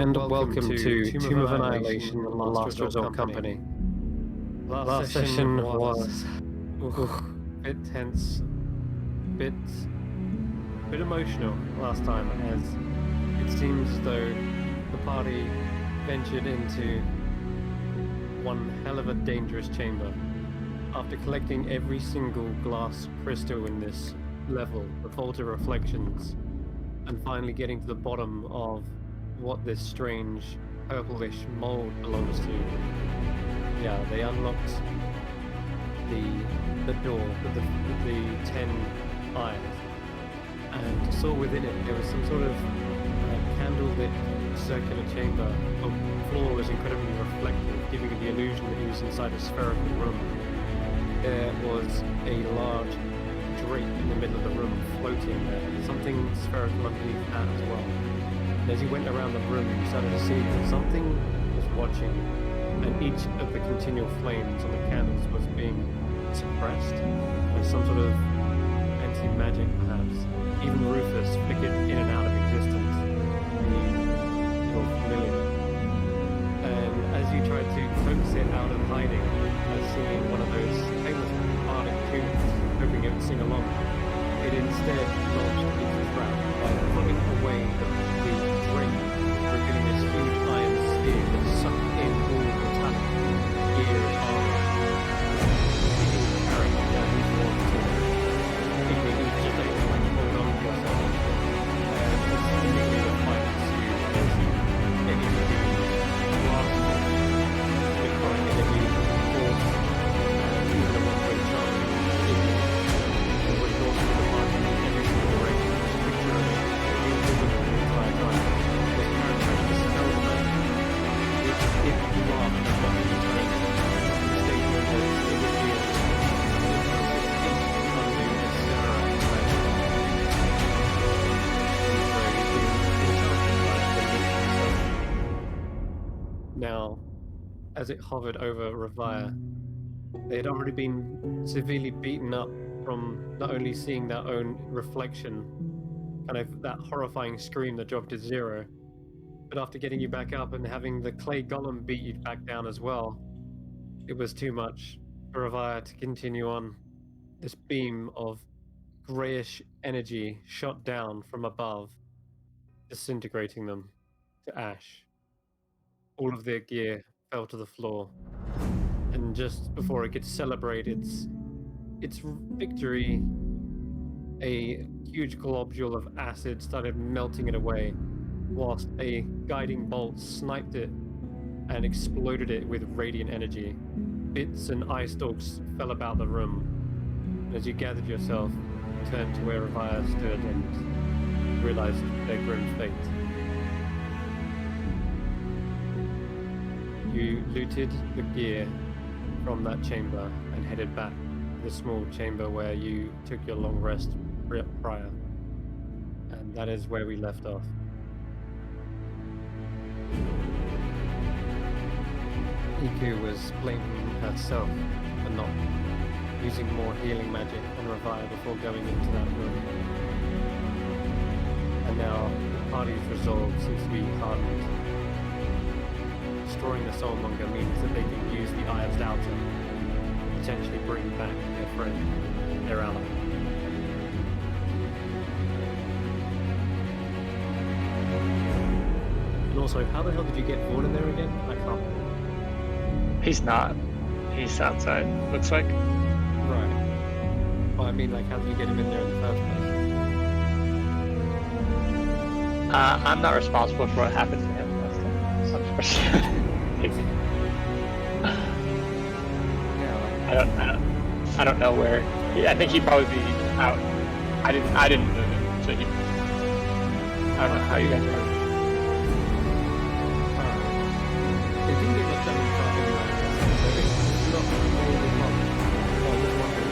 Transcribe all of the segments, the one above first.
and welcome to Tomb of Annihilation, the Last Resort Company. Last session was a bit tense, bit emotional last time, as it seems as though the party ventured into one hell of a dangerous chamber. After collecting every single glass crystal in this level, the Volta reflections, and finally getting to the bottom of what this strange purplish mold belongs to. Yeah, they unlocked the door with the 10 eyes, and saw within it there was some sort of candle-lit circular chamber. The floor was incredibly reflective, giving it the illusion that he was inside a spherical room. There was a large drape in the middle of the room floating there, something spherical underneath that as well. And as you went around the room, you started to see that something was watching, and each of the continual flames on the candles was being suppressed by some sort of anti-magic, perhaps. Even Rufus flickered in and out of existence, your familiar. And as you tried to coax it out of hiding, singing one of those famous bardic tunes, hoping it would sing along, it instead launched into the trap by pulling away the drain, revealing this huge iron sphere that sucked in all the metallic gear and armor, carrying it down each one to keeping each state like hold on to yourself. And seemingly the fight ensued as any of the blast the current enemy force and even a one-way charge it was launched to the party in every single direction. This picture of it, invisible the entire time, was characterized as skeleton. If you are the fucking return, the statement was it would be a Now, as it hovered over Revire, they had already been severely beaten up from not only seeing their own reflection, kind of that horrifying scream that dropped to zero, but after getting you back up and having the clay golem beat you back down as well, it was too much for Revire to continue on. This beam of grayish energy shot down from above, disintegrating them to ash. All of their gear fell to the floor, and just before it could celebrate its victory, a huge globule of acid started melting it away, whilst a guiding bolt sniped it and exploded it with radiant energy. Bits and eye stalks fell about the room, and as you gathered yourself, turned to where Revire stood and realized their grim fate. You looted the gear from that chamber and headed back to the small chamber where you took your long rest prior. And that is where we left off. Iku was blaming herself for not using more healing magic on Revire before going into that room. And now the party's resolve seems to be hardened. Destroying the Soulmonger means that they can use the Eye of Doubter to potentially bring back their friend, their ally. And also, how the hell did you get Vaughn in there again? I can't. He's not. He's outside, looks like. Right. Well, I mean, like, how did you get him in there in the first place? I'm not responsible for what happened to him last time, unfortunately. I don't know where. I think he'd probably be out. I didn't move him, so I don't know how you guys are. It didn't get much done in front anyway, so I think it's not really long. Well, just wondering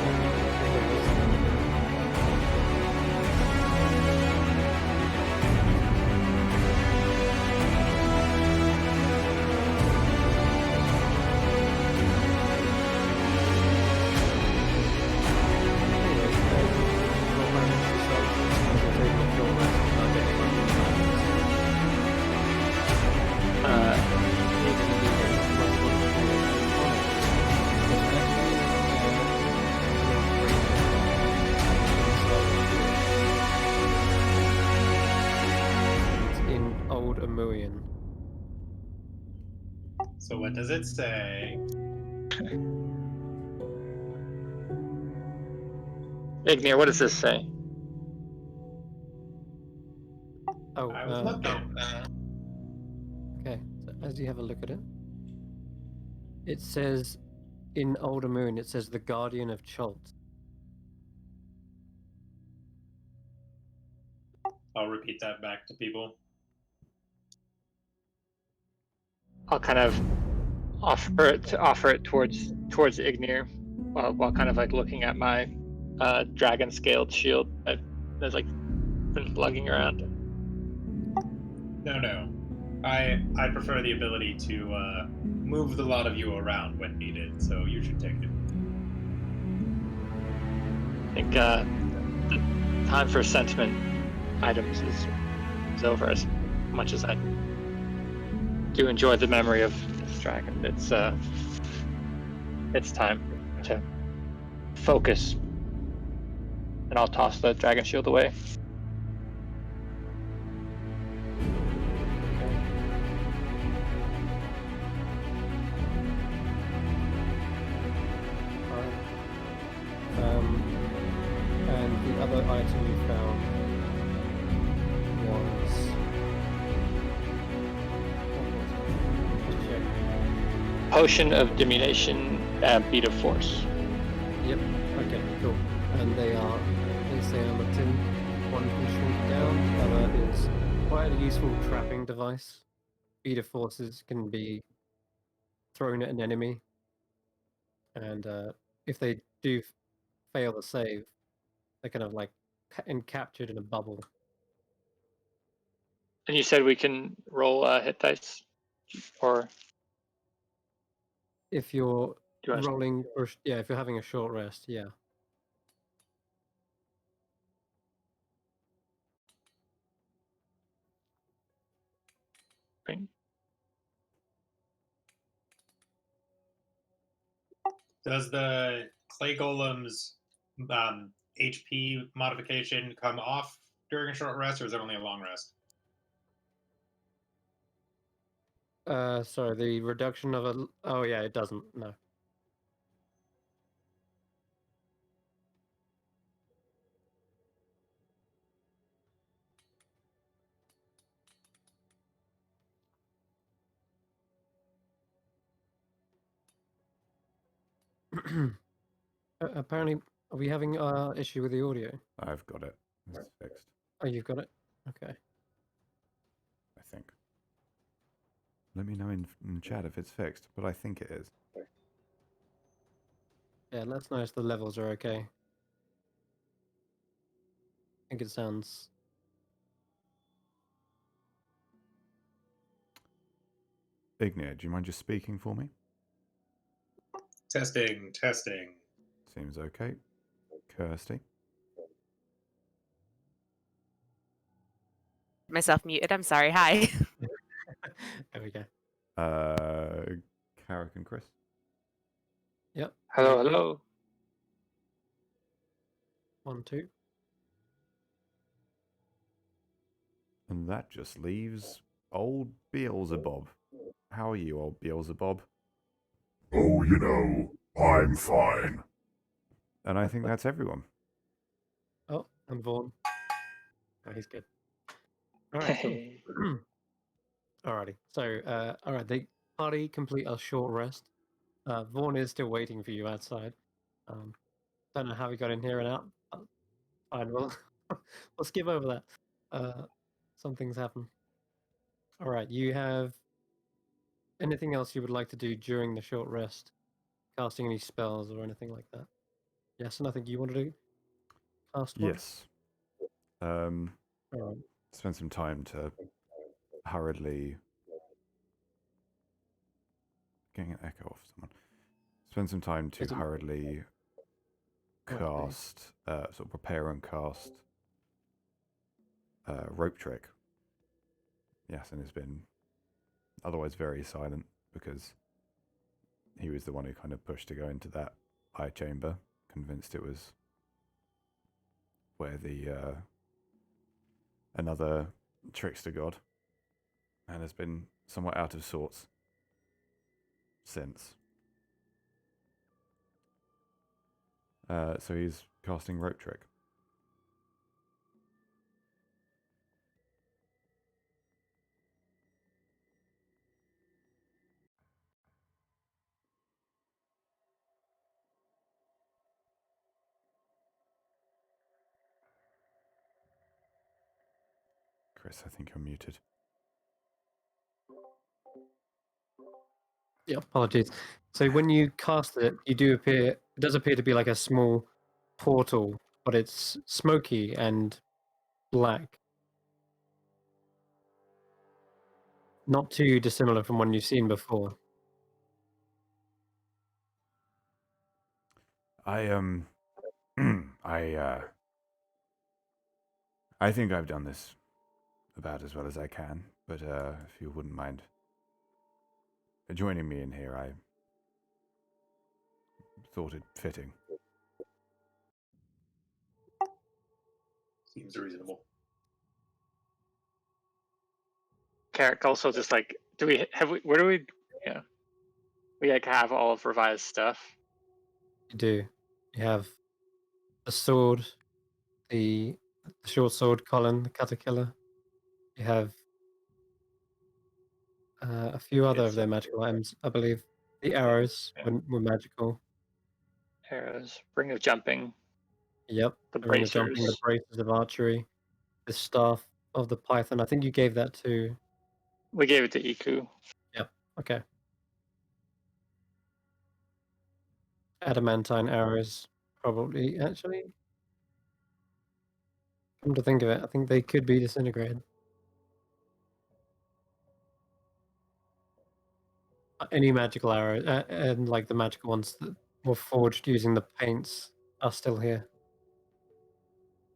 So what does it say? Ignir, what does this say? Oh, I was looking. okay. So as you have a look at it, it says in Older Moon, it says the Guardian of Cholt. I'll repeat that back to people. I'll kind of offer it towards Ignir, while kind of like looking at my dragon scaled shield that's like been lugging around. No. I prefer the ability to move the lot of you around when needed, so you should take it. I think the time for sentiment items is over. As much as I do enjoy the memory of this dragon, it's time to focus. And I'll toss the dragon shield away. And the other item you found was... what was it? Just check. Potion of Diminution and Beat of Force. Yep. Okay, cool. And they say on the tin, one can shrink down, the other is quite a useful trapping device. Beat of Forces can be thrown at an enemy, and if they do fail the save, they're kind of like captured in a bubble. And you said we can roll hit dice, or If you're do you want to... rolling, or yeah, if you're having a short rest, yeah. Does the clay golem's HP modification come off during a short rest, or is it only a long rest? Sorry, the reduction of a... Oh yeah, it doesn't, no. Apparently, are we having issue with the audio? I've got it. It's fixed, Oh, you've got it? Okay. I think. Let me know in chat if it's fixed, but I think it is. Yeah, let us know if the levels are okay. I think it sounds... Ignir, do you mind just speaking for me? Testing. Seems okay. Kirsty? Myself muted. I'm sorry. Hi. There we go. Carrick and Chris? Yep. Hello. 1, 2. And that just leaves old Beelzebub. How are you, old Beelzebub? Oh, you know, I'm fine. And I think that's everyone. Oh, and Vaughn. Oh, he's good. All right, cool. Alrighty. So, all right, the party complete a short rest. Vaughn is still waiting for you outside. Don't know how he got in here and out. Fine, we'll skip over that. Some things happen. All right, you have anything else you would like to do during the short rest? Casting any spells or anything like that? Yes, nothing you want to do? Cast one? Yes. All right. Spend some time to hurriedly... Getting an echo off someone. Spend some time to hurriedly cast, sort of prepare and cast Rope Trick. Yes, and it's been otherwise very silent because he was the one who kind of pushed to go into that eye chamber, convinced it was where the another trickster god, and has been somewhat out of sorts. since. So he's casting Rope Trick. Chris, I think you're muted. Yeah, apologies. So when you cast it, it does appear to be like a small portal, but it's smoky and black. Not too dissimilar from one you've seen before. I think I've done this about as well as I can, but if you wouldn't mind joining me in here, I thought it fitting. Seems reasonable. Carrick also just like, where do we, yeah, we like have all of Revi's stuff. You do. You have the sword, the short sword, Colin, the caterpillar. You have a few other of their magical items, I believe. The arrows were magical. Arrows, ring of jumping, Yep. the The ring of jumping, the bracers. braces of archery, the staff of the python. I think you gave that to. We gave it to Iku. Yep. Okay. Adamantine arrows, probably. Actually, come to think of it, I think they could be disintegrated. Any magical arrows, and like the magical ones that were forged using the paints, are still here.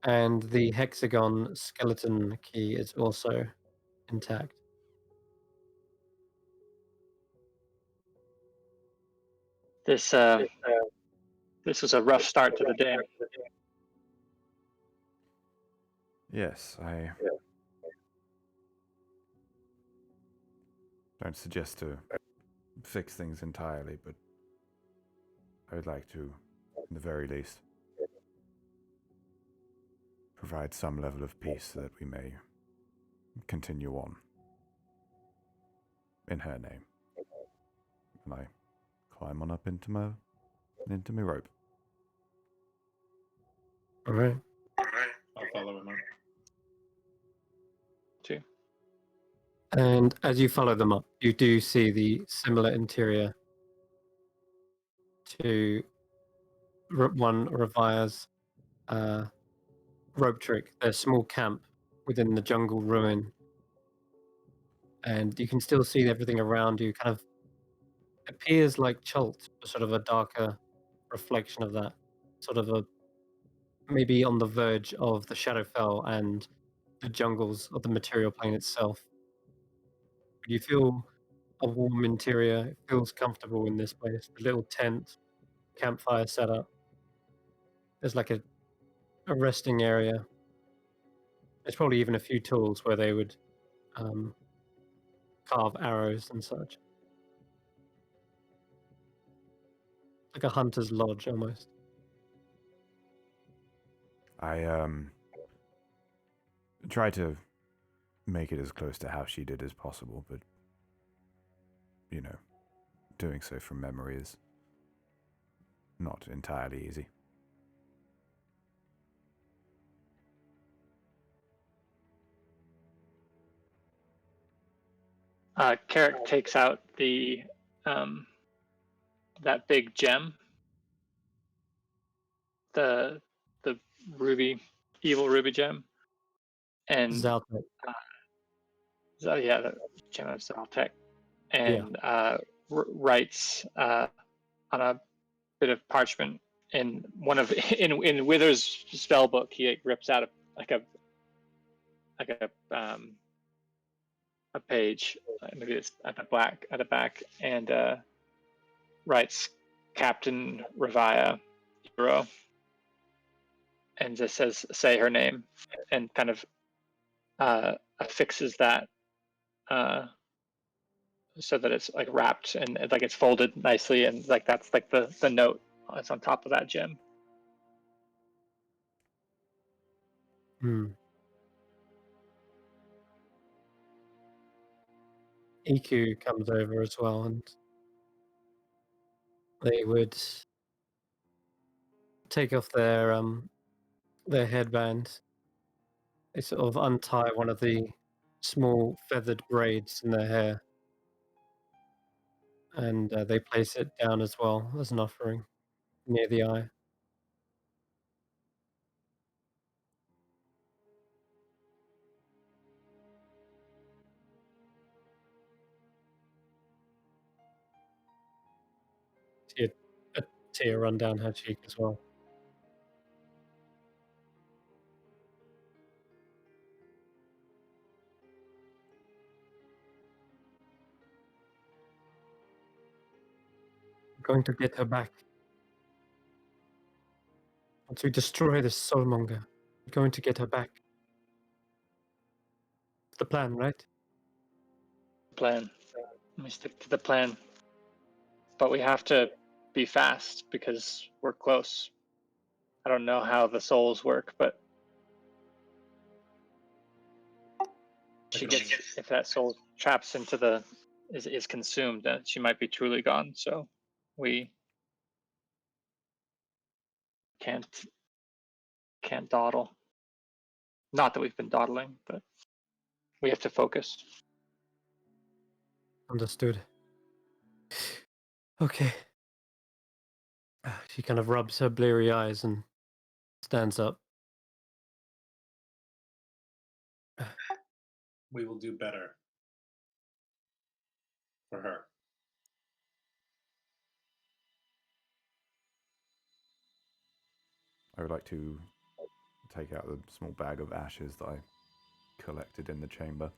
And the hexagon skeleton key is also intact. This was a rough start to the day. Yes, I don't suggest to fix things entirely, but I would like to, in the very least, provide some level of peace so that we may continue on in her name. And I climb on up into my rope. All right. I'll follow him up. Too. And as you follow them up, you do see the similar interior to one Revire's rope trick. Their small camp within the jungle ruin. And you can still see everything around you kind of appears like Chult, sort of a darker reflection of that. Sort of a maybe on the verge of the Shadowfell and the jungles of the material plane itself. But you feel a warm interior. It feels comfortable in this place. The little tent, campfire setup. There's like a resting area. There's probably even a few tools where they would carve arrows and such. Like a hunter's lodge almost. I try to make it as close to how she did as possible, but you know, doing so from memory is not entirely easy. Carrick takes out the that big gem, the evil ruby gem, and Zaltek. the gem of Zaltek, and writes on a bit of parchment in one of in Wither's spell book. He rips out a page, maybe it's at the back, and writes Captain Revia, hero, and just says, say her name, and kind of affixes that so that it's like wrapped and like it's folded nicely, and like that's like the note that's on top of that gem. EQ comes over as well, and they would take off their headband. They sort of untie one of the small feathered braids in their hair, and they place it down as well as an offering near the eye. See a tear run down her cheek as well. I'm going to get her back. Once we destroy this soulmonger, we're going to get her back. It's the plan, right? Plan. We stick to the plan, but we have to be fast because we're close. I don't know how the souls work, but she gets, if that soul traps into the is consumed, then she might be truly gone. So we can't dawdle. Not that we've been dawdling, but we have to focus. Understood. Okay. She kind of rubs her bleary eyes and stands up. We will do better for her. I would like to take out the small bag of ashes that I collected in the chamber,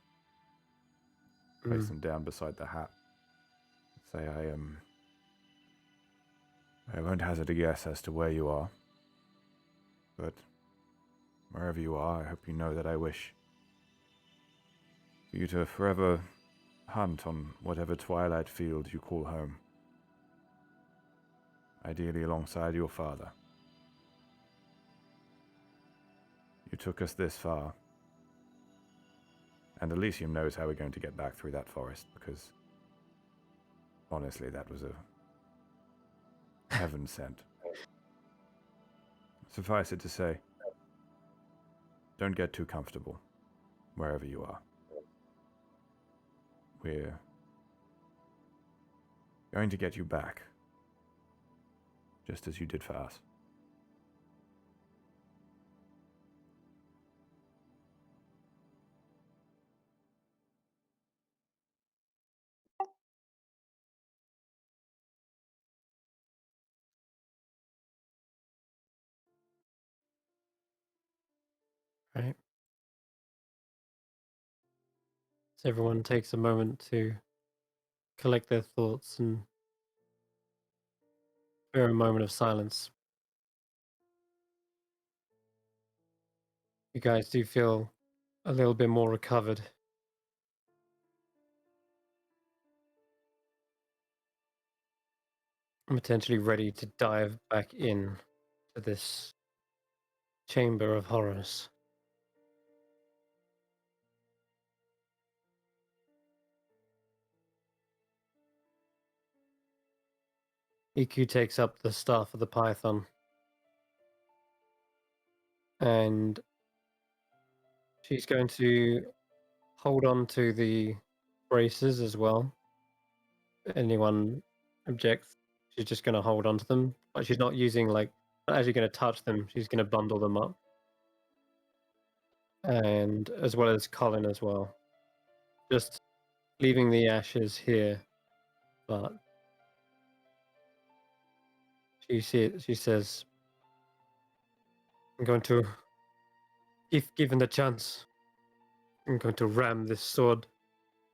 place them down beside the hat, say I won't hazard a guess as to where you are, but wherever you are, I hope you know that I wish for you to forever hunt on whatever twilight field you call home, ideally alongside your father. You took us this far, and Elysium knows how we're going to get back through that forest, because honestly, that was a heaven sent. Suffice it to say, don't get too comfortable wherever you are. We're going to get you back, just as you did for us. Right. So everyone takes a moment to collect their thoughts and for a moment of silence. You guys do feel a little bit more recovered. I'm potentially ready to dive back in to this chamber of horrors. EQ takes up the staff of the python and she's going to hold on to the braces as well. If anyone objects, she's just going to hold on to them, but she's not using not actually going to touch them. She's going to bundle them up, and as well as Colin as well, just leaving the ashes here. But she says, "I'm going to, if given the chance, I'm going to ram this sword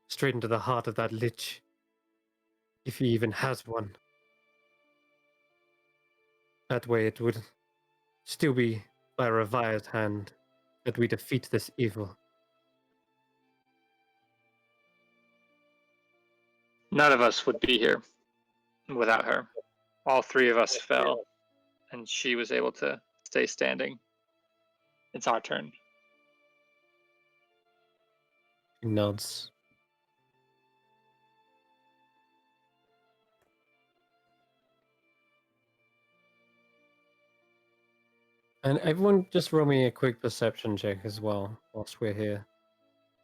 straight into the heart of that lich, if he even has one. That way it would still be by Revire's hand that we defeat this evil." None of us would be here without her. All three of us fell, and she was able to stay standing. It's our turn. He nods. And everyone just roll me a quick perception check as well whilst we're here.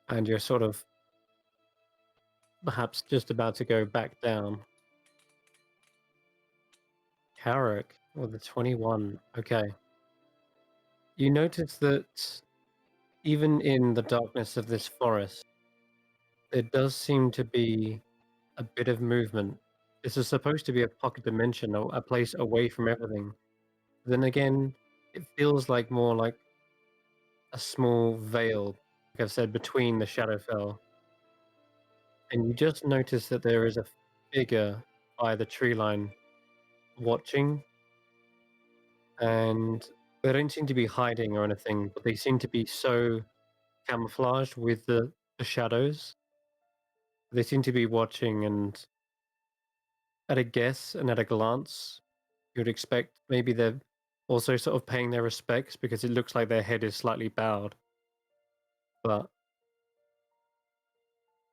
And you're sort of perhaps just about to go back down. Carrick with a 21. Okay. You notice that even in the darkness of this forest, there does seem to be a bit of movement. This is supposed to be a pocket dimension, or a place away from everything. Then again, it feels like more like a small veil, like I've said, between the Shadowfell. And you just notice that there is a figure by the tree line watching. And they don't seem to be hiding or anything, but they seem to be so camouflaged with the shadows. They seem to be watching, and at a guess and at a glance, you'd expect maybe they're also sort of paying their respects because it looks like their head is slightly bowed. But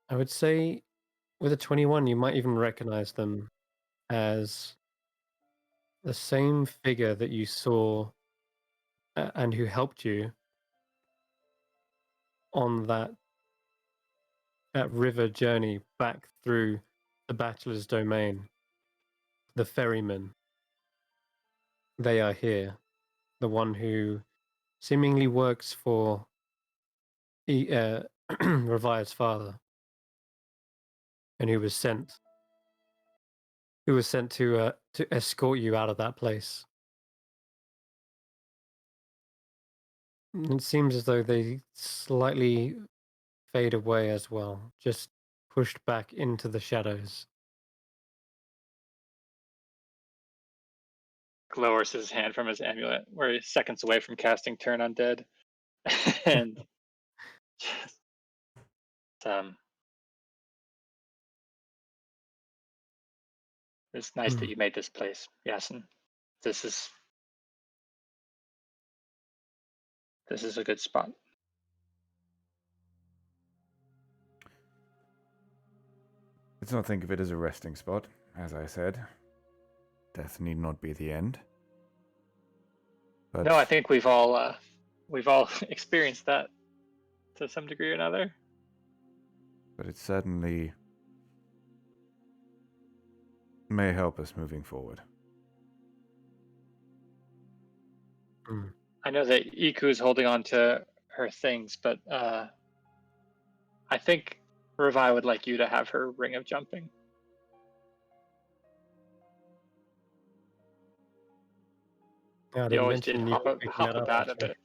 I would say with a 21, you might even recognize them as the same figure that you saw and who helped you on that river journey back through the Bachelor's Domain. The ferryman. They are here. The one who seemingly works for Revire's father, and who was sent to escort you out of that place. It seems as though they slightly fade away as well, just pushed back into the shadows. Lowers his hand from his amulet, where he's seconds away from casting Turn Undead. And just, it's nice that you made this place, Yasin. This is a good spot. Let's not think of it as a resting spot. As I said, death need not be the end. But No, I think we've all experienced that to some degree or another. But it certainly may help us moving forward. I know that Iku is holding on to her things, but I think Revi would like you to have her ring of jumping. Yeah, You always did hop about a bit.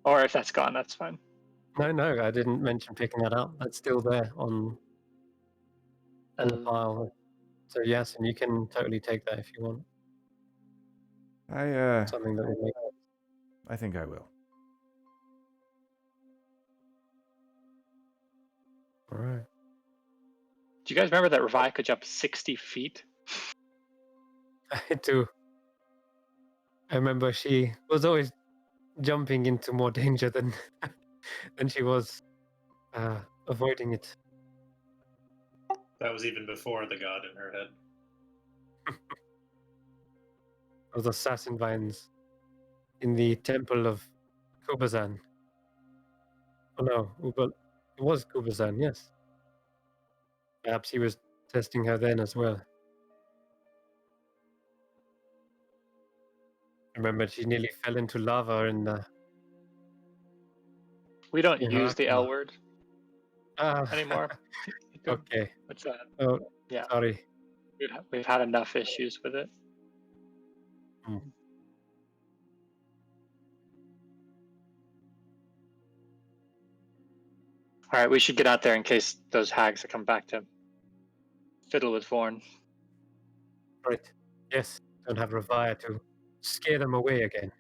Or if that's gone, that's fine. No, I didn't mention picking that up. That's still there on the pile. So yes, and you can totally take that if you want. Something that would make. I think I will. All right. Do you guys remember that Revi could jump 60 feet? I do. I remember she was always jumping into more danger than she was avoiding it. That was even before the god in her head. Those assassin vines in the temple of Kubazan. Oh no, it was Kubazan, yes. Perhaps he was testing her then as well. Remember, she nearly fell into lava in the. We don't use the L word anymore. Okay. What's that? Oh, yeah. Sorry. We've had enough issues with it. All right, we should get out there in case those hags come back to fiddle with Vorn. Right. Yes. Don't have Revire to scare them away again.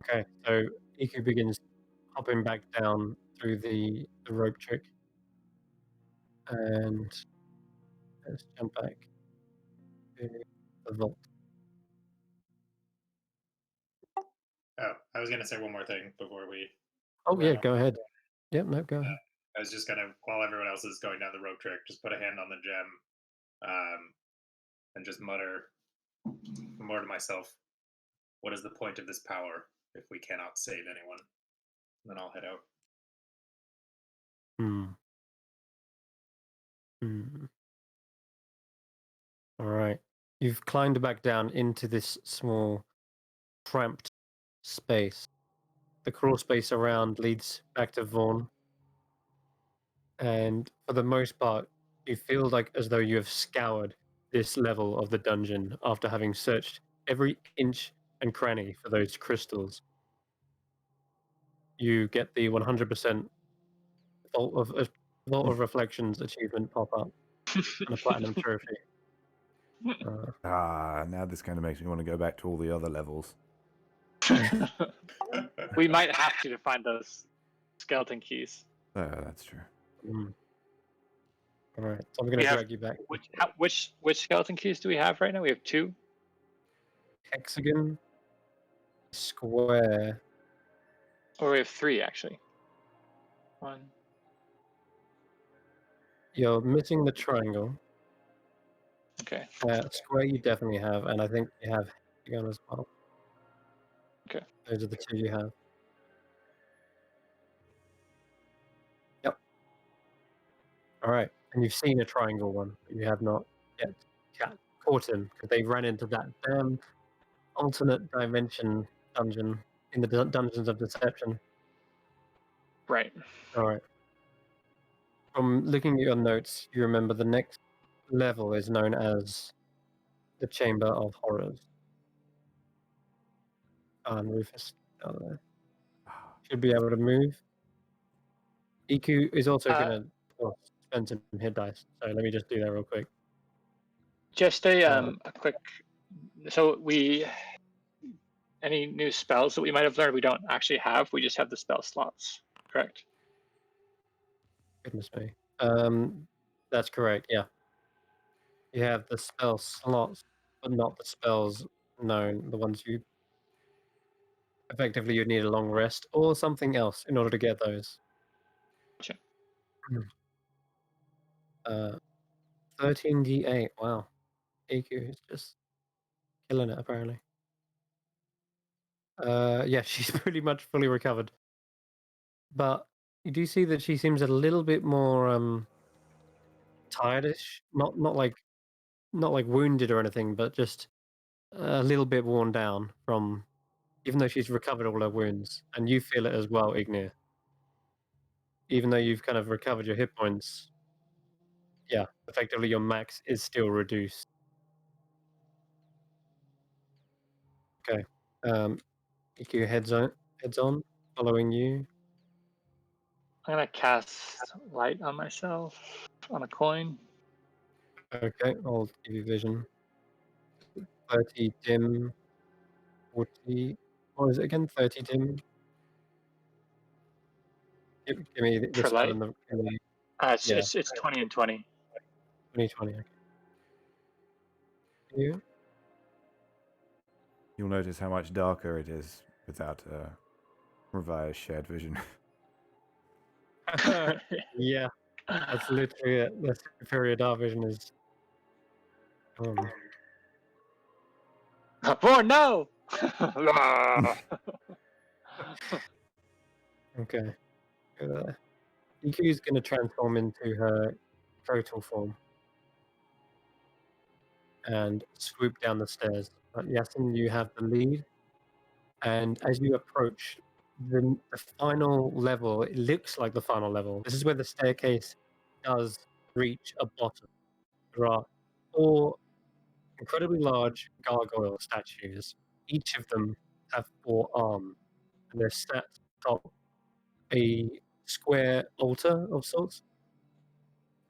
Okay, so Iku begins hopping back down through the rope trick. And let's jump back to the vault. Oh, I was gonna say one more thing before we. Oh yeah, wrap up. go ahead. Yep, no, go ahead. I was just gonna, while everyone else is going down the rope trick, just put a hand on the gem, and just mutter more to myself. What is the point of this power if we cannot save anyone? And then I'll head out. Hmm. Hmm. All right. You've climbed back down into this small, cramped space. The crawl space around leads back to Vaughn. And for the most part, you feel like as though you have scoured this level of the dungeon after having searched every inch and cranny for those crystals. You get the 100% Vault of Reflections achievement pop up and a platinum trophy. Now this kind of makes me want to go back to all the other levels. We might have to find those skeleton keys. That's true. All right, so I'm going to drag you back. Which skeleton keys do we have right now? We have 2. Hexagon, square. Or we have 3 actually. 1. You're missing the triangle. Okay. Square you definitely have, and I think you have hexagon as well. Okay. Those are the 2 you have. Yep. All right, and you've seen a triangle one, but you have not yet caught him because they ran into that damn alternate dimension dungeon in the Dungeons of Deception. Right. All right. From looking at your notes, you remember the next level is known as the Chamber of Horrors. And Rufus down there should be able to move. EQ is also going to spend some hit dice, so let me just do that real quick. Just a quick. So any new spells that we might have learned we don't actually have. We just have the spell slots, correct? Goodness me. That's correct. Yeah. You have the spell slots, but not the spells known. The ones you effectively you'd need a long rest or something else in order to get those. Gotcha. 13d8. Wow. EQ is just killing it, apparently. Yeah, she's pretty much fully recovered. But you do see that she seems a little bit more tired-ish. Not like wounded or anything, but just a little bit worn down from, even though she's recovered all her wounds, and you feel it as well, Ignir. Even though you've kind of recovered your hit points, yeah, effectively your max is still reduced. Okay. EQ heads on, following you. I'm gonna cast light on myself on a coin. Okay, I'll give you vision. 30 dim, 40. What is it again? 30 dim. Give me the For spell light? in the. It's 20 and 20. 2020. Okay. You? You'll notice how much darker it is without Revire's shared vision. Yeah, that's literally it. The superior dark vision is. Oh no! Okay. EQ is going to transform into her total form and swoop down the stairs. But Yasin, you have the lead. And as you approach the final level, it looks like the final level. This is where the staircase does reach a bottom. There are 4 incredibly large gargoyle statues. Each of them have 4 arms, and they're sat atop a square altar of sorts.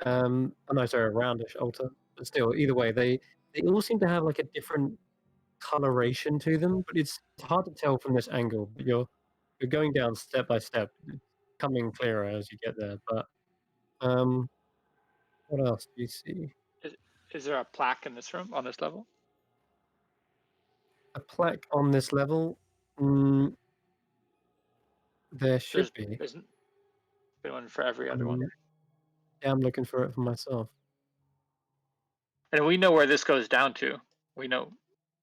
Oh no, sorry, a roundish altar. But still, either way, they all seem to have like a different coloration to them, but it's hard to tell from this angle. But you're going down step by step, it's coming clearer as you get there. But What else do you see? Is there a plaque in this room on this level? A plaque on this level? Mm, there should be. There's been one for every other one. Yeah, I'm looking for it for myself. And we know where this goes down to. We know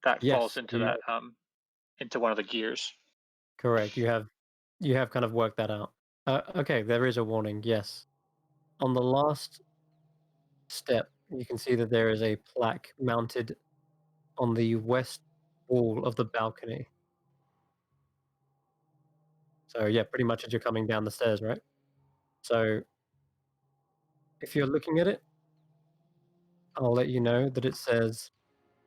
that falls Yes, into you- that into one of the gears. Correct. You have kind of worked that out. Okay, there is a warning. Yes, on the last step, you can see that there is a plaque mounted on the west wall of the balcony. So yeah, pretty much as you're coming down the stairs, right? So if you're looking at it, I'll let you know that it says.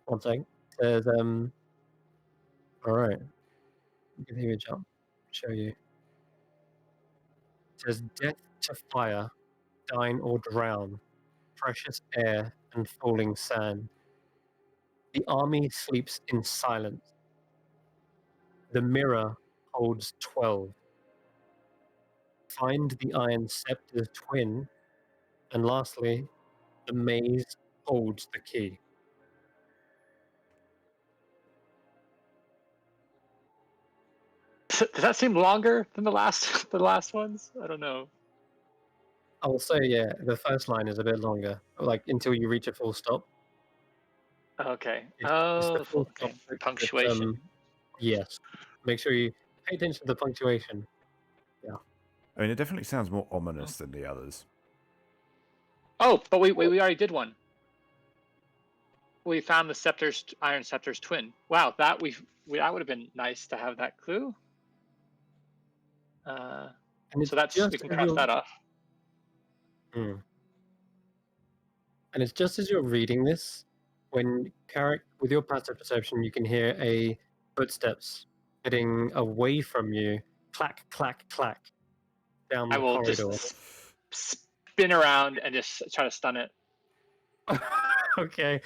One second. It says All right. Give you a jump. Show you. It says death to fire, dine or drown, precious air and falling sand. The army sleeps in silence. The mirror holds 12. Find the iron scepter's twin. And lastly, the maze holds the key. Does that seem longer than the last ones? I don't know. I will say, yeah, the first line is a bit longer, like until you reach a full stop. Okay. It's the full Okay. stop that, Punctuation. yes. Make sure you pay attention to the punctuation. I mean, it definitely sounds more ominous than the others. Oh, but we already did one. We found the iron scepter's twin. Wow, that that would have been nice to have that clue. And it's So that's just we can as cross you're- that off. Hmm. And it's just as you're reading this, when with your passive perception, you can hear a footsteps heading away from you, clack, clack, clack, down the I will corridor. just spin around and just try to stun it. Okay,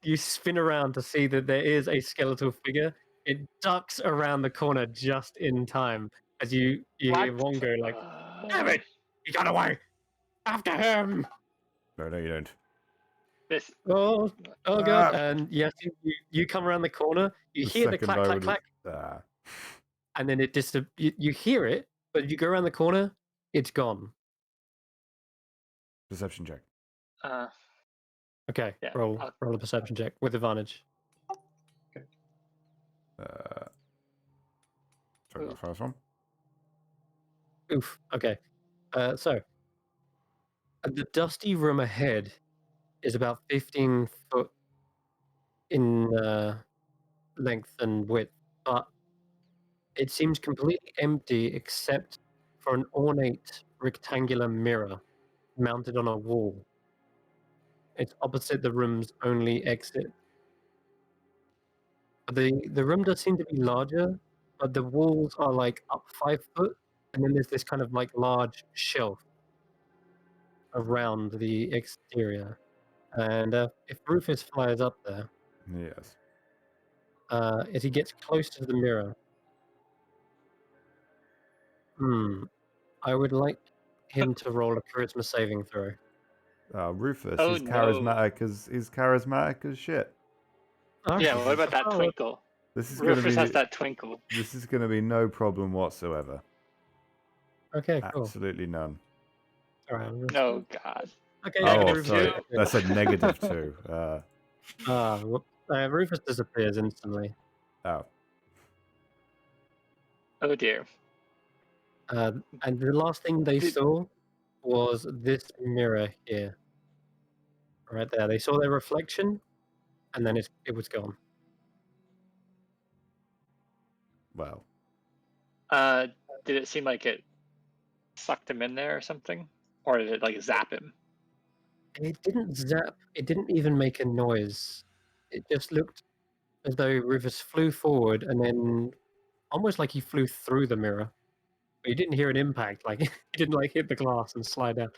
you spin around to see that there is a skeletal figure. It ducks around the corner just in time as you hear What? Wongo like, "Damn it! He got away! After him!" No, you don't. This Oh god! Ah! And yes, you come around the corner. You hear the clack, clack, clack, and then it just you hear it, but you go around the corner, it's gone. Perception check. Okay, Yeah, roll a perception check with advantage. Sorry, the first one. Oof. Okay. So the dusty room ahead is about 15 foot in length and width, but it seems completely empty except for an ornate rectangular mirror mounted on a wall. It's opposite the room's only exit. The room does seem to be larger, but the walls are like up 5 foot, and then there's this kind of like large shelf around the exterior. And if Rufus flies up there, Yes. as he gets close to the mirror, I would like him to roll a charisma saving throw. Rufus Oh, is no. charismatic as shit. Yeah, what about that Oh, twinkle? This is going to Rufus be has that twinkle. this is going to be no problem whatsoever. Okay, cool. Absolutely none. All right. Oh God. Okay. Yeah, Oh, Rufus sorry. disappears. That's a negative 2. Rufus disappears instantly. Oh. Oh dear. And the last thing they saw was this mirror here. Right there. They saw their reflection, and then it was gone. Well. Did it seem like it sucked him in there or something, or did it like zap him? It didn't zap. It didn't even make a noise. It just looked as though Rufus flew forward, and then almost like he flew through the mirror. But you didn't hear an impact. Like he didn't like hit the glass and slide down.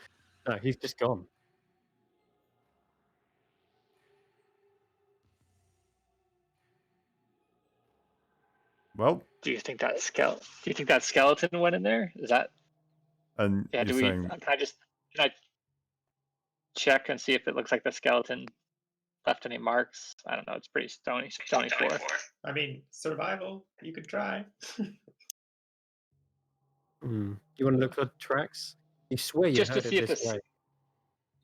No, he's just gone. Well. Do you think that skeleton went in there? Is that? And Yeah. you're saying Can I? check and see if it looks like the skeleton left any marks? I don't know. It's pretty stony floor. I mean, survival. You could try. You want to look for tracks? You swear you Just to heard see it if this this. way.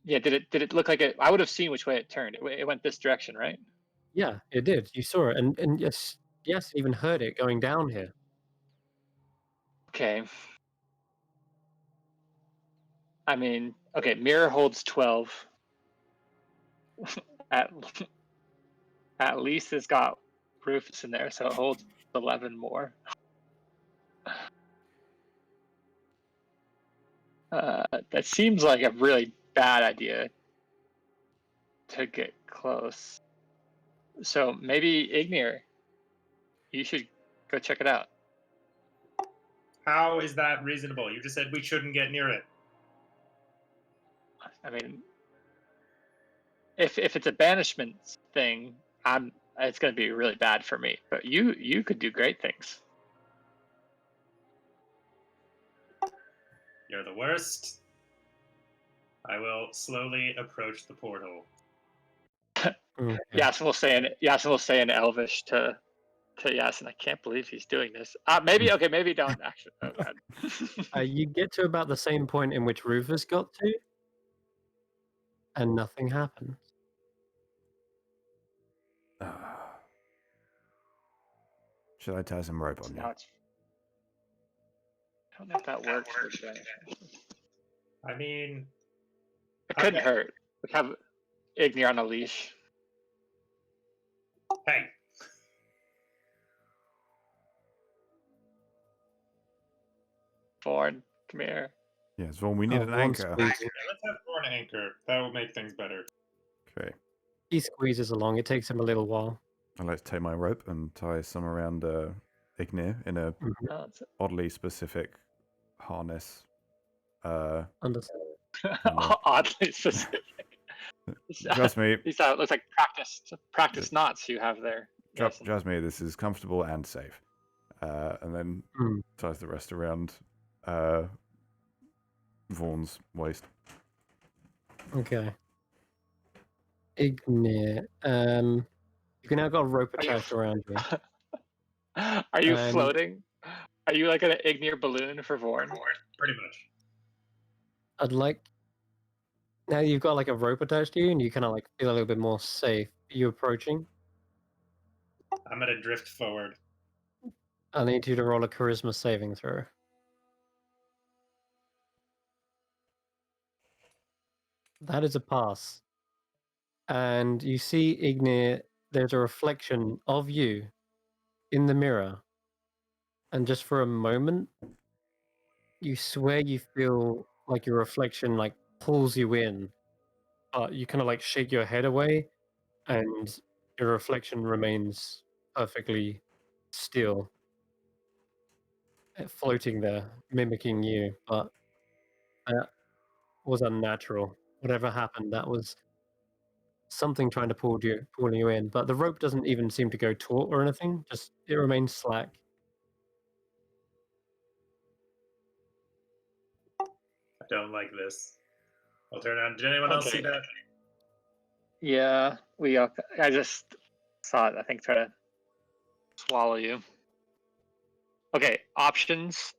Yeah, did it look like it? I would have seen which way it turned. It went this direction, right? Yeah, it did. You saw it, and yes, even heard it going down here. Okay. I mean, okay, mirror holds 12. at least it's got Rufus in there, so it holds 11 more. That seems like a really bad idea to get close. So maybe Ignir, you should go check it out. How is that reasonable? You just said we shouldn't get near it. I mean, if it's a banishment thing, it's going to be really bad for me. But you could do great things. You're the worst. I will slowly approach the portal. Okay. Yasin will say in Elvish to Yasin, I can't believe he's doing this. Maybe don't actually. You get to about the same point in which Rufus got to, and nothing happens. Should I tie some rope on you? I don't know if that works. I mean, It couldn't hurt. We have Ignir on a leash. hey, Vorn, come here. Yes, well, we need an anchor. let's have Thorn anchor. That will make things better. Okay. He squeezes along. It takes him a little while. I'd like to take my rope and tie some around Ignir in a oddly specific harness. Understand. Oddly specific. Trust me. These it looks like practice knots you have there. Trust me, this is comfortable and safe. And then ties the rest around Vaughn's waist. Okay. Ignir. You can now got a rope attached around you. Are you floating? Are you like an Ignir balloon for Vorn? Pretty much. I'd like. Now you've got like a rope attached to you, and you kind of like feel a little bit more safe. Are you approaching? I'm gonna drift forward. I need you to roll a charisma saving throw. That is a pass. And you see, Ignir, there's a reflection of you in the mirror. And just for a moment, you swear you feel like your reflection like pulls you in. But you kind of like shake your head away, and your reflection remains perfectly still, floating there, mimicking you. But that was unnatural. Whatever happened, that was something trying to pull you in. But the rope doesn't even seem to go taut or anything. Just it remains slack. I don't like this. I'll turn around. Did anyone else see that? Yeah, I just saw it. I think try to swallow you. Okay, options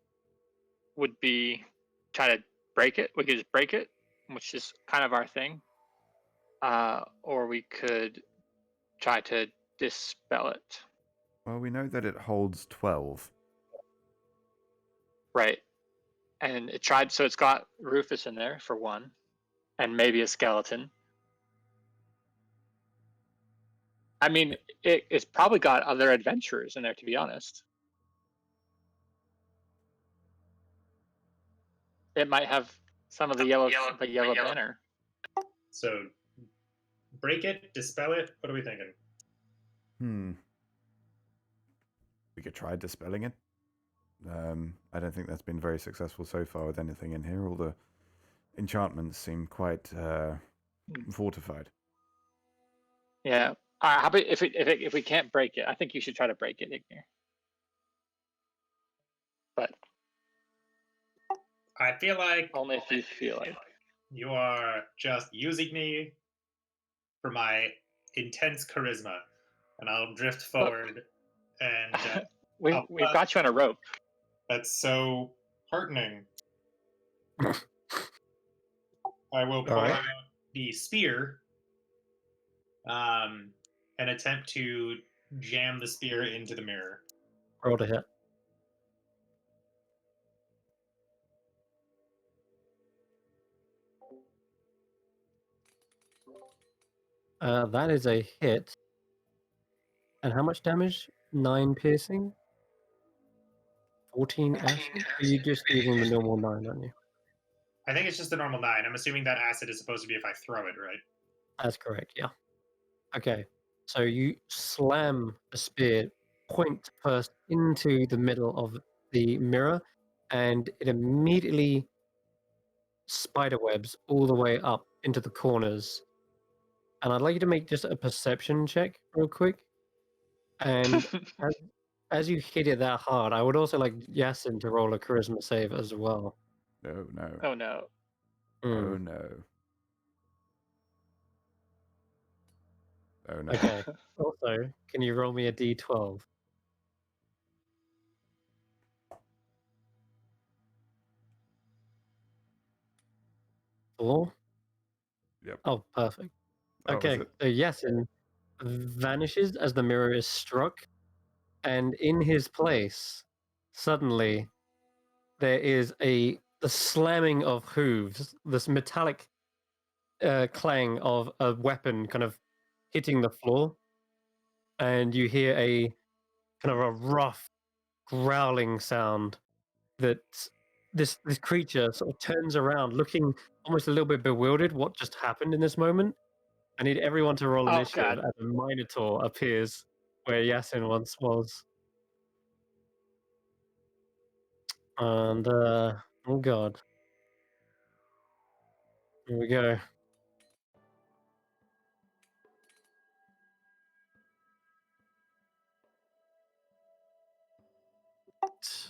would be try to break it. We could just break it, which is kind of our thing. Or we could try to dispel it. Well, we know that it holds 12. Right. And so it's got Rufus in there for one, and maybe a skeleton. I mean, it's probably got other adventurers in there, to be honest. It might have some of the yellow banner. So, break it, dispel it. What are we thinking? We could try dispelling it. I don't think that's been very successful so far with anything in here. All the enchantments seem quite fortified. Yeah. How about if we can't break it? I think you should try to break it, Ignir. But I feel like only if you feel like. You are just using me for my intense charisma, and I'll drift forward. And We've got you on a rope. that's so heartening. I will pull out the spear, and attempt to jam the spear into the mirror. Roll to hit. That is a hit. And how much damage? 9 piercing? 14 acid? Are you just using the normal 9, aren't you? I think it's just the normal 9. I'm assuming that acid is supposed to be if I throw it, right? That's correct, yeah. Okay, so you slam a spear point first into the middle of the mirror, and it immediately spiderwebs all the way up into the corners. And I'd like you to make just a perception check real quick. And as you hit it that hard, I would also like Yasin to roll a charisma save as well. No, no. Oh no. Oh no. Oh no. Okay. Also, can you roll me a d12? Four? Yep. Oh, perfect. That was Okay, it. so Yasin vanishes as the mirror is struck, and in his place, suddenly, there is the slamming of hooves, this metallic clang of a weapon kind of hitting the floor, and you hear a kind of a rough growling sound that this creature sort of turns around, looking almost a little bit bewildered what just happened in this moment. I need everyone to roll Oh, initiative God. as a Minotaur appears where Yasin once was. And, oh god. Here we go.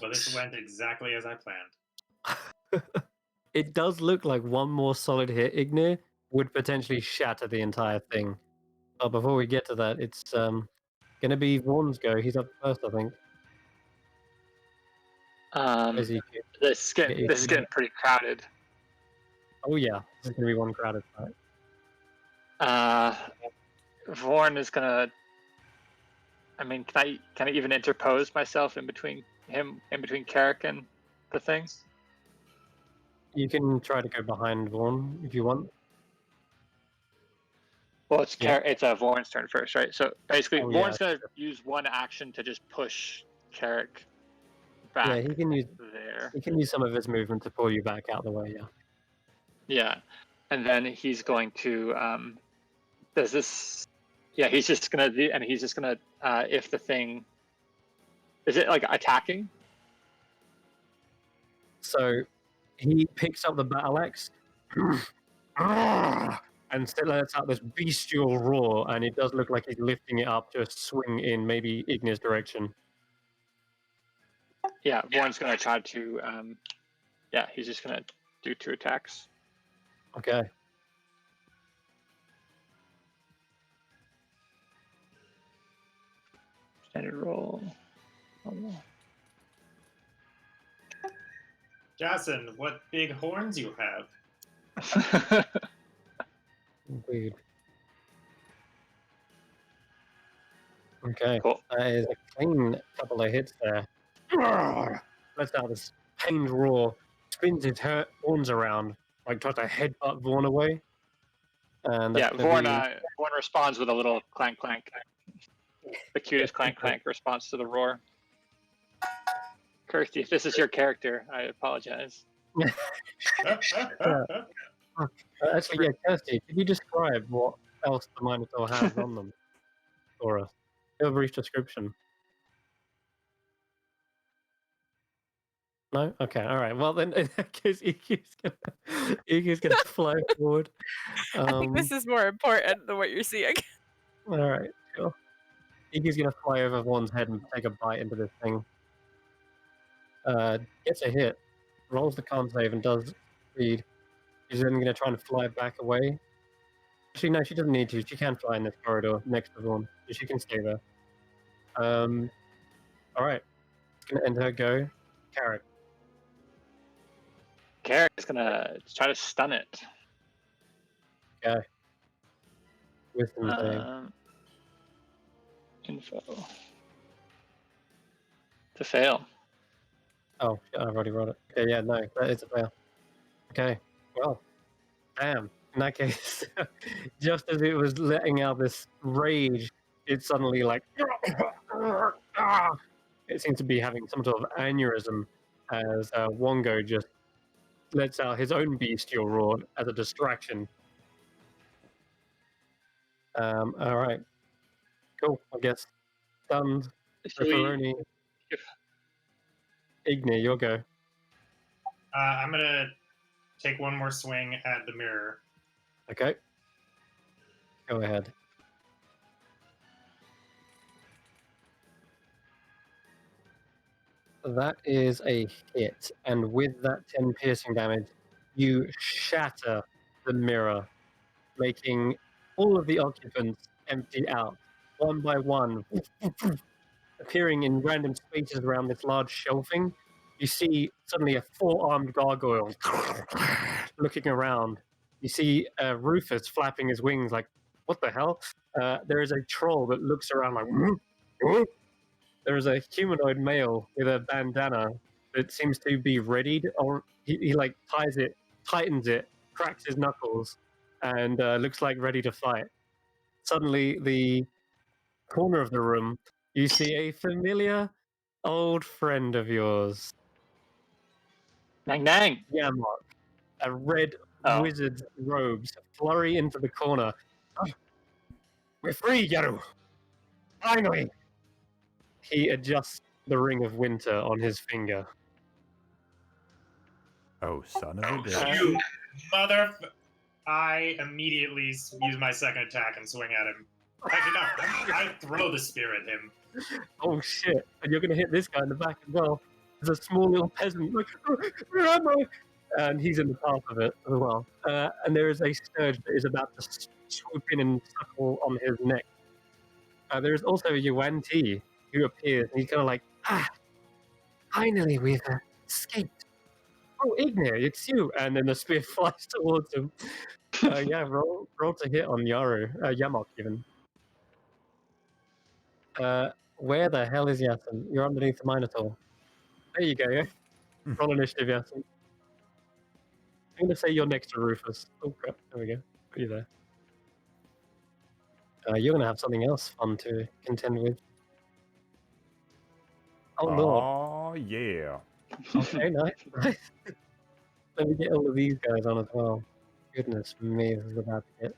Well, this went exactly as I planned. It does look like one more solid hit, Ignir, would potentially shatter the entire thing. But before we get to that, it's gonna be Vaughn's go. He's up first, I think. As he can- This is getting pretty crowded. Oh yeah, this is gonna be one crowded fight. Vorn is gonna. I mean, can I even interpose myself in between Carrick and the thing? You can try to go behind Vaughn if you want. Well, it's Yeah. it's Vorn's turn first, right? So basically, Oh, Vorn's yeah, gonna use one action to just push Carrick back. Yeah, he can use there. He can use some of his movement to pull you back out of the way. Yeah. Yeah, and then he's going to. Does this? Yeah, he's just gonna do, and he's just gonna. If the thing. Is it like attacking? So he picks up the battle axe and still lets out this bestial roar, and it does look like he's lifting it up to a swing in maybe Ignis' direction. Yeah, Vorn's gonna try to. Yeah, he's just gonna do 2 attacks. Okay. Standard roll. Jason, what big horns you have. Indeed. Okay. Cool. That is a clean couple of hits there. Lets out this pained roar, spins his horns around, like tries to headbutt Vaughn away. And Yeah, that's gonna Vorn responds with a little clank clank. The cutest clank clank response to the roar. Kirsty, if this is your character, I apologize. Actually, yeah, Kirsty, could you describe what else the Minotaur has on them for us? Give a brief description. No? Okay, alright. Well, then, in that case, Iggy's gonna fly forward. I think this is more important than what you're seeing. Alright, sure. Iggy's gonna fly over Vaughn's head and take a bite into this thing. Gets a hit, rolls the con save, and does succeed. She's then going to try and fly back away. Actually, no, she doesn't need to. She can fly in this corridor next to the one. So she can stay there. All right. It's going to end her go. Carrot. Carrot's gonna try to stun it. Okay. Wisdom save. Info. To fail. Oh, shit, I've already rolled it. Okay, yeah, no, that is a fail. Okay, well, damn. In that case, just as it was letting out this rage, it suddenly like it seems to be having some sort of aneurysm as Wongo just lets out his own bestial roar as a distraction. All right, cool. I guess stunned. Ripperoni. Ignir, your go. I'm gonna take one more swing at the mirror. Okay. Go ahead. That is a hit, and with that 10 piercing damage, you shatter the mirror, making all of the occupants empty out, one by one, appearing in random spaces around this large shelving. You see suddenly a four-armed gargoyle looking around. You see Rufus flapping his wings like, what the hell? There is a troll that looks around like, "Whoop." There is a humanoid male with a bandana that seems to be readied, or he like tightens it, cracks his knuckles, and looks like ready to fight. Suddenly, the corner of the room, you see a familiar old friend of yours, Nang nang. Yamok, a red wizard's robes flurry into the corner. Oh, we're free, Yaru! Finally! He adjusts the ring of winter on his finger. Oh, son of a bitch. You mother... I immediately use my second attack and swing at him. Actually, no. I throw the spear at him. Oh shit! And you're gonna hit this guy in the back as well. There's a small little peasant, like, where am I? And he's in the path of it as well. And there is a scourge that is about to swoop in and suckle on his neck. There is also Yuan Ti, who appears, and he's kind of like, finally we've escaped. Oh, Ignir, it's you! And then the spear flies towards him. Yeah, roll to hit on Yamok even. Where the hell is Yasin? You're underneath the Minotaur. There you go, yeah? Roll initiative, Yasin. I'm gonna say you're next to Rufus. Oh crap, there we go. Put you there. You're gonna have something else fun to contend with. Oh lord. Oh, yeah. Okay, nice. Let me get all of these guys on as well. Goodness me, this is about to get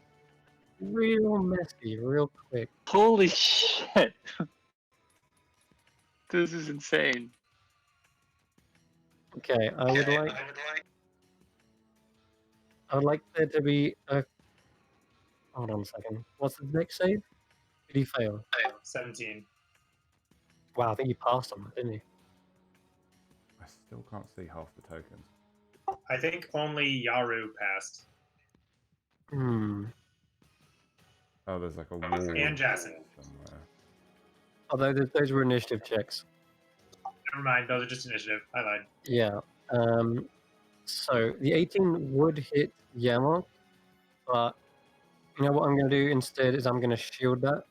real messy real quick. Holy shit. This is insane. Okay, I would like there to be a... Hold on a second. What's the next save? Did he fail? 17. Wow, I think he passed on that, didn't he? I still can't see half the tokens. I think only Yaru passed. Hmm. Oh, there's like a wall. And Jason. Somewhere. Although those were initiative checks. Never mind, those are just initiative. I lied. Yeah. So the 18 would hit Yamok, but you know what I'm going to do instead is I'm going to shield that,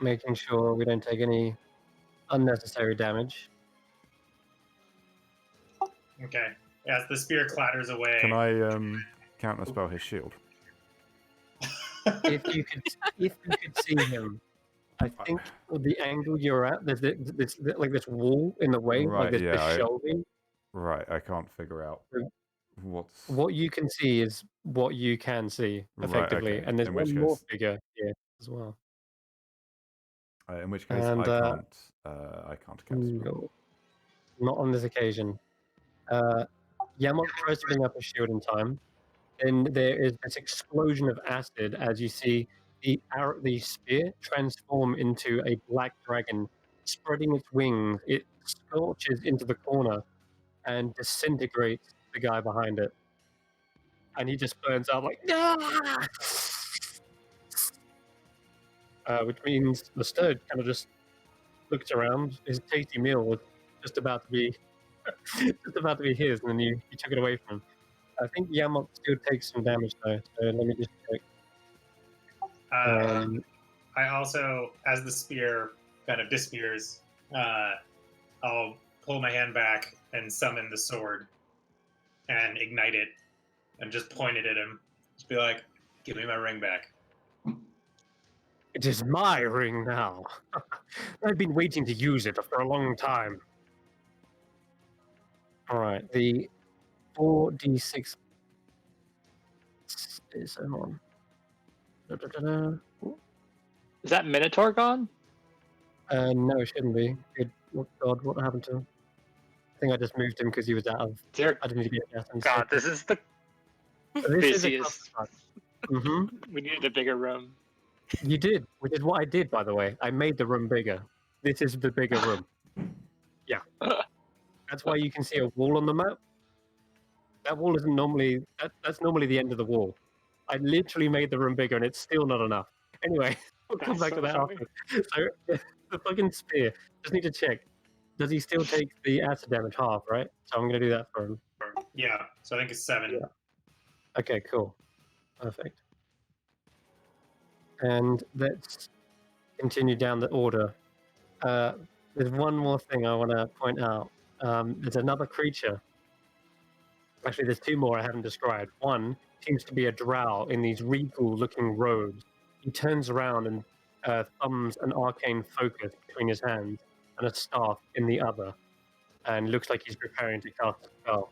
making sure we don't take any unnecessary damage. Okay. As the spear clatters away. Can I counterspell his shield? If you could see him, I think the angle you're at, there's this wall in the way, Right, like this yeah, shelving. Right, I can't figure out what's... What you can see is what you can see, effectively. okay. And there's In one which more case- figure here as well. in which case, And, I can't counterspell. No, not on this occasion. Yamok tries to bring up a shield in time. Then there is this explosion of acid as you see the spear transform into a black dragon, spreading its wings. It scorches into the corner and disintegrates the guy behind it. and he just burns out like, "Ah!" Which means the sturge kind of just looks around. His tasty meal was just about to be his, and then you took it away from him. I think Yamok still takes some damage though, so let me just check. I also, as the spear kind of disappears, I'll pull my hand back and summon the sword and ignite it and just point it at him. Just be like, give me my ring back. It is my ring now. I've been waiting to use it for a long time. All right, the 4d6 is on. Is that Minotaur gone? No, it shouldn't be. Good God, what happened to him? I think I just moved him because he was out of. Dear I didn't need to get gas. God, this is the busiest. Mm-hmm. We needed a bigger room. You did, which is what I did, by the way. I made the room bigger. This is the bigger room. Yeah. That's why you can see a wall on the map. That wall isn't normally... That's normally the end of the wall. I literally made the room bigger, and it's still not enough. Anyway, we'll come back to that after. So, the fucking spear. Just need to check. Does he still take the acid damage half, right? So I'm going to do that for him. Yeah, so I think it's 7. Yeah. Okay, cool. Perfect. And let's continue down the order. There's one more thing I want to point out. There's another creature. Actually, there's 2 more I haven't described. One seems to be a drow in these regal-looking robes. He turns around and thumbs an arcane focus between his hands and a staff in the other, and looks like he's preparing to cast a spell.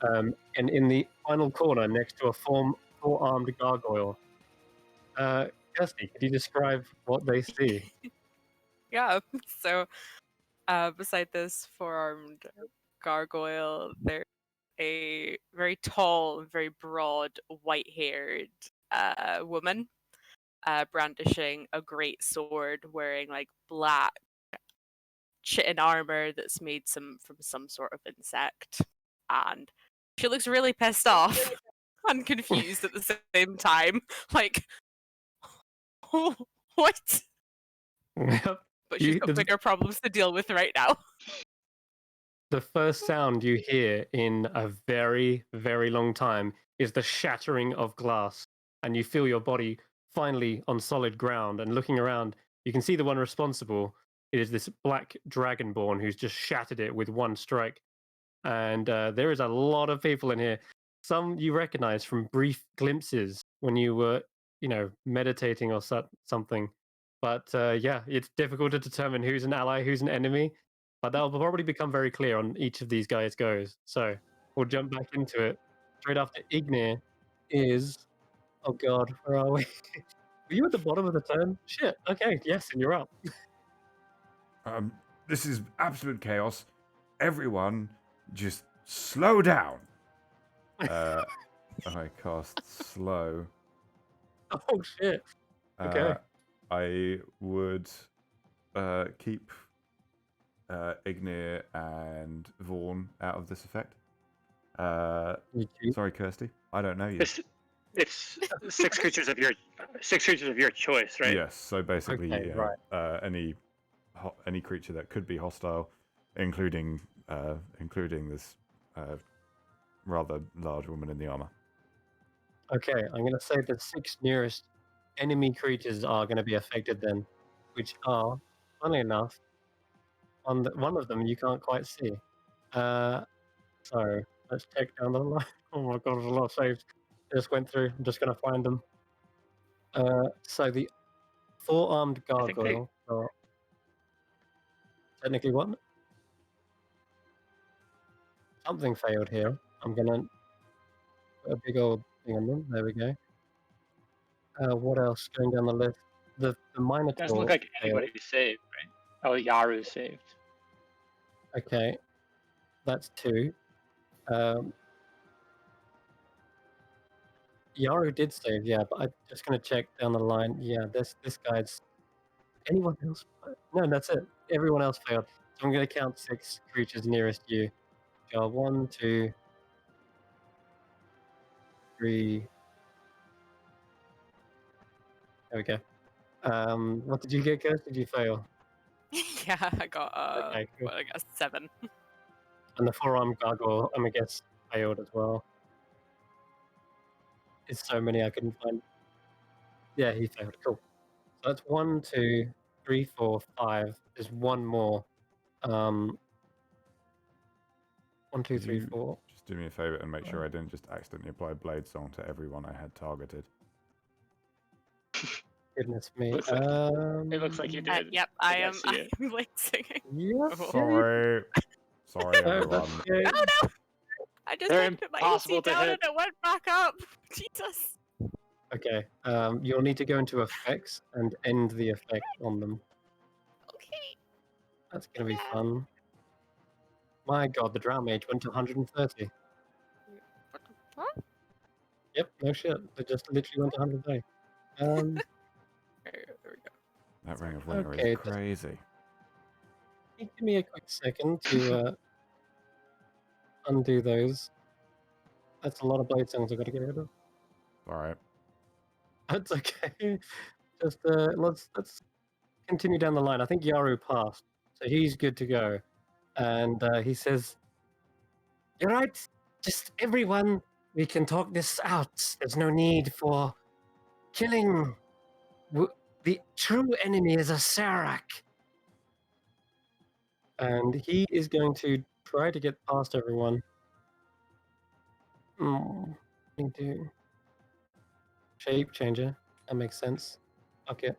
And in the final corner, next to a 4-armed gargoyle, Kirsty, could you describe what they see? Yeah, so beside this 4-armed gargoyle, there's a very tall, very broad, white-haired woman brandishing a great sword, wearing like black chitin armor that's made from some sort of insect, and she looks really pissed off and confused at the same time. Like, what? But she's got bigger problems to deal with right now. The first sound you hear in a very, very long time is the shattering of glass, and you feel your body finally on solid ground. And looking around, you can see the one responsible. It is this black dragonborn who's just shattered it with one strike. And there is a lot of people in here. Some you recognize from brief glimpses when you were, meditating or something. But yeah, it's difficult to determine who's an ally, who's an enemy. But that'll probably become very clear on each of these guys goes. So we'll jump back into it. Straight after Ignir is... Oh God, where are we? Were you at the bottom of the turn? Shit, okay, yes, and you're up. This is absolute chaos. Everyone, just slow down. I cast slow. Oh shit. Okay. I would keep Ignir and Vaughn out of this effect. Sorry, Kirsty. I don't know you. It's 6 creatures of your choice, right? Yes. So basically, Okay, right. Any creature that could be hostile, including this rather large woman in the armor. Okay, I'm going to say the 6 nearest enemy creatures are going to be affected then, which are, funny enough, one of them you can't quite see. So let's check down the line. Oh my God, there's a lot of saves. I just went through. I'm just going to find them. So the 4-armed gargoyle. Technically what? Something failed here. I'm going to put a big old thing on them. There we go. What else going down the list? The Minotaur. Doesn't look like anybody saved, right? Oh, Yaru saved. Okay, that's 2. Yaru did save, yeah, but I'm just going to check down the line. Yeah, this guy's... Anyone else? No, that's it. Everyone else failed. So I'm going to count 6 creatures nearest you. 1, 2, 3. There we go. What did you get, Kirst? Did you fail? Yeah, I got Okay, cool. well, I guess 7. And the forearm gargoyle, I guess, failed as well. There's so many I couldn't find. Yeah, he failed. Cool. So that's 1, 2, 3, 4, 5. There's one more. 1, 2, Could 3, you 4. just do me a favor and make sure I didn't just accidentally apply Blade Song to everyone I had targeted? Goodness me. Looks like It looks like you did. Yep, I I gotta am. see it. I'm like singing. Yep. Oh. Sorry. Sorry, No, everyone. that's okay. Oh no! I just They're had to put my impossible AC to down hit. and it went back up. Jesus. Okay. You'll need to go into effects and end the effect on them. Okay. That's gonna be Yeah. fun. My god, the drow mage went to 130. What the fuck? Yep, no shit. They just literally went to 130. Okay, there we go. That Ring of Winter Okay, is just- crazy. Give me a quick second to undo those. That's a lot of blade songs I've got to get rid of. Alright. That's okay. Just let's continue down the line. I think Yaru passed, so he's good to go. And he says, "You're right. Just everyone, we can talk this out. There's no need for killing. The true enemy is a Sarak." And he is going to try to get past everyone. What do you do? Shape changer. That makes sense. Okay.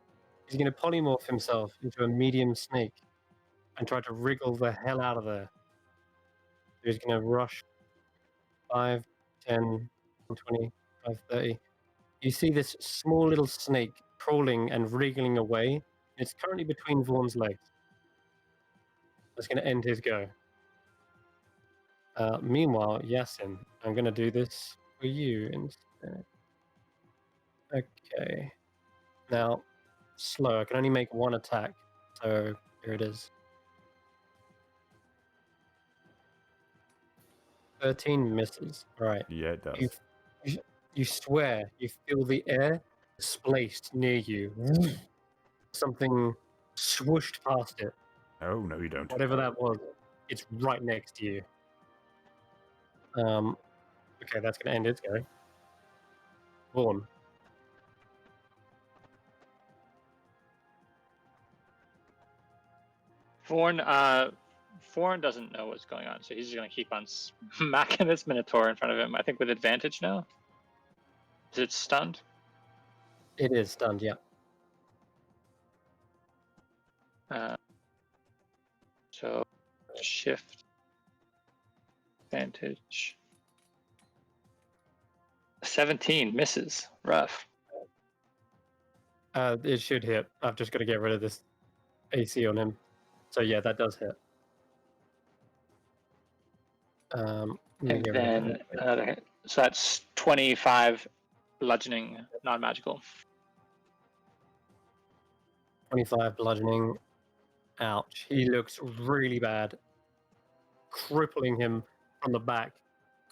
He's going to polymorph himself into a medium snake and try to wriggle the hell out of there. He's going to rush 5, 10, 20, 30. You see this small little snake crawling and wriggling away. It's currently between Vaughn's legs. That's going to end his go. Meanwhile, Yasin, I'm going to do this for you instead. Okay. Now, slow. I can only make one attack. So here it is. 13 misses. All right. Yeah, it does. You swear you feel the air displaced near you. Something swooshed past it. Oh, no, you don't. Whatever that was, it's right next to you. Okay, that's going to end its go. Vaughn. Forn doesn't know what's going on, so he's just gonna keep on smacking this Minotaur in front of him. I think with advantage now. Is it stunned? It is stunned, yeah. So shift advantage. 17 misses. Rough. It should hit. I've just got to get rid of this AC on him. So yeah, that does hit. Let me And get rid of then that. another hit. So that's 25 bludgeoning, non-magical. 25 bludgeoning. Ouch. He looks really bad. Crippling him from the back.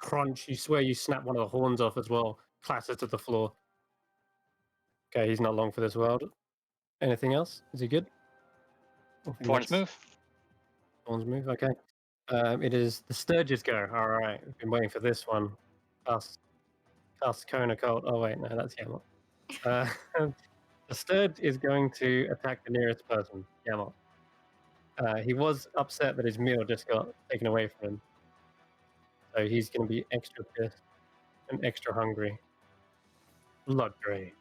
Crunch. You swear you snap one of the horns off as well. Clatters to the floor. Okay, he's not long for this world. Anything else? Is he good? Forn's move. Thorn's move, okay. It is the Sturge's go. All right, we've been waiting for this one. Cast Cone Occult. Oh wait, no, that's Yamot. The Sturge is going to attack the nearest person, Yamot. He was upset that his meal just got taken away from him. So he's going to be extra pissed and extra hungry. Blood Drain.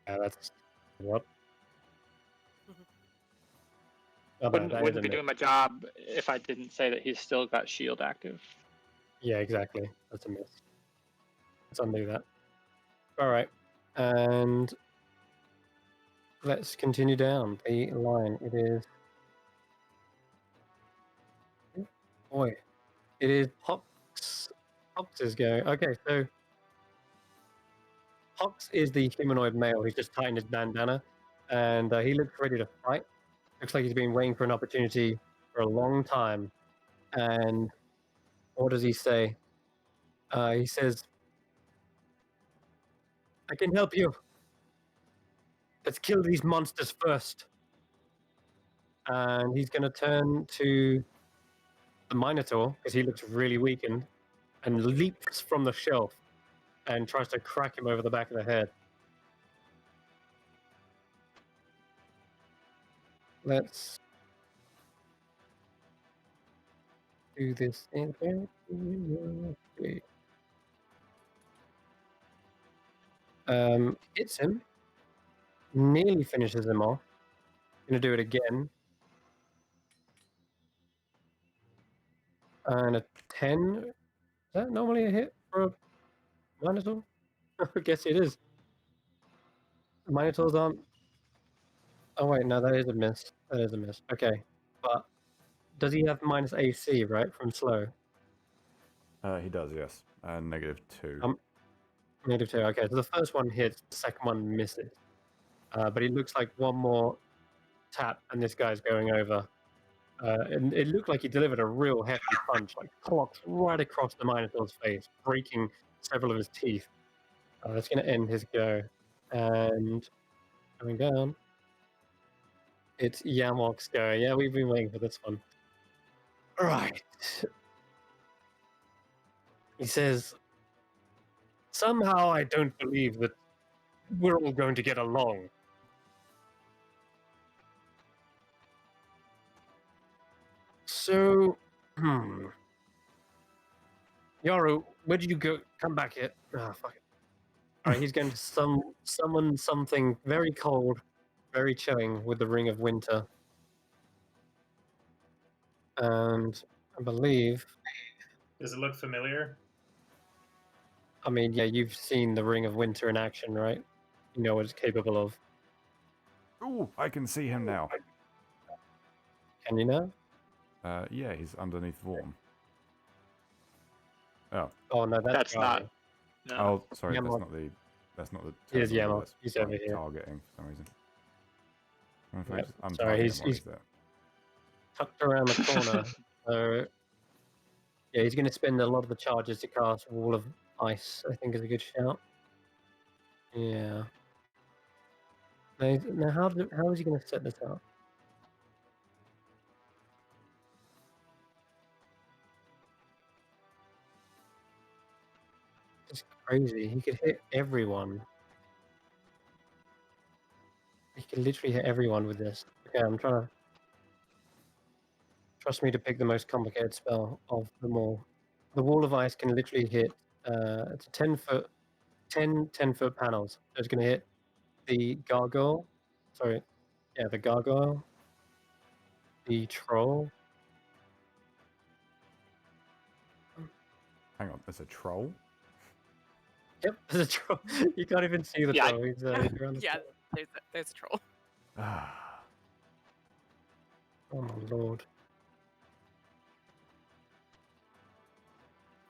That's what? Oh, Wouldn't that is a be miss. doing my job if I didn't say that he's still got shield active. Yeah, exactly. That's a miss. Let's undo that. All right. And let's continue down the line. It is. Boy. It is Pox's go. Okay, so. Pox is the humanoid male. He's just tightened his bandana. And he looks ready to fight. Looks like he's been waiting for an opportunity for a long time. And what does he say? He says, "I can help you. Let's kill these monsters first." And he's going to turn to the Minotaur because he looks really weakened, and leaps from the shelf and tries to crack him over the back of the head. Let's do this. Hits him, nearly finishes him off. Gonna do it again. And a 10. Is that normally a hit for a Minotaur? I guess it is. Minotaurs aren't. Oh, wait, no, that is a miss. That is a miss. Okay. But does he have minus AC, right, from slow? He does, yes. -2. -2. Okay, so the first one hits, the second one misses. But it looks like one more tap, and this guy's going over. And it looked like he delivered a real hefty punch, like clocks right across the Minotaur's face, breaking several of his teeth. That's going to end his go. And coming down, it's Yamok's go. Yeah, we've been waiting for this one. All right. He says, "Somehow I don't believe that we're all going to get along." So, Yaru, where did you go? Come back here. Ah, fuck it. All right, he's going to summon something very cold, very chilling with the Ring of Winter. And I believe, Does it look familiar? I mean, yeah, you've seen the Ring of Winter in action, right? You know what it's capable of. Ooh, I can see him now. Can you now? Yeah, he's underneath Vaughn. Oh. Oh, no, That's Garu. not. No. Oh, sorry, Yamok. that's not the It is terminal, Yamok. that's He's over like here. targeting for some reason. I wonder if I Yep. just untarget Sorry, him he's while he's there. tucked around the corner. So, yeah, he's going to spend a lot of the charges to cast Wall of Ice, I think is a good shout. Yeah. Now how is he going to set this up? It's crazy. He could hit everyone. He could literally hit everyone with this. Okay, I'm trying to... Trust me to pick the most complicated spell of them all. The Wall of Ice can literally hit... it's a 10-foot... 10-foot panels. So it's going to hit the gargoyle. Sorry. Yeah, the gargoyle. The troll. Hang on, there's a troll? Yep, there's a troll. You can't even see the Yeah, troll. He's around the Yeah, corner. there's a troll. Ah, Oh my lord.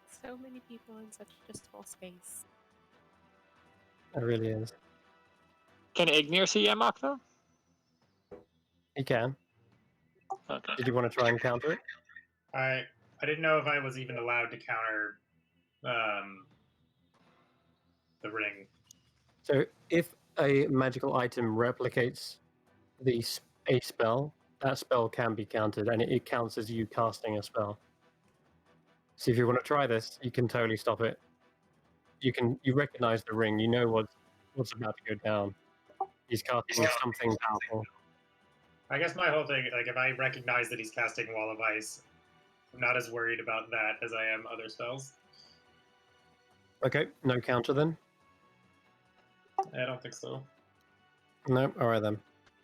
So many people in such a small space. It really is. Can Ignir see Yamok though? He can. Okay. Did you want to try and counter it? I didn't know if I was even allowed to counter the ring. So if a magical item replicates a spell, that spell can be countered, and it counts as you casting a spell. So if you want to try this, you can totally stop it. You recognize the ring. You know what's about to go down. He's casting something powerful. I guess my whole thing, like, if I recognize that he's casting Wall of Ice, I'm not as worried about that as I am other spells. Okay, no counter then. I don't think so. No, all right then.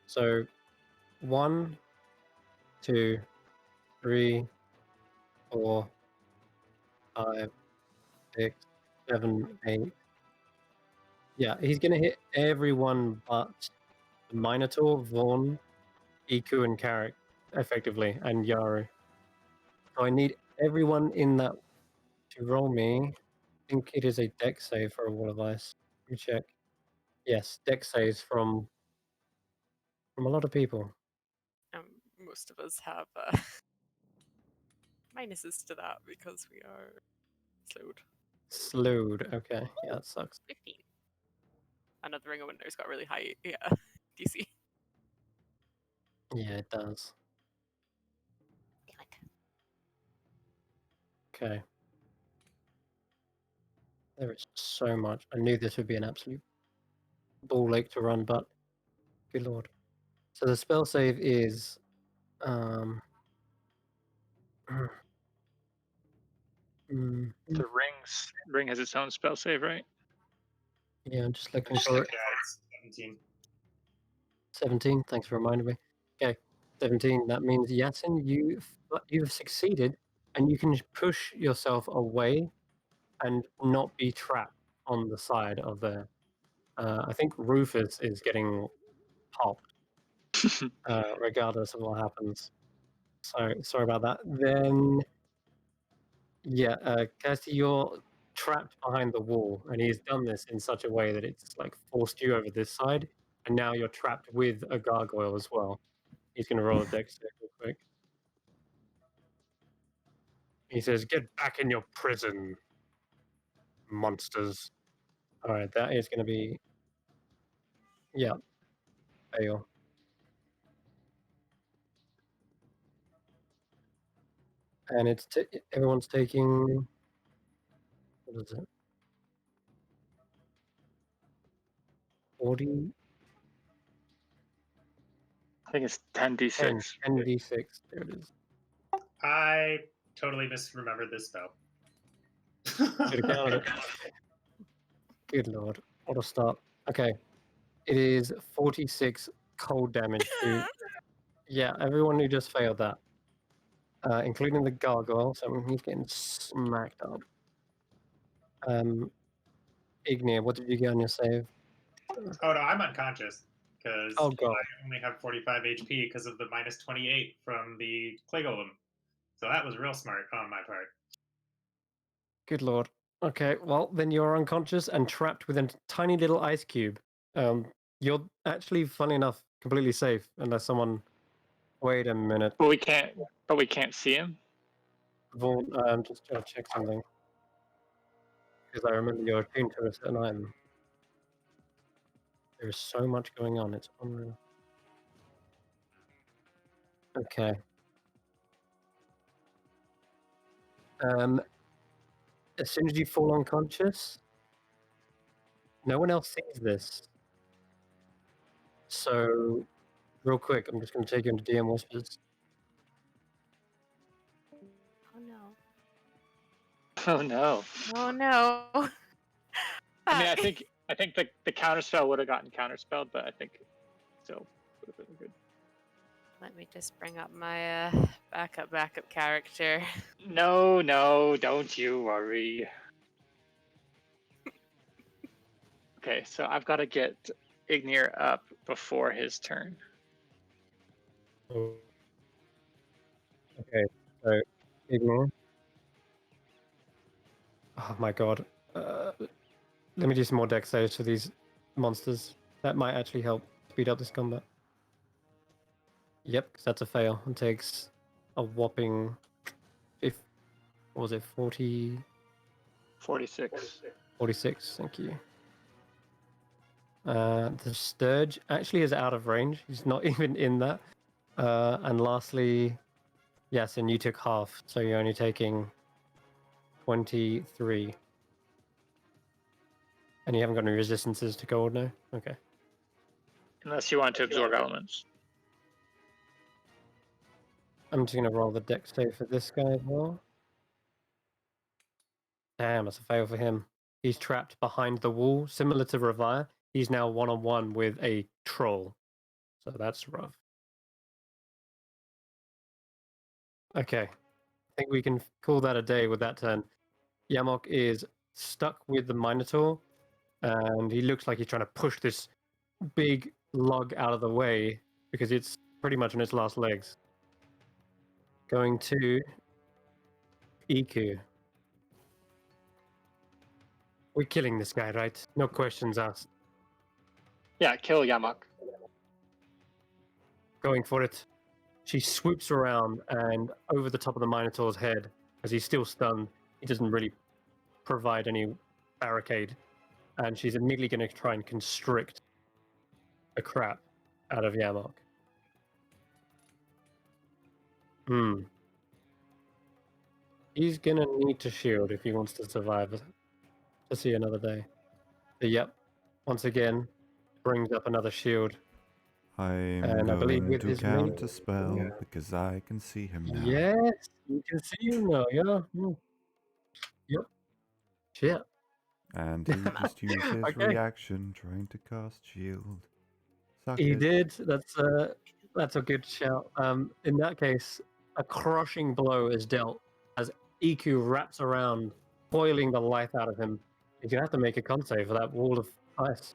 So 1, 2, 3, 4, 5, 6, 7, 8. Yeah, he's gonna hit everyone but the Minotaur, Vaughn, Iku, and Carrick, effectively, and Yaru. So I need everyone in that to roll me. I think it is a dex save for a Wall of Ice. Let me check. Yes, dex saves from a lot of people. Most of us have minuses to that because we are slowed. slowed. Okay, yeah, that sucks. 15. Another Ring of Wonders got really high. Yeah, DC. Yeah, it does. Damn it. Okay. There is so much. I knew this would be an absolute ball lake to run, but good lord. So the spell save is The ring has its own spell save, right? yeah, I'm just looking Yeah, for it. it's 17. 17. Thanks for reminding me. Okay, 17. That means Yasin, you've succeeded, and you can push yourself away and not be trapped on the side of the. I think Rufus is getting popped, regardless of what happens. Sorry about that. Then, yeah, Kirsty, you're trapped behind the wall, and he's done this in such a way that it's like forced you over this side, and now you're trapped with a gargoyle as well. He's going to roll a dex save real quick. He says, "Get back in your prison, monsters." All right, that is going to be, yeah, fail. And it's everyone's taking, what is it? 40, I think it's 10d6. 10d6. There it is. I totally misremembered this spell. Should have counted it. Good lord, what a start. Okay, it is 46 cold damage to, yeah, everyone who just failed that, including the gargoyle. So he's getting smacked up. Ignir, what did you get on your save? Oh no, I'm unconscious because Oh god. I only have 45 HP because of the minus 28 from the clay golem. So that was real smart on my part. Good lord. Okay, well, then you're unconscious and trapped within a tiny little ice cube. You're actually, funny enough, completely safe unless someone. Wait a minute. But we can't see him. Vaughn, I'm just trying to check something. Because I remember you're attuned to a certain item. There is so much going on, it's unreal. Okay. As soon as you fall unconscious, no one else sees this. So, real quick, I'm just going to take you into DM Whispers. Oh no. Oh no. Oh no. I mean, I think the counterspell would have gotten counterspelled, but I think still would have been good. Let me just bring up my backup character. No, don't you worry. Okay, so I've got to get Ignir up before his turn. Oh. Okay, so ignore. Oh my god. Let me do some more dex saves for these monsters. That might actually help speed up this combat. Yep, because that's a fail. It takes a whopping, what was it, 40, 46. 46, thank you. The Sturge actually is out of range. He's not even in that. And lastly, yes, and you took half, so you're only taking 23. And you haven't got any resistances to cold now? Okay. Unless you want to absorb elements. I'm just going to roll the dex save for this guy as well. Damn, that's a fail for him. He's trapped behind the wall, similar to Revire. He's now one-on-one with a troll. So that's rough. Okay. I think we can call that a day with that turn. Yamok is stuck with the Minotaur, and he looks like he's trying to push this big lug out of the way because it's pretty much on its last legs. Going to Iku. We're killing this guy, right? No questions asked. Yeah, kill Yamok. Going for it. She swoops around and over the top of the Minotaur's head as he's still stunned. He doesn't really provide any barricade, and she's immediately going to try and constrict the crap out of Yamok. He's gonna need to shield if he wants to survive to see another day. But yep, once again, brings up another shield. I'm And I believe going with to his count mate- a spell Yeah. because I can see him now. Yes, you can see him now. Yeah. Yep. Shit. And he just used his Okay. reaction trying to cast shield. Suck He it. did. That's a good shout. In that case, a crushing blow is dealt as EQ wraps around, boiling the life out of him. He's gonna have to make a con save for that wall of ice.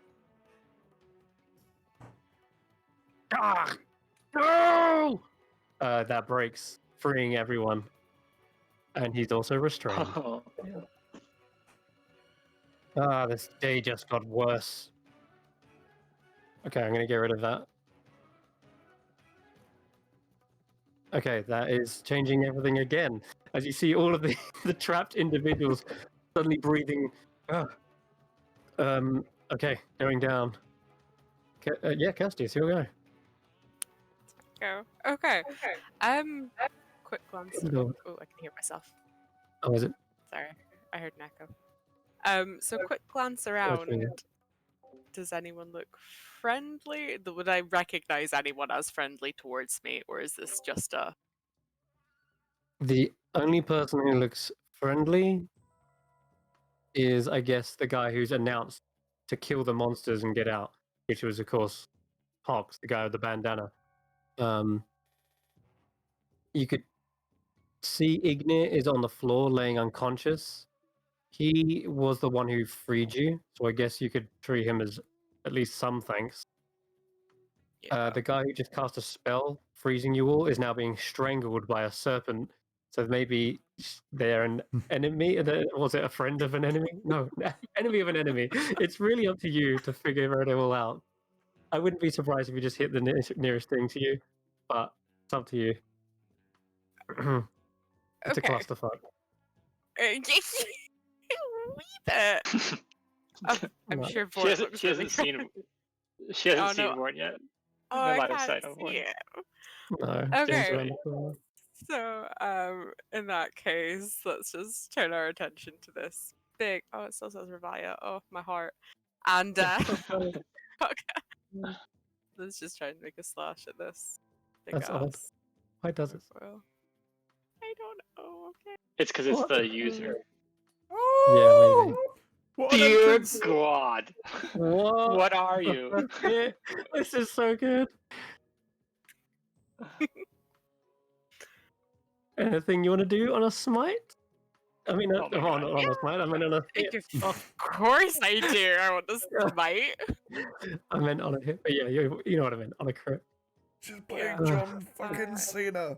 Ah! No! That breaks, freeing everyone, and he's also restrained. Oh, This day just got worse. Okay, I'm gonna get rid of that. Okay, that is changing everything again. As you see all of the, the trapped individuals suddenly breathing. Okay, going down. Yeah, Castius, here we go. Go. Okay. Quick glance. No. Oh, I can hear myself. Oh, is it? Sorry, I heard an echo. So quick glance me. around. Does anyone look friendly? Would I recognize anyone as friendly towards me, or is this just a? The only person who looks friendly is, I guess, the guy who's announced to kill the monsters and get out, which was, of course, Hawks, the guy with the bandana. You could see Ignir is on the floor, laying unconscious. He was the one who freed you, so I guess you could treat him as at least some thanks. Yeah. The guy who just cast a spell, freezing you all, is now being strangled by a serpent. So maybe they're an enemy. Was it a friend of an enemy? No, enemy of an enemy. It's really up to you to figure it all out. I wouldn't be surprised if you just hit the nearest thing to you, but it's up to you. It's Okay. a clusterfuck. Wee bit. I'm No. sure she Vort hasn't, looks she really hasn't seen friendly. she hasn't Oh, seen no. Vorn yet. Oh, No I line of can't sight on Vorn. see it. No, Okay. James around the corner. So, in that case, let's just turn our attention to this big. Oh, it still says Revia. Oh, my heart. And okay. Let's just try and make a slash at this big That's odd. ass Why does it? gargoyle. I don't know. Okay. It's because it's What? the user. Yeah, maybe. What an Dear entrance! God, What? what are you? This is so good. Anything you want to do on a smite? I mean, Oh my God. not on a smite. I mean, on a hit. Of course I do. I want to smite. I meant on a hit. But yeah, you know what I meant. On a crit. She's playing John fucking Cena.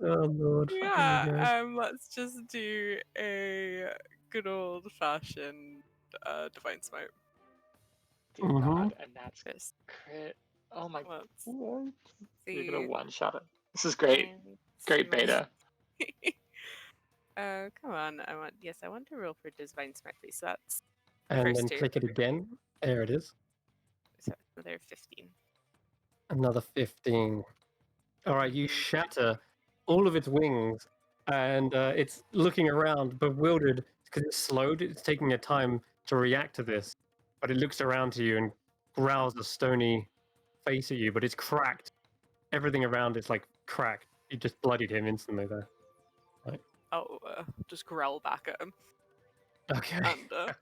Oh lord. fucking God. Yeah. Let's just do a good old fashioned divine smite. Dear Mhm. God, and that's This. crit. Oh my God. Let's You're see. gonna one shot it. This is great. and Great see what- beta. Come on. I want to roll for divine smite, please. So that's And first then two. click it again. There it is. so another 15. Another 15. All right, you shatter all of its wings, and it's looking around, bewildered because it's slowed. It's taking a time to react to this, but it looks around to you and growls a stony face at you. But it's cracked. Everything around it's like cracked. You just bloodied him instantly there. I'll just growl back at him. Okay. And I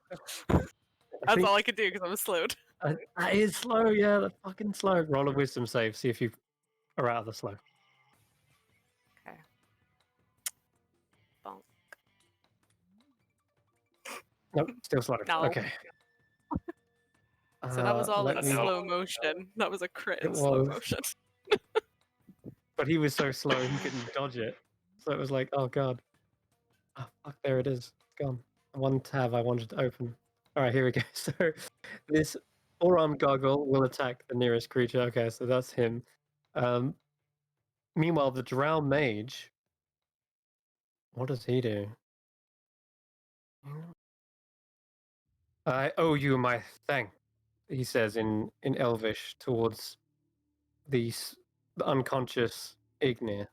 that's think all I can do because I'm slowed. that is slow. Yeah, that's fucking slow. Roll a wisdom save. See if you are out of the slow. Okay. Bonk. Nope, still slow. No. Okay. So that was all let in me- slow motion. That was a crit in It slow was. motion. But he was so slow he couldn't dodge it. So it was like, oh god. Oh fuck, there it is. It's gone. One tab I wanted to open. Alright, here we go. So this four-armed gargoyle will attack the nearest creature. Okay, so that's him. Meanwhile, the drow mage What does he do? I owe you my thanks, he says in Elvish towards the unconscious Ignir.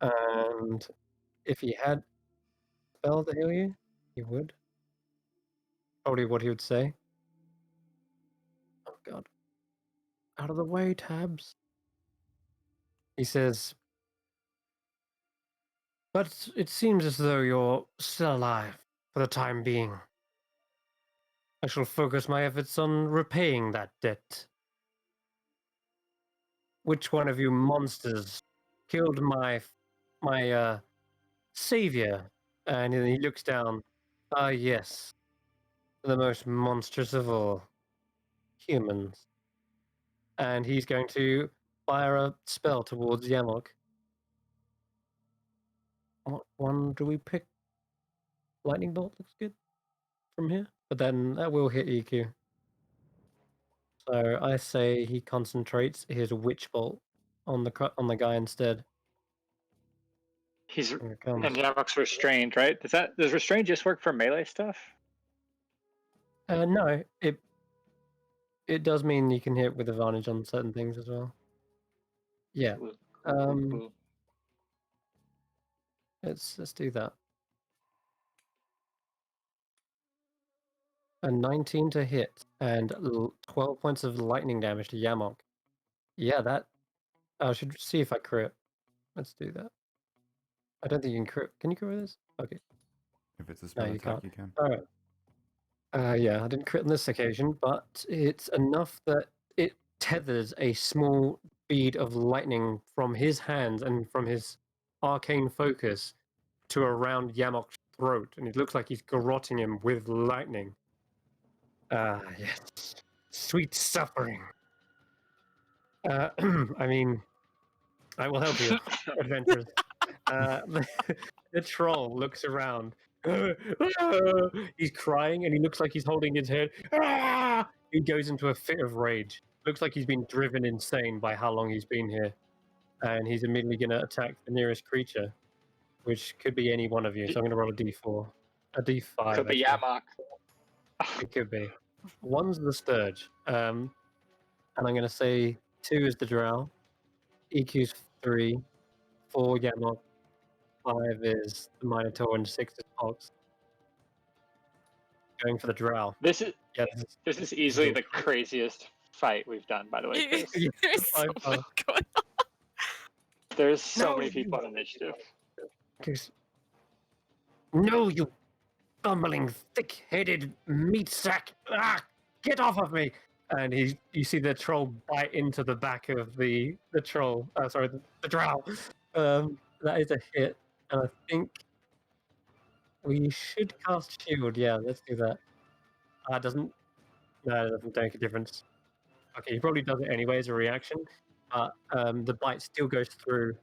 And if he had spell to heal you, he would. Probably what he would say. Oh god. Out of the way, Tabs. He says, but it seems as though you're still alive for the time being. I shall focus my efforts on repaying that debt. Which one of you monsters killed my savior? And then he looks down. Ah, yes, the most monstrous of all, humans. And he's going to fire a spell towards Yamok. What one do we pick? Lightning bolt looks good from here, but then that will hit EQ. So I say he concentrates his witch bolt on the guy instead. He's Here it comes. and Yamok's restrained, right? Does restrain just work for melee stuff? No, it does mean you can hit with advantage on certain things as well. Yeah. Cool. Let's do that. A 19 to hit and 12 points of lightning damage to Yamok. Yeah, that. I should see if I crit. Let's do that. I don't think you can crit. Can you crit with this? Okay. If it's a spell you attack, can't. you can. All right. Yeah, I didn't crit on this occasion, but it's enough that it tethers a small bead of lightning from his hands and from his arcane focus to around Yamok's throat, and it looks like he's garroting him with lightning. Ah, yes. Sweet suffering. I mean, I will help you, adventurers. The troll looks around. He's crying and he looks like he's holding his head. He goes into a fit of rage. Looks like he's been driven insane by how long he's been here. And he's immediately going to attack the nearest creature, which could be any one of you. So I'm going to roll a d4. A d5. Could be actually. Yamok. It could be. One's the Sturge. And I'm going to say 2 is the Drow. EQ's 3. 4 Yamok. 5 is the Minotaur, and 6 is Pox. Going for the Drow. This is Yeah, this is easily the craziest fight we've done, by the way, Chris. There's so by much going on. There's so No, many people on initiative. No, you bumbling, thick-headed meat sack! Ah, get off of me! And you see the troll bite into the back of the troll. Sorry, the Drow. That is a hit, and I think we should cast shield. Yeah, let's do that. It doesn't make a difference. Okay, he probably does it anyway as a reaction, but the bite still goes through,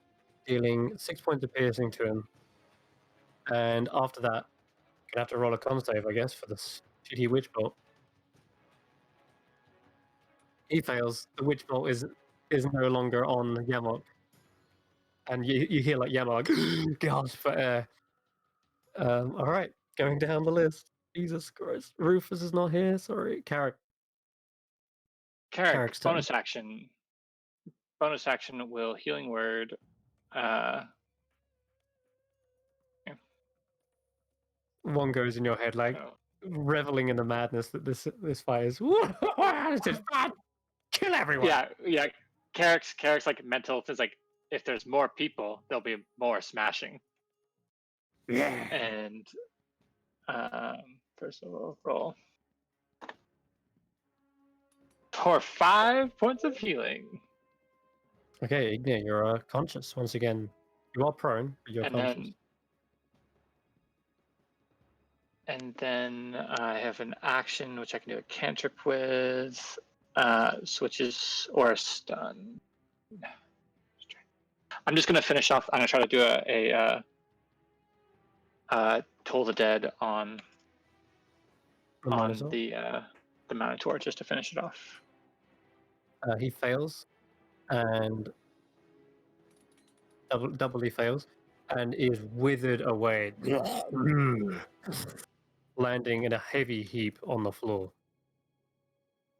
dealing 6 points of piercing to him. And after that, you're gonna have to roll a con save, I guess, for this shitty witch bolt. He fails. The witch bolt is no longer on Yamok, and you hear like Yamok gasp for air. All right, going down the list. Jesus Christ, Rufus is not here. Sorry, Carrick. Carrick, bonus action. Bonus action will healing word. One goes in your head, like reveling in the madness that this fight is. This is fun. Kill everyone. Yeah. Carrick's like mental is like, if there's more people, there'll be more smashing. Yeah. And first of all, roll for 5 points of healing. Okay, Ignir, you're conscious once again. You are prone, but you're conscious. And then I have an action which I can do a cantrip with, switches or a stun. I'm just gonna finish off. I'm gonna try to do a Toll the Dead on the Minotaur just to finish it off. He fails, and doubly fails, and is withered away, landing in a heavy heap on the floor.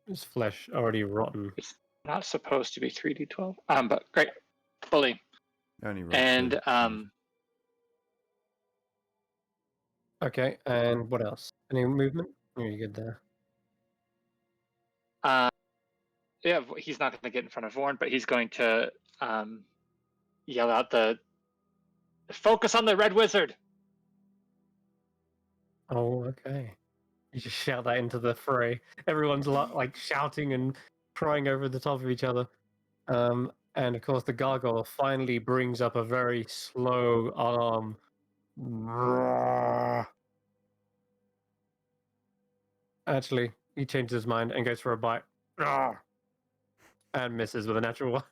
His flesh already rotten. It's not supposed to be 3d12. But great, bully. Only rolled And 2. Okay, and what else? Any movement? Oh, you're good there. Yeah, he's not going to get in front of Vorn, but he's going to yell out the focus on the red wizard. Oh, okay. You just shout that into the fray. Everyone's like shouting and crying over the top of each other. And of course, the gargoyle finally brings up a very slow arm. Actually, he changes his mind and goes for a bite. And misses with a natural one.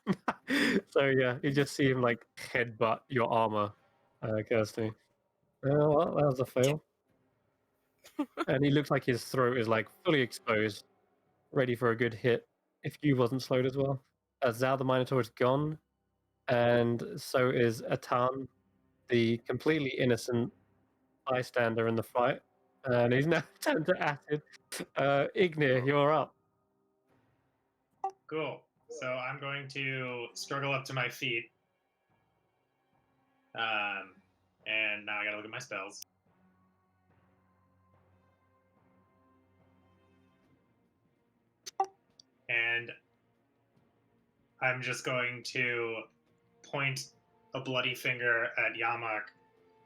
So yeah, you just see him like headbutt your armor, Kirsty. Well, that was a fail. And he looks like his throat is like fully exposed, ready for a good hit. If you wasn't slowed as well. Zal the Minotaur is gone, and so is Atan, the completely innocent bystander in the fight. And he's now turned to acid. Ignir, you're up. Cool. So I'm going to struggle up to my feet. And now I gotta look at my spells. And I'm just going to point a bloody finger at Yamak,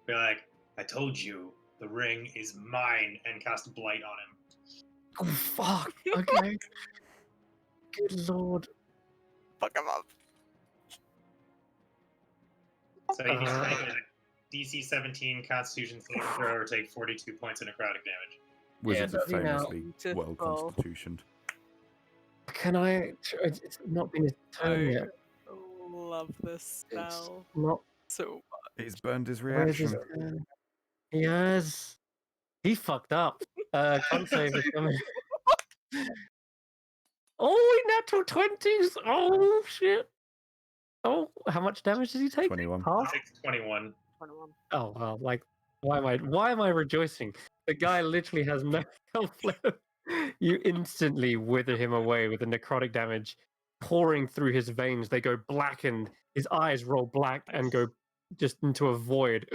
be like, I told you, the ring is mine, and cast Blight on him. Oh, fuck. Okay. Good lord. Fuck him up. So he needs to make a DC 17 Constitution saving throw or take 42 points of necrotic damage. Wizards are does he now? famously well Difficult. constitutioned. Can I? It's not been his turn yet. Love this It's spell not. so He's burned his Where's his reaction. turn? He has. He fucked up. Con save is coming. Oh, natural 20s. Oh, shit. Oh, how much damage does he take? 21. Half? 621. 21. Oh, well, like, why am I rejoicing? The guy literally has no health left. You instantly wither him away with the necrotic damage pouring through his veins. They go blackened. His eyes roll black and go just into a void.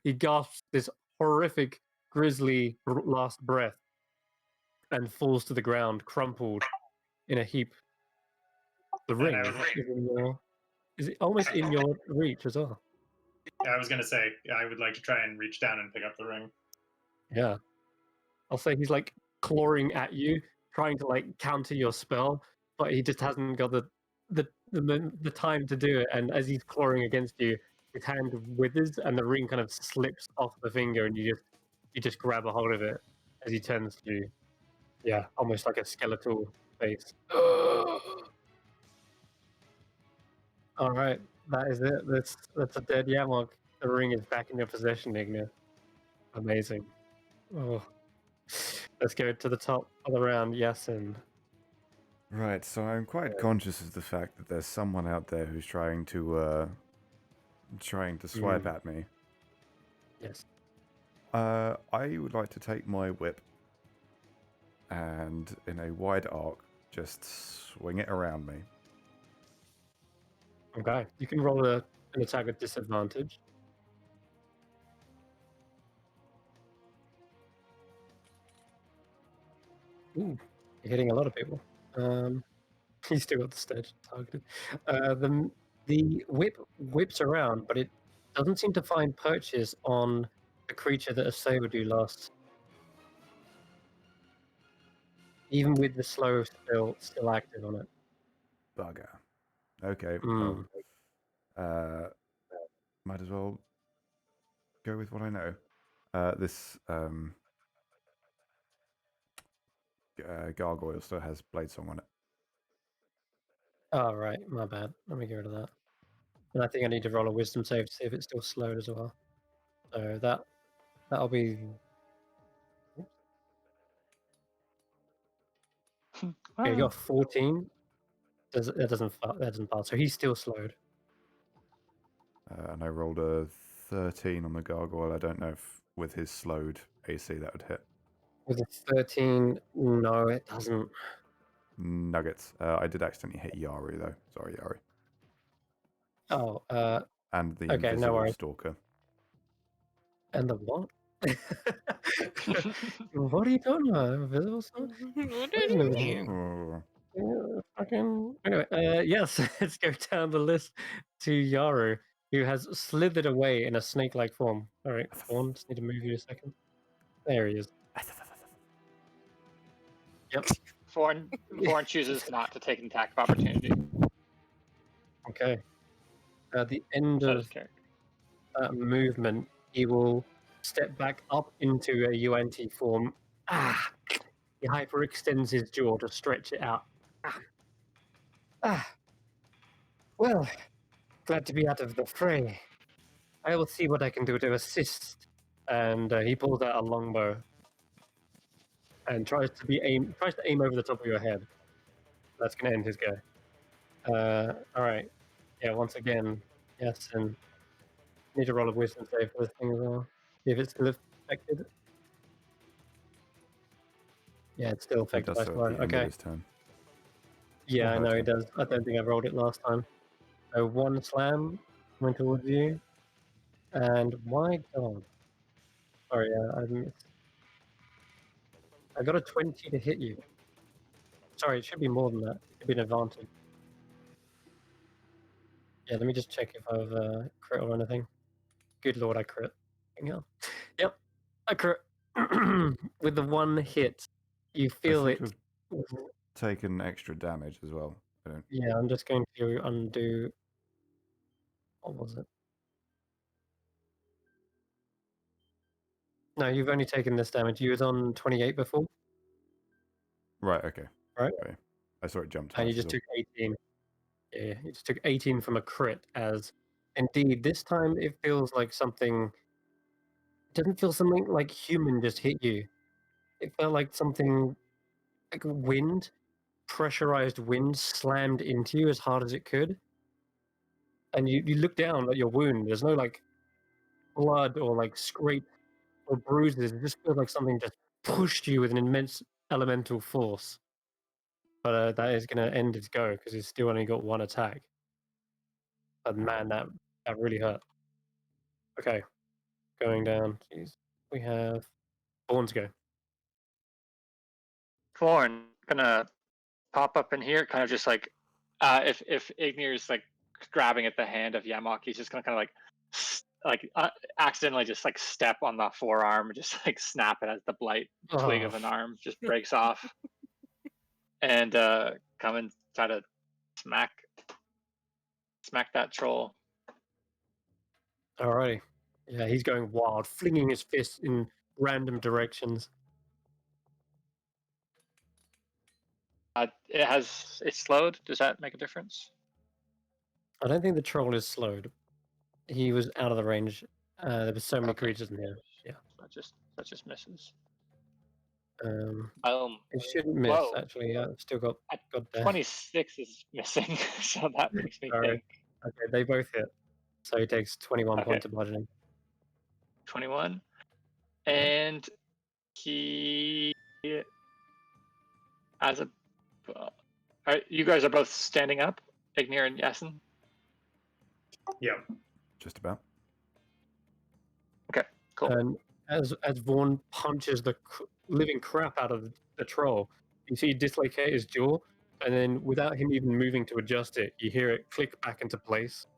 He gasps this horrific, grisly last breath and falls to the ground, crumpled in a heap. The And ring I would is it almost in your reach as well? I was gonna say, I would like to try and reach down and pick up the ring. Yeah. I'll say he's like clawing at you, trying to like counter your spell, but he just hasn't got the time to do it. And as he's clawing against you, his hand withers and the ring kind of slips off the finger, and you just grab a hold of it as he turns to you. Yeah, almost like a skeletal face. All right, that is it. That's a dead Yamok. The ring is back in your possession, Ignis. Amazing. Oh. Let's go to the top of the round, Yasin. Right, so I'm quite conscious of the fact that there's someone out there who's trying to swipe at me. Yes. I would like to take my whip and, in a wide arc, just swing it around me. Okay. You can roll an attack with disadvantage. Ooh, you're hitting a lot of people. He's still got the stage targeted. The whip whips around, but it doesn't seem to find purchase on the creature that assailed you last. Even with the slow still active on it. Bugger. Okay, Mm. well, might as well go with what I know. This gargoyle still has Bladesong on it. Oh, right. My bad. Let me get rid of that. And I think I need to roll a wisdom save to see if it's still slowed as well. So that'll be. Okay, you got 14. That doesn't pass. So he's still slowed. And I rolled a 13 on the gargoyle. I don't know if with his slowed AC that would hit. With a 13, no, it doesn't. Nuggets. I did accidentally hit Yari though. Sorry, Yari. Oh, And the okay, no invisible worries. stalker. And the what? What are you talking about? Invisible stuff? What What do is you an mean? invisible? Oh. Fucking. Anyway, yes, let's go down the list to Yaru, who has slithered away in a snake-like form. All right, Vaughn, just need to move you a second. There he is. Yep. Foreign chooses not to take an attack of opportunity. Okay. At the end So of his character. that movement, he will step back up into a UNT form. Ah! He hyperextends his jaw to stretch it out. Ah! Ah! Well, glad to be out of the fray. I will see what I can do to assist. And he pulls out a longbow and tries to aim over the top of your head. That's going to end his go. All right. Yeah. Once again, yes, and need to roll a wisdom save for this thing as well. See if it's still affected. Yeah, it's still He affected does by so at fire. the end of Okay. his turn. Yeah, Or I her know he turn. does. I don't think I rolled it last time. So one slam went towards you, and my god. Sorry, I missed. I got a 20 to hit you. Sorry, it should be more than that. It should be an advantage. Yeah, let me just check if I've crit or anything. Good lord, I crit. Yeah. Yep, I crit. With the one hit, you I feel seem it. to have taken extra damage as well. I don't. Yeah, I'm just going to undo. What was it? No, you've only taken this damage. You was on 28 before, Right. Okay. right? Okay. I saw it jump And twice. you just as well. took 18. Yeah, you just took 18 from a crit. As indeed, this time it feels like something. It doesn't feel something like human just hit you. It felt like something like wind, pressurized wind, slammed into you as hard as it could. And you look down at your wound. There's no like blood or like scrape or bruises. It just feels like something just pushed you with an immense elemental force. But that is going to end its go because it's still only got one attack. But man, that really hurt. Okay, going down. Jeez, we have Born to go. Thorn gonna pop up in here, kind of just like if Ignir's like grabbing at the hand of Yamok, he's just gonna kind of like accidentally just like step on the forearm, just like snap it as the blight twig Oh, of an arm just breaks off, and come and try to smack that troll. alrighty. Yeah, he's going wild, flinging his fists in random directions. It's slowed. Does that make a difference? I don't think the troll is slowed. He was out of the range. There were so many Okay. creatures in here. Yeah. That just misses. It shouldn't miss Whoa. actually. Yeah, I've still got there. 26 is missing, so that makes me Sorry. think. Okay, they both hit. So he takes 21 Okay. points of bludgeoning. 21. And he has a. You guys are both standing up, Ignir and Yasin? Yep. Just about. Okay, cool. And as Vaughn punches the living crap out of the troll, you see dislocate his jaw, and then without him even moving to adjust it, you hear it click back into place,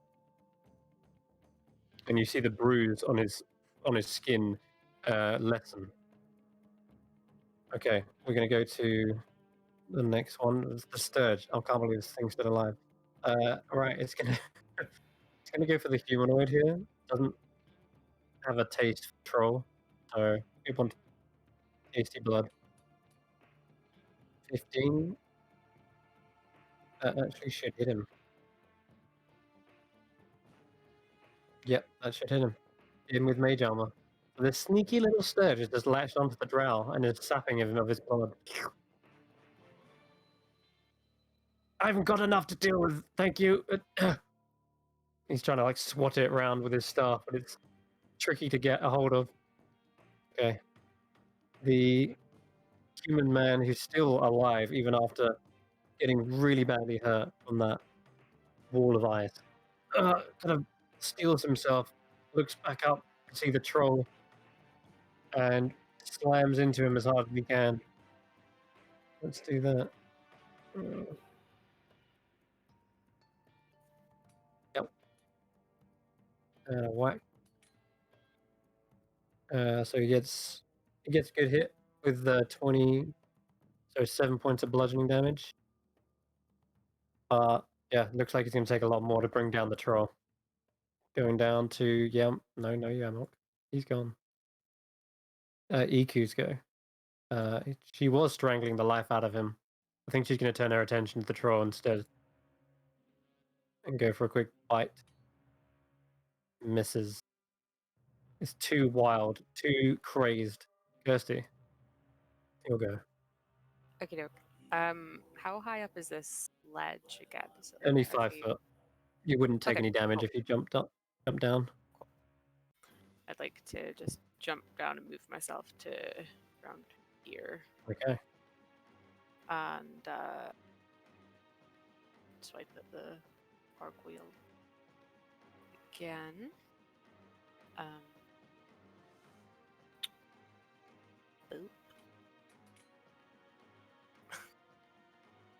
and you see the bruise on his skin lessen. Okay, we're gonna go to the next one, the Sturge. I can't believe this thing's still alive. Right, it's gonna it's gonna go for the humanoid here. Doesn't have a taste for troll, so we want tasty blood. 15. That actually should hit him. Yep, that should hit him. Hit him with mage armor. The sneaky little Sturge has just latched onto the drow and is sapping him of his blood. I haven't got enough to deal with, thank you. He's trying to like swat it around with his staff, but it's tricky to get a hold of. Okay. The human man who's still alive, even after getting really badly hurt from that wall of ice, kind of steals himself, looks back up to see the troll, and slams into him as hard as he can. Let's do that. Yep. Whack. So he gets a good hit with the 20, so 7 points of bludgeoning damage. Yeah, looks like he's going to take a lot more to bring down the troll. Going down to no Yamok. He's gone. EQ's go. She was strangling the life out of him. I think she's going to turn her attention to the troll instead and go for a quick bite. Misses. It's too wild, too crazed. Kirsty, you'll go. Okay, doke. How high up is this ledge again? So that Only I 5 actually- foot. You wouldn't take Okay, any damage cool. if you jump down. I'd like to just jump down and move myself to around here. Okay. And swipe at the gargoyle again. Boop.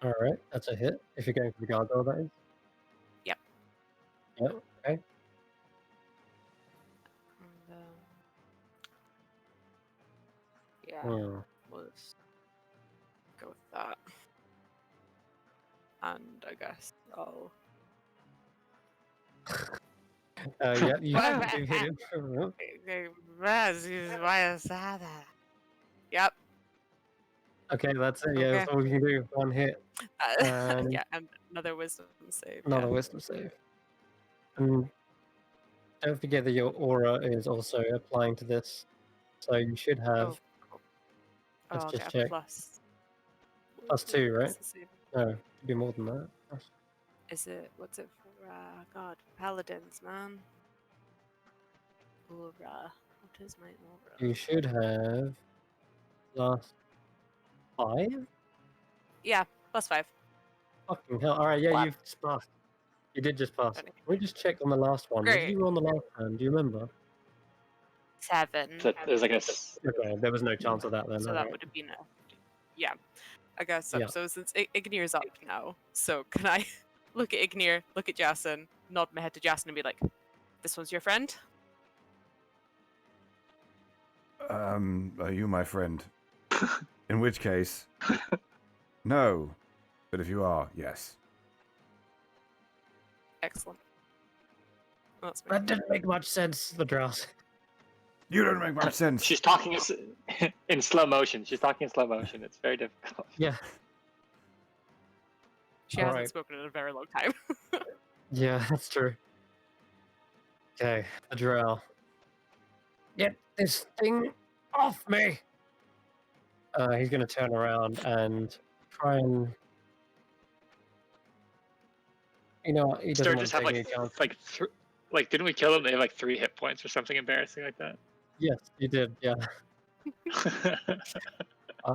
All right, that's a hit. If you're going for the gargoyle, that is. Yep. Yep. Okay. And, yeah, Hmm. let's go with that. And I guess I'll. Yeah, you hit him. Yep. Okay, that's it. Yeah, Okay. that's all we can do. One hit. And Yeah, and another wisdom save. another yeah. wisdom save. And don't forget that your aura is also applying to this. So you should have. Oh, cool. Let's I'll just get a check. plus. +2, right? What's the save? No, it'd be more than that. Is it? What's it for? God, paladins, man. Aura. What is my aura? You should have +5? Yeah, +5. Fucking hell. Alright, yeah, What? you've just passed. You did just pass. Okay. We just checked on the last one. What did Great. you roll on the last one? Do you remember? 7. So there's like a Okay, there was no chance of that then. So that alright. would have been a. Yeah, I guess so. Yeah. So since Ignir's up now, so can I look at Ignir, look at Jason, nod my head to Jason, and be like, "This one's your friend." Are you my friend? In which case, no. But if you are, yes. Excellent. That's me. That didn't make much sense, the drows. You don't make much sense. She's talking in slow motion. She's talking in slow motion. It's very difficult. Yeah. She hasn't Alright. spoken in a very long time. Yeah, that's true. Okay, the drow. Get this thing off me! He's gonna turn around and try and. You know what? He doesn't want Sturgis to have take any chance. like didn't we kill them? They have like 3 hit points or something embarrassing like that. Yes, you did. Yeah.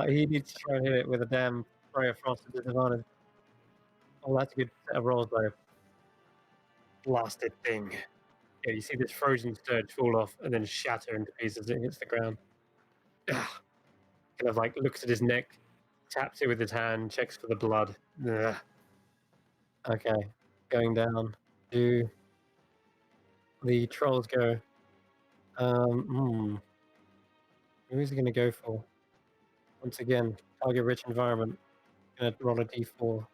He needs to try and hit it with a damn Ray of Frost at disadvantage. Oh, that's a good set of rolls, though. Blasted thing. Yeah, you see this frozen sturge fall off and then shatter into pieces as it hits the ground. Ugh. Kind of like looks at his neck, taps it with his hand, checks for the blood. Ugh. Okay, going down to the trolls go. Who is he going to go for? Once again, target rich environment. Gonna roll a d4.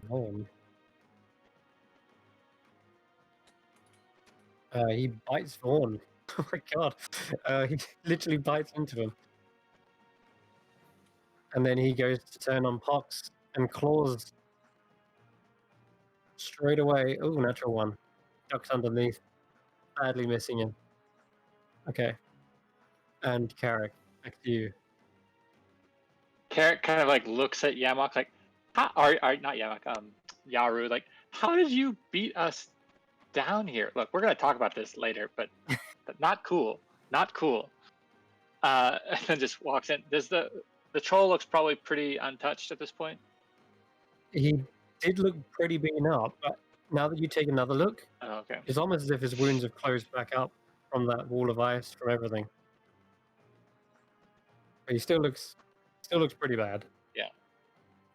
One. He bites Vaughn. Oh my god. He literally bites into him. And then he goes to turn on Pox and claws straight away. Oh, natural one. Ducks underneath. Badly missing him. Okay. And Carrick, back to you. Carrot kind of like looks at Yamok like, or not Yamok, Yaru, like, how did you beat us down here? Look, we're gonna talk about this later, but not cool. Not cool. And then just walks in. Does the troll looks probably pretty untouched at this point? He did look pretty beaten up, but now that you take another look, Oh, okay. it's almost as if his wounds have closed back up from that wall of ice, from everything. But he still looks pretty bad. Yeah.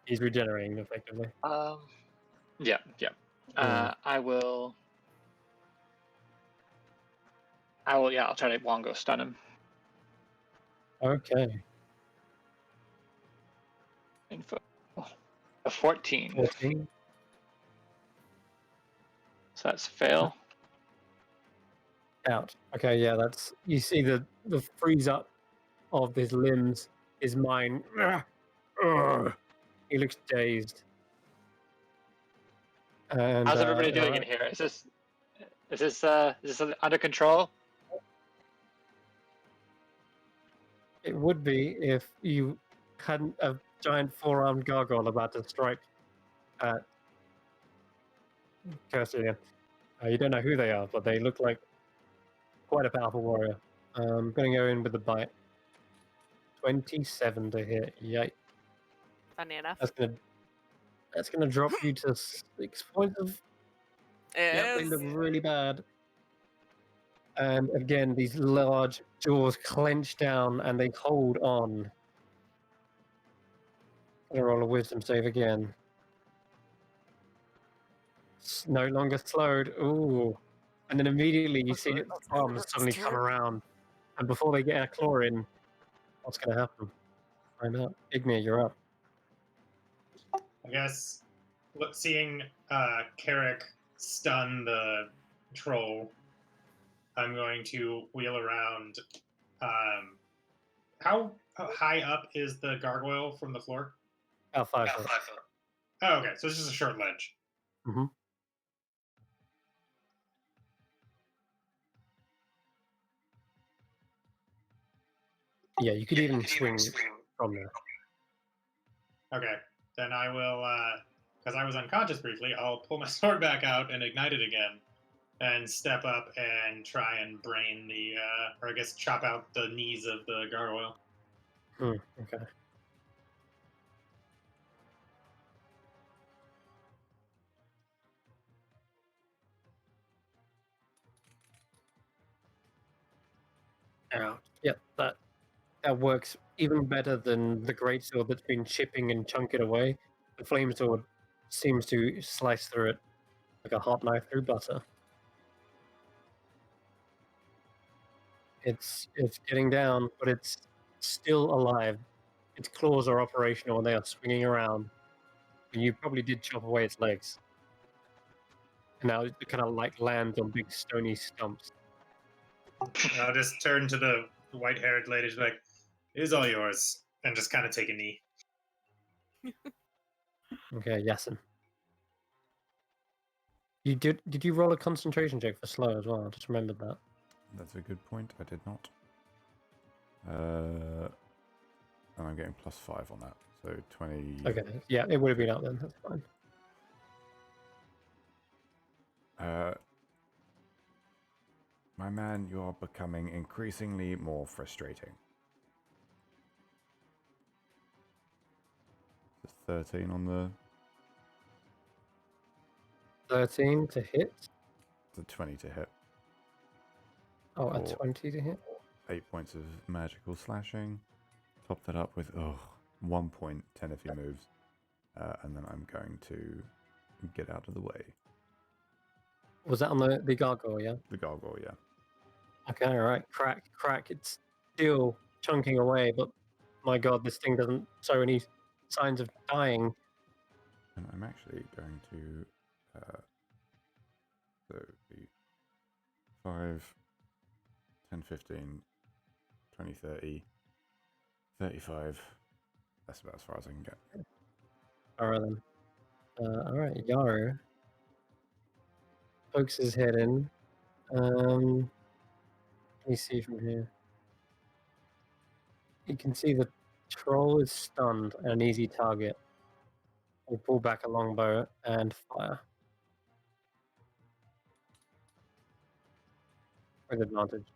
He's regenerating effectively. Yeah. I will. Yeah, I'll try to Wongo stun him. Okay. Info. A 14. 14. So that's fail. Out. Okay, yeah, that's you see the freeze up of his limbs, his mind. He looks dazed. And How's everybody doing in here? Is this under control? It would be if you hadn't a giant four-armed gargoyle about to strike at Kirsty. You don't know who they are, but they look like quite a powerful warrior. I'm going to go in with the bite. 27 to hit. Yikes. Funny enough. That's gonna drop you to 6 points of. Yeah, they look really bad. And again, these large jaws clench down and they hold on. Gonna roll a wisdom save again. It's no longer slowed. Ooh. And then immediately you see its arms suddenly come around. And before they get a claw in, what's going to happen? Find out. Ignir, you're up. I guess seeing Carrick stun the troll, I'm going to wheel around. How high up is the gargoyle from the floor? About 5 foot. Oh, okay. So it's just a short ledge. Mm-hmm. Yeah, you could even swing from there. Okay. Then I will, because I was unconscious briefly, I'll pull my sword back out and ignite it again, and step up and try and brain the, or I guess chop out the knees of the gargoyle. Okay. Ouch. Yep, that works even better than the greatsword that's been chipping and chunking away. The flame sword seems to slice through it like a hot knife through butter. It's getting down, but it's still alive. Its claws are operational and they are swinging around. And you probably did chop away its legs. And now it kind of like lands on big stony stumps. I'll just turn to the white-haired lady, she's like, "It is all yours," and just kind of take a knee. Okay, Yasin. You did you roll a concentration check for slow as well? I just remembered that. That's a good point. I did not. And I'm getting +5 on that, so 20. Okay, yeah, it would have been up then. That's fine. My man, you are becoming increasingly more frustrating. Just 13 on the 13 to hit. 20 to hit. Oh, a Or 20 to hit. 8 points of magical slashing. Top that up with 1 point, 10 if he moves, and then I'm going to get out of the way. Was that on the gargoyle? Yeah. The gargoyle, yeah. Okay, all right. Crack. It's still chunking away, but my god, this thing doesn't show any signs of dying. And I'm actually going to so the 5, 10, 15, 20, 30, 35. That's about as far as I can get. All right then. All right, Yaru pokes his head in. Let me see from here. You can see the troll is stunned and an easy target. will pull back a longbow and fire with advantage.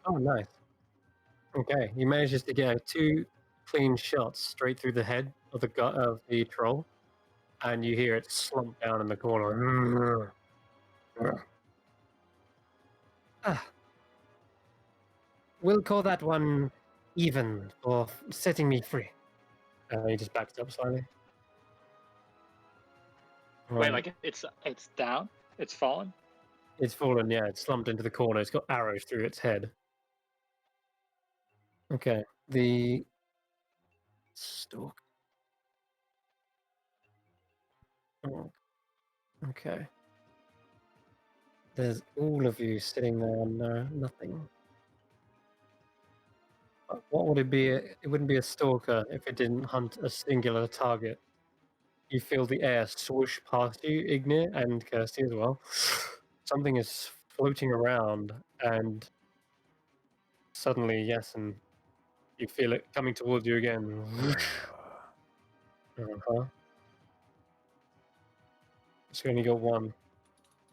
Oh, nice. Okay, he manages to get 2 clean shots straight through the head of the troll, and you hear it slump down in the corner. Ah, we'll call that one even for setting me free. He just backs up slightly. Wait, like it's down? It's fallen? It's fallen, yeah, it's slumped into the corner. It's got arrows through its head. Okay, the stalk. Oh, okay. There's all of you sitting there and nothing. What would it be? It wouldn't be a stalker if it didn't hunt a singular target. You feel the air swoosh past you, Ignir, and Kirsty as well. Something is floating around, and suddenly, yes, and you feel it coming towards you again. Uh-huh. It's only got 1.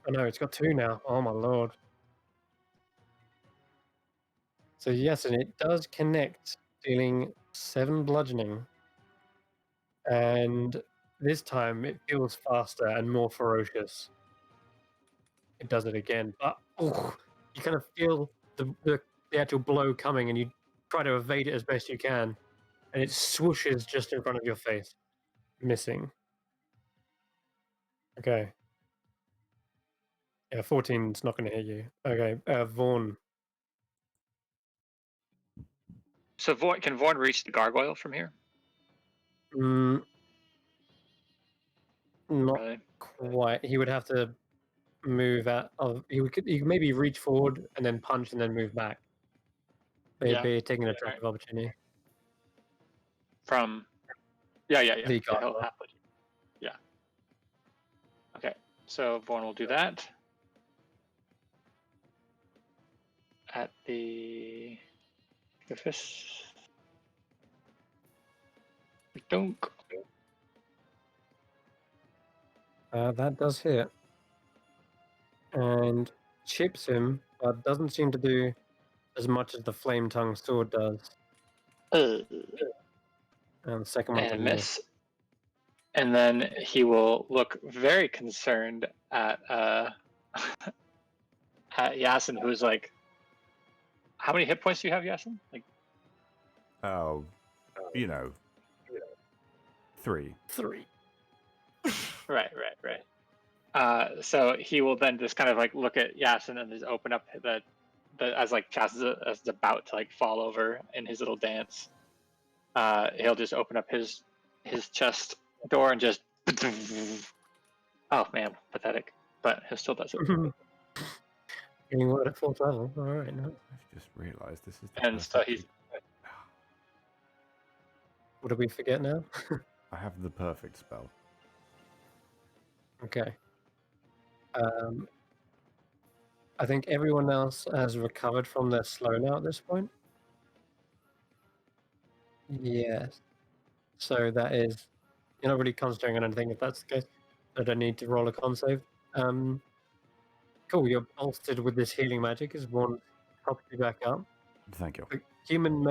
Oh no, it's got 2 now. Oh my lord. So yes, and it does connect, dealing 7 bludgeoning. And this time it feels faster and more ferocious. It does it again, but you kind of feel the actual blow coming, and you try to evade it as best you can, and it swooshes just in front of your face, missing. Okay. Yeah, 14's not going to hit you. Okay, Vaughn. So can Vaughn reach the gargoyle from here? Not Really? quite. He would have to move out of. He could maybe reach forward and then punch and then move back. They'd be taking an attack of opportunity. From yeah. The He'll gargoyle. happily. Yeah. Okay, so Vaughn will do that. At the fist. Dunk. That does hit. And chips him, but doesn't seem to do as much as the flame tongue sword does. And And the second one's a miss. And then he will look very concerned at at Yasin, who's like, how many hit points do you have, Yasin? Like, Oh, 3. 3. right. So he will then just kind of like look at Yasin and just open up the as like Chas is about to like fall over in his little dance. He'll just open up his chest door and just oh man, pathetic. But he still does it. Getting word at 4th level. All right, no. I've just realised this is the And so perfect- he's What did we forget now? I have the perfect spell. Okay. I think everyone else has recovered from their slow now at this point. Yes. So that is, you're not really concentrating on anything if that's the case. I don't need to roll a con save. Cool, you're bolstered with this healing magic as one helps you back up. Thank you. The human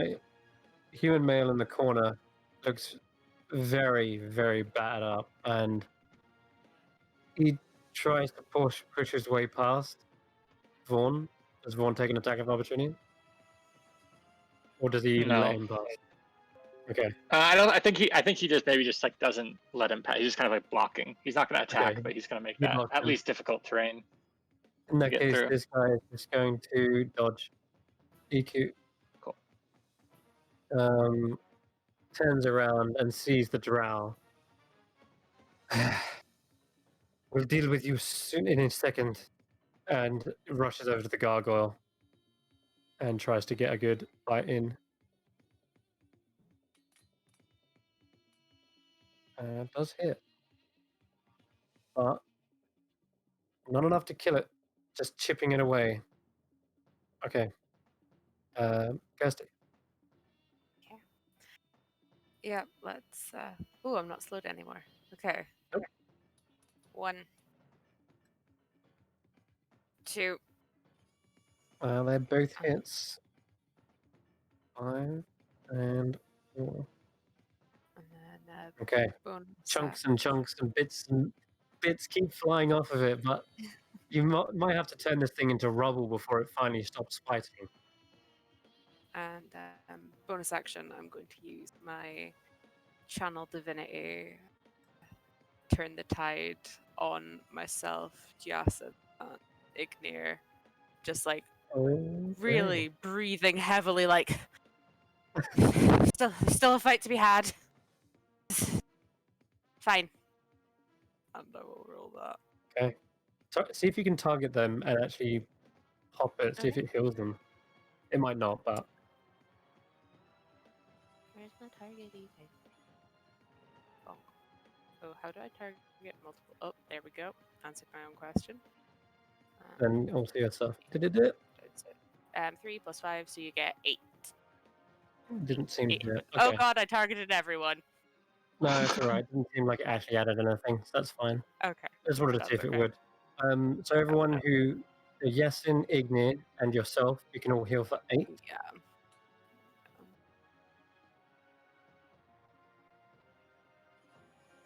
male in the corner looks very, very battered up, and he tries to push his way past Vaughn. Does Vaughn take an attack of opportunity? Or does he even let No. him pass? Okay. I think he just maybe just like doesn't let him pass. He's just kind of like blocking. He's not going to attack, Okay. but he's going to make He that blocks at him. least difficult terrain. In that Get case, through. this guy is just going to dodge. EQ. Cool. Turns around and sees the drow. We'll deal with you soon in a second. And rushes over to the gargoyle and tries to get a good bite in. Does hit. But not enough to kill it. Just chipping it away. Okay. Kirsty. Yeah, let's. Oh, I'm not slowed anymore. Okay. Nope. 1, 2, They're both hits. 5 and 4. and then Okay. bonus Chunks and chunks and bits keep flying off of it, but you might have to turn this thing into rubble before it finally stops fighting. and bonus action. I'm going to use my channel divinity, turn the tide on myself, Giasa, and Ignir, just like Okay. really breathing heavily, like still a fight to be had. Fine. And I will roll that. Okay. See if you can target them and actually pop it, see if Okay. it heals them. It might not, but Where's my target even? Oh. So how do I target multiple? Oh, there we go. Answered my own question. then also yourself. Did it do it? That's it. 3 + 5, so you get 8. Didn't seem to do it. Oh Okay. god, I targeted everyone. No, it's alright. Didn't seem like it actually added anything, so that's fine. Okay. I just wanted to see That's if it okay. would. So everyone who Yesin, Ignir, and yourself, you can all heal for 8. Yeah.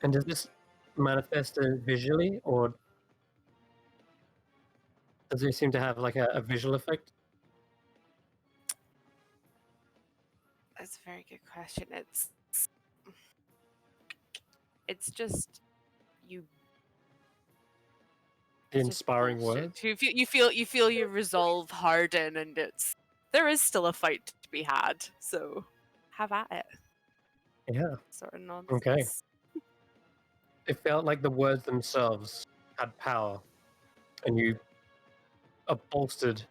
And does this manifest visually, or does it seem to have like a visual effect? That's a very good question. It's just you. The it's just inspiring bullshit. words? You feel your resolve harden, and there is still a fight to be had. So have at it. Yeah. Sort of nonsense. Okay. It felt like the words themselves had power, and you are bolstered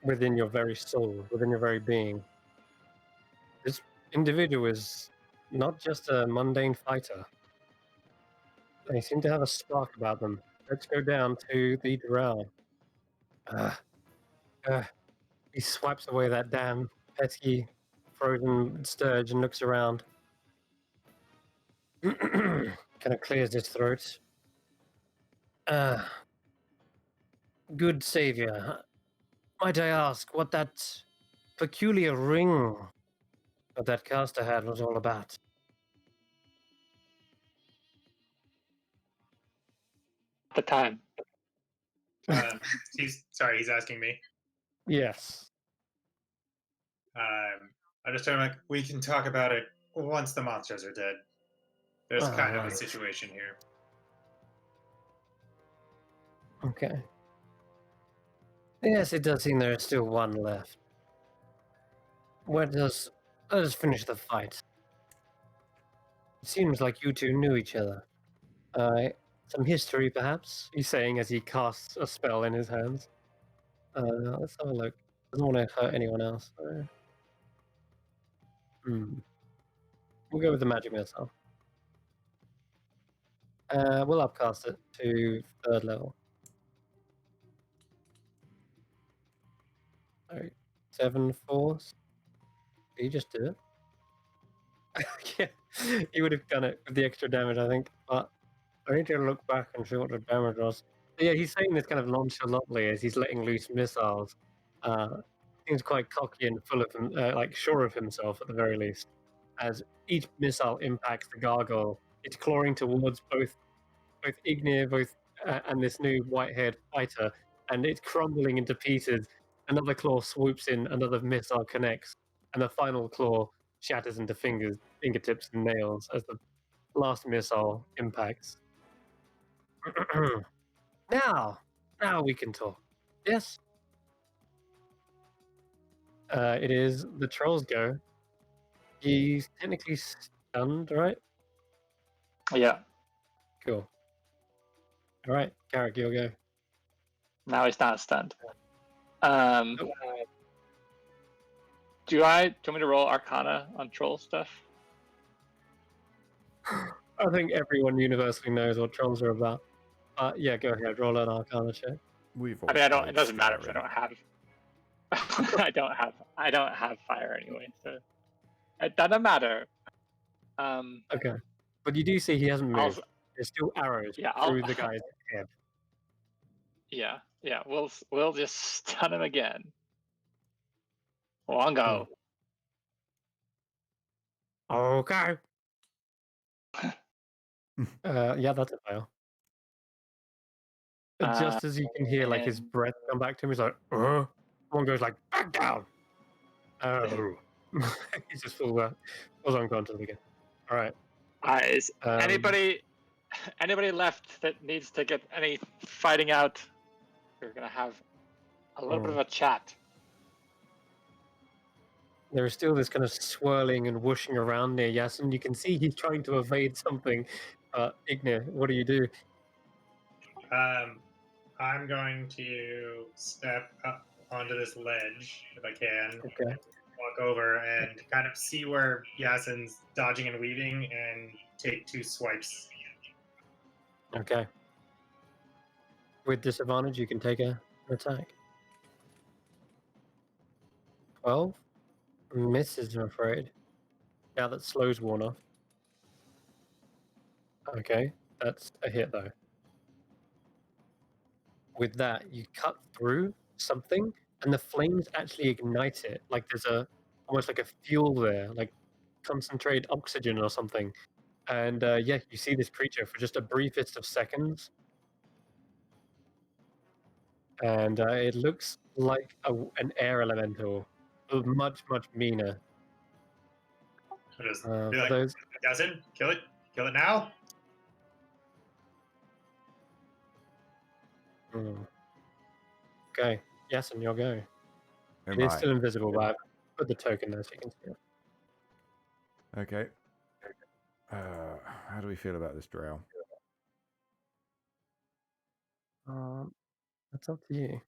within your very soul, within your very being. This individual is not just a mundane fighter. They seem to have a spark about them. Let's go down to the drow. He swipes away that damn pesky frozen sturge and looks around. Kind of clears his throat. Good savior, might I ask what that peculiar ring that that caster had was all about? At the time. He's asking me. Yes. I just told him, like, we can talk about it once the monsters are dead. There's kind of a Right. situation here. Okay. Yes, it does seem there is still one left. Let us finish the fight. It seems like you two knew each other. Some history, perhaps? He's saying as he casts a spell in his hands. Let's have a look. Doesn't want to hurt anyone else. So. We'll go with the magic missile. We'll upcast it to 3rd level. Alright. 7 force. Did he just do it? Yeah, he would have done it with the extra damage, I think. But I need to look back and see what the damage was. But yeah, he's saying this kind of nonchalantly as he's letting loose missiles. Seems quite cocky and full of him, like sure of himself at the very least. As each missile impacts the gargoyle, it's clawing towards both Ignir, and this new white-haired fighter, and it's crumbling into pieces. Another claw swoops in, another missile connects, and the final claw shatters into fingertips, and nails as the last missile impacts. now we can talk. Yes. It is the troll's go. He's technically stunned, right? Yeah. Cool. All right, Carrick, you'll go. Now he's not stunned. Oh, Do you want me to roll Arcana on troll stuff? I think everyone universally knows what trolls are about. Yeah, go ahead, roll an Arcana check. We've I mean, I don't. played It doesn't matter if I Skyrim. don't have. I don't have fire anyway, so it doesn't matter. Okay. But you do see he hasn't I'll, moved. There's still arrows yeah, through the guy's head. yeah. We'll just stun him again. Wongo. Okay. Yeah, that's a fail. Just as you can hear like his and- breath come back to him, he's like, one goes like, back down. Oh. He's just falls unconscious again. All right. Is anybody left that needs to get any fighting out? We're gonna have a little bit of a chat. There is still this kind of swirling and whooshing around near Yasin. You can see he's trying to evade something. Ignir, what do you do? I'm going to step up onto this ledge if I can. Okay. Walk over and kind of see where Yasin's dodging and weaving and take 2 swipes. Okay. With disadvantage, you can take an attack. 12 misses, I'm afraid. Now that slow's worn off. Okay, that's a hit though. With that, you cut through something, and the flames actually ignite it. Like there's almost like a fuel there, like concentrated oxygen or something. And yeah, you see this creature for just a briefest of seconds, and it looks like an air elemental, much meaner. So just For be like, those, Yasin, kill it now. Okay, yes, and you'll go. Who It am is I? still invisible, but I've put the token there so you can see it. Okay. How do we feel about this drow? That's up to you.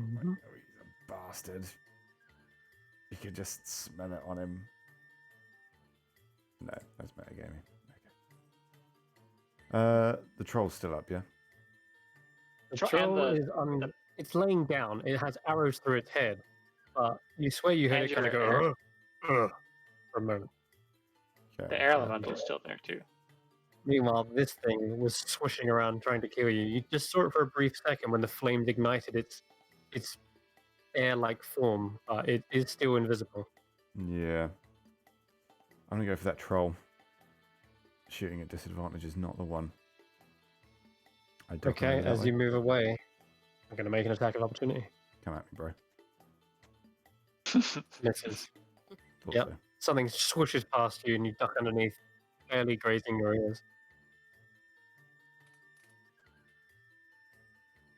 I know he's a bastard. You could just smell it on him. No, that's metagaming. Okay. The troll's still up, yeah? The Tro- and troll the- is it's laying down. It has arrows through its head, but you swear you heard And it kind of your go for a moment. Okay. The air elemental's still there too. Meanwhile, this thing was swishing around trying to kill you. You just saw it for a brief second when the flames ignited its air-like form, but it is still invisible. Yeah. I'm going to go for that troll. Shooting at disadvantage is not the one. I duck Okay, under that as way. you move away, I'm going to make an attack of opportunity. Come at me, bro. Misses. Thought Yep. so. Something swooshes past you and you duck underneath, barely grazing your ears.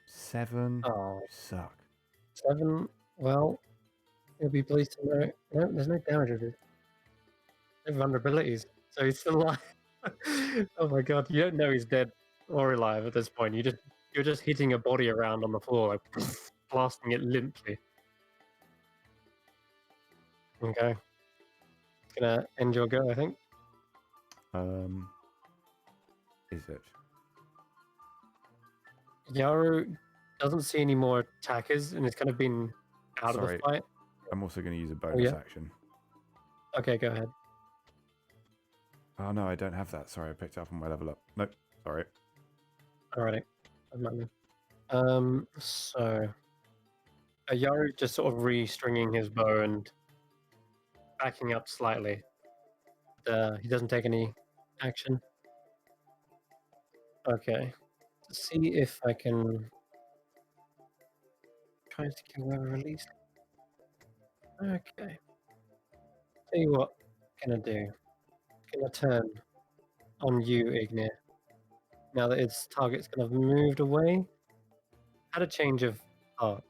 7. Oh, You suck. 7. Well, you'll be pleased to know. No, there's no damages. No vulnerabilities. So he's still alive. Oh my god, you don't know he's dead or alive at this point. You're just hitting a body around on the floor, like blasting it limply. Okay. It's gonna end your go, I think. Is it? Yaru doesn't see any more attackers and it's kind of been out of Sorry. the fight. I'm also going to use a bonus yeah? action. Okay, go ahead. Oh, no, I don't have that. Sorry, I picked it up on my level up. Nope. Sorry. Alrighty. So Yaru just sort of restringing his bow and backing up slightly. He doesn't take any action. Okay. Let's see if I can try to kill whoever released. Okay. Tell you what I'm gonna do. I'm gonna turn on you, Ignir. Now that its target's kind of moved away. Had a change of heart.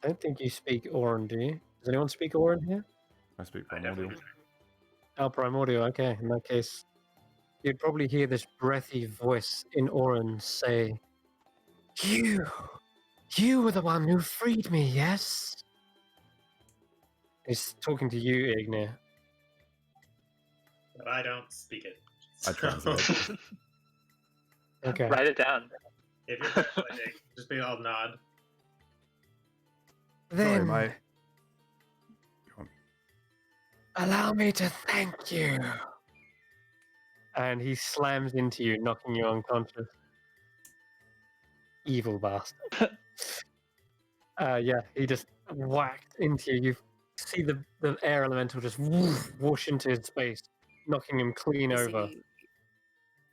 I don't think you speak Auran, do you? Does anyone speak Auran here? I speak I primordial. definitely Oh, Primordial. Okay, in that case, you'd probably hear this breathy voice in Orin say, You were the one who freed me, yes? He's talking to you, Ignir. But I don't speak it. I translate. Okay. Write it down. If you're translating, just be all nod. Sorry, Then my. Go on. allow me to thank you. And he slams into you, knocking you unconscious. Evil bastard. Yeah, he just whacked into you. You see the air elemental just whoosh into his space, knocking him clean Is over. he-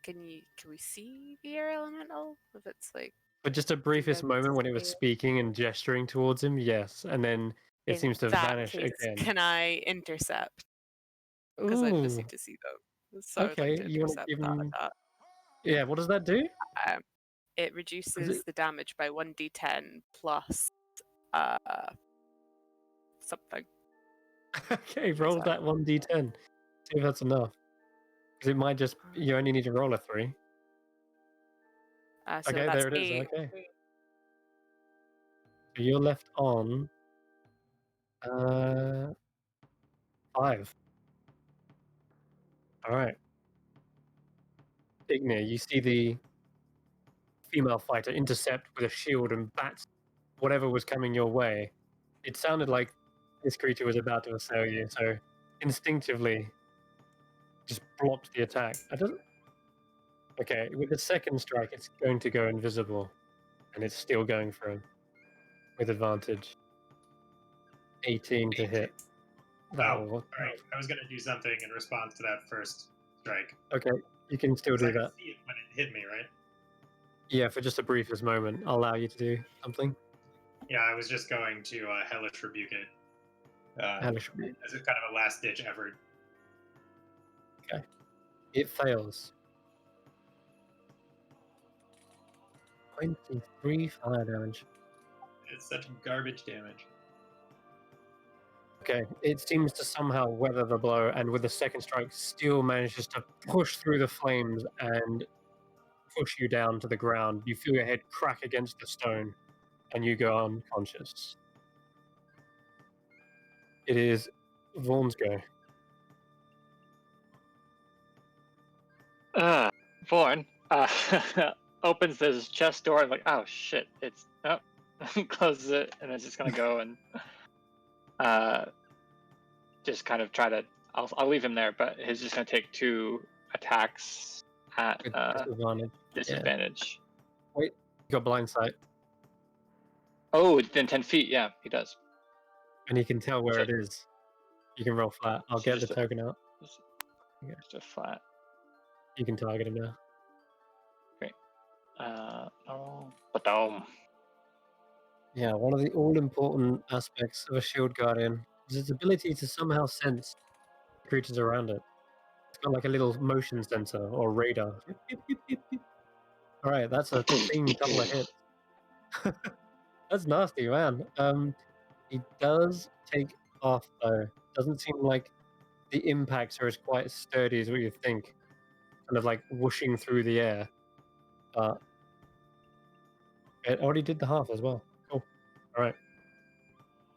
Can we see the air elemental? If it's like For just a briefest able to moment when it was see it? speaking and gesturing towards him, yes. And then it in seems to that vanish case, again. can I intercept? Because I just Ooh, need to see them. So I'd okay. like to You want to intercept give that him... attack. Yeah, what does that do? It reduces it- the damage by 1d10 plus something. Okay, roll So- that 1d10. See if that's enough. Because it might just... You only need to roll a 3. So Okay, that's there it is. 8. Okay. So you're left on 5. All right. Ignir, you see the female fighter intercept with a shield and bats whatever was coming your way. It sounded like this creature was about to assail you, so instinctively just blocked the attack. Okay, with the second strike, it's going to go invisible, and it's still going for him with advantage. 18 to hit. Oh, all right. I was gonna do something in response to that first strike. Okay, you can still 'Cause I do could that. see it when it hit me, right? Yeah, for just a briefest moment, I'll allow you to do something. Yeah, I was just going to hellish rebuke it Hellish Rebuke. as a kind of a last ditch effort. It fails. 23 fire damage. It's such garbage damage. Okay, it seems to somehow weather the blow, and with the second strike, still manages to push through the flames and push you down to the ground. You feel your head crack against the stone, and you go unconscious. It is Vaughn's go. Vaughn opens this chest door and like, oh shit, it's oh, closes it, and it's just gonna go and just kind of try to. I'll leave him there, but he's just gonna take 2 attacks at With disadvantage. disadvantage. You got blind sight, Oh, within 10 feet. Yeah, he does. and you can tell where Shit. it is. You can roll flat. I'll So get the just a- token out. Just a flat. You can target him now. Oh, ba-dum. Yeah, one of the all-important aspects of a shield guardian is its ability to somehow sense creatures around it. It's got like a little motion sensor or radar. Beep, beep, beep, beep, beep. All right, that's a clean couple of hits. That's nasty, man. He does take off though. Doesn't seem like the impacts are as quite as sturdy as what you think. Kind of like whooshing through the air. It already did the half as well. Cool. All right.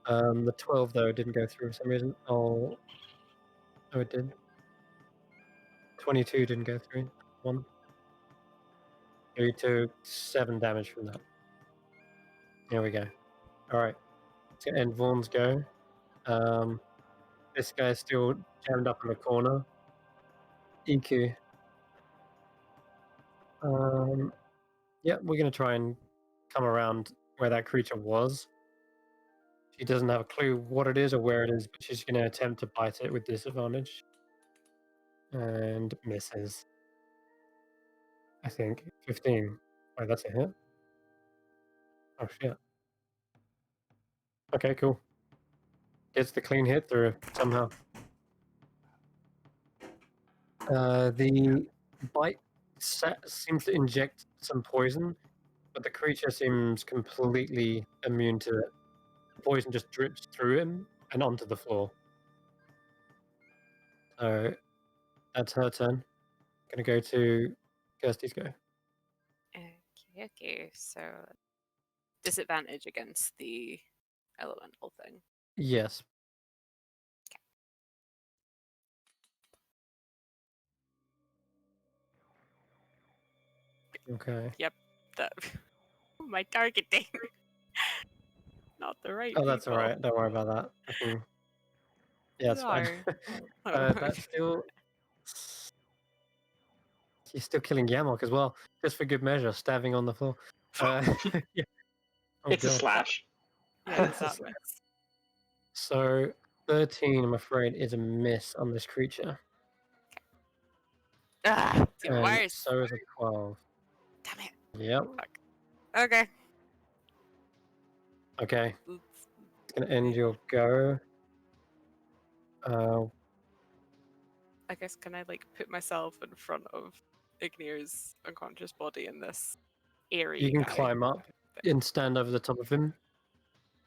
The 12 though didn't go through for some reason. Oh, it did. 22 didn't go through. 1. So you took 7 damage from that. There we go. All right. Let's end Vaughn's go. This guy's still jammed up in the corner. EQ. Yeah, we're gonna try and come around where that creature was. She doesn't have a clue what it is or where it is, but she's gonna attempt to bite it with disadvantage. And misses. I think 15. Wait, that's a hit. Oh shit. Okay, cool. Gets the clean hit through somehow. The bite seems to inject some poison, but the creature seems completely immune to it. The poison just drips through him and onto the floor. So that's her turn. Gonna go to Kirsty's go. Okay. So disadvantage against the elemental thing. Yes. Okay. Yep. That my targeting. Not the right. Oh, that's people. all right. Don't worry about that. I can... Yeah, it's fine. That's still... You're still killing Yamok as well, just for good measure, stabbing on the floor. Yeah. Oh, It's a God. slash. Yeah, It's a that slash. was- So 13, I'm afraid, is a miss on this creature. it's even And worse. so is a 12. Damn it. Yep. Okay. Okay. Oops. It's gonna end your go. I guess can I like put myself in front of Ignir's unconscious body in this airy You can guy? climb up and stand over the top of him.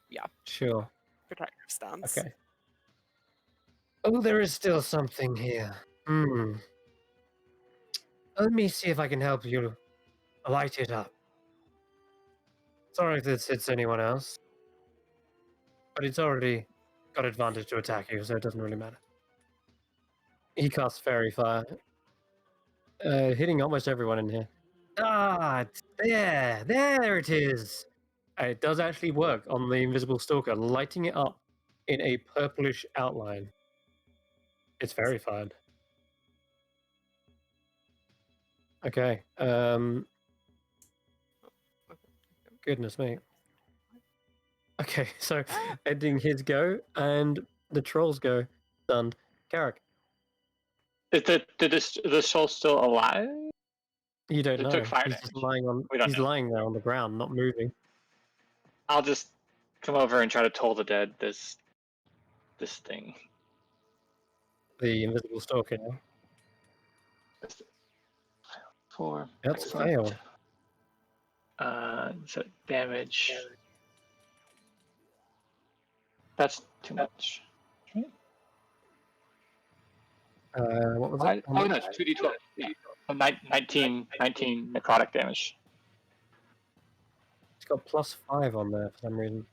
Yeah. Sure. Protective stance. Okay. Oh, there is still something here. Let me see if I can help you light it up. Sorry if this hits anyone else, but it's already got advantage to attack you, so it doesn't really matter. He casts Fairy Fire, hitting almost everyone in here. There it is. It does actually work on the Invisible Stalker, lighting it up in a purplish outline. It's verified. Okay. Goodness me. Okay, so ending his go and the troll's go. Done. Carrick, Did the soul still alive? you don't It know. took 5 He's damage. just lying on. We don't He's know. lying there on the ground, not moving. I'll just come over and try to toll the dead this thing. The Invisible Stalker. 4. That's a excellent. fail. So damage. That's too much. Right? What was it? Oh no, it's 2d12. Yeah. 19 necrotic damage. It's got +5 on there for some reason.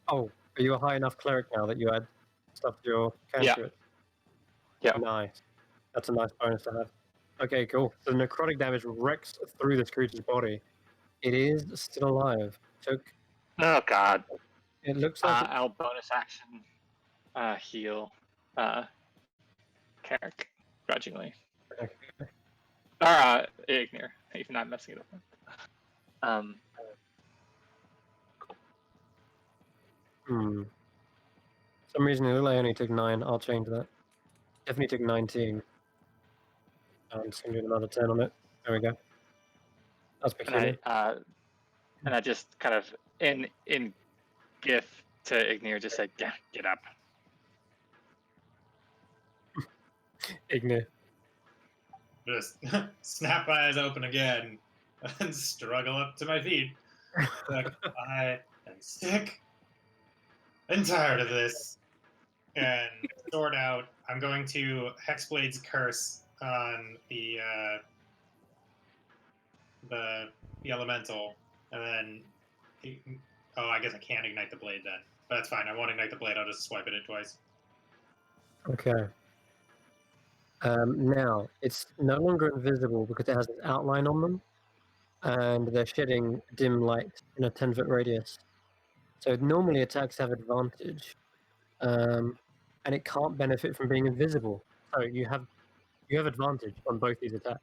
Oh, are you a high enough cleric now that you add stuff to your cantrip? Yeah. Nice. That's a nice bonus to have. Okay, cool. So the necrotic damage wrecks through this creature's body. It is still alive. Took. Oh god. It looks like. I'll bonus action heal Carrick grudgingly. Okay. Or Ignir, if not messing it up. For some reason it looked like I only took 9. I'll change that. Definitely took 19. I'm just gonna do another 10 on it. There we go. That's peculiar. And I just kind of in gif to Ignir just said, get up. Ignir. Just snap my eyes open again and struggle up to my feet. Like, I am sick and tired of this. And sword out. I'm going to Hexblade's Curse on the elemental, and then I guess I can't ignite the blade then. But that's fine. I won't ignite the blade. I'll just swipe at it twice. Okay. Now, it's no longer invisible because it has an outline on them, and they're shedding dim light in a 10-foot radius. So normally attacks have advantage, and it can't benefit from being invisible. So you have advantage on both these attacks.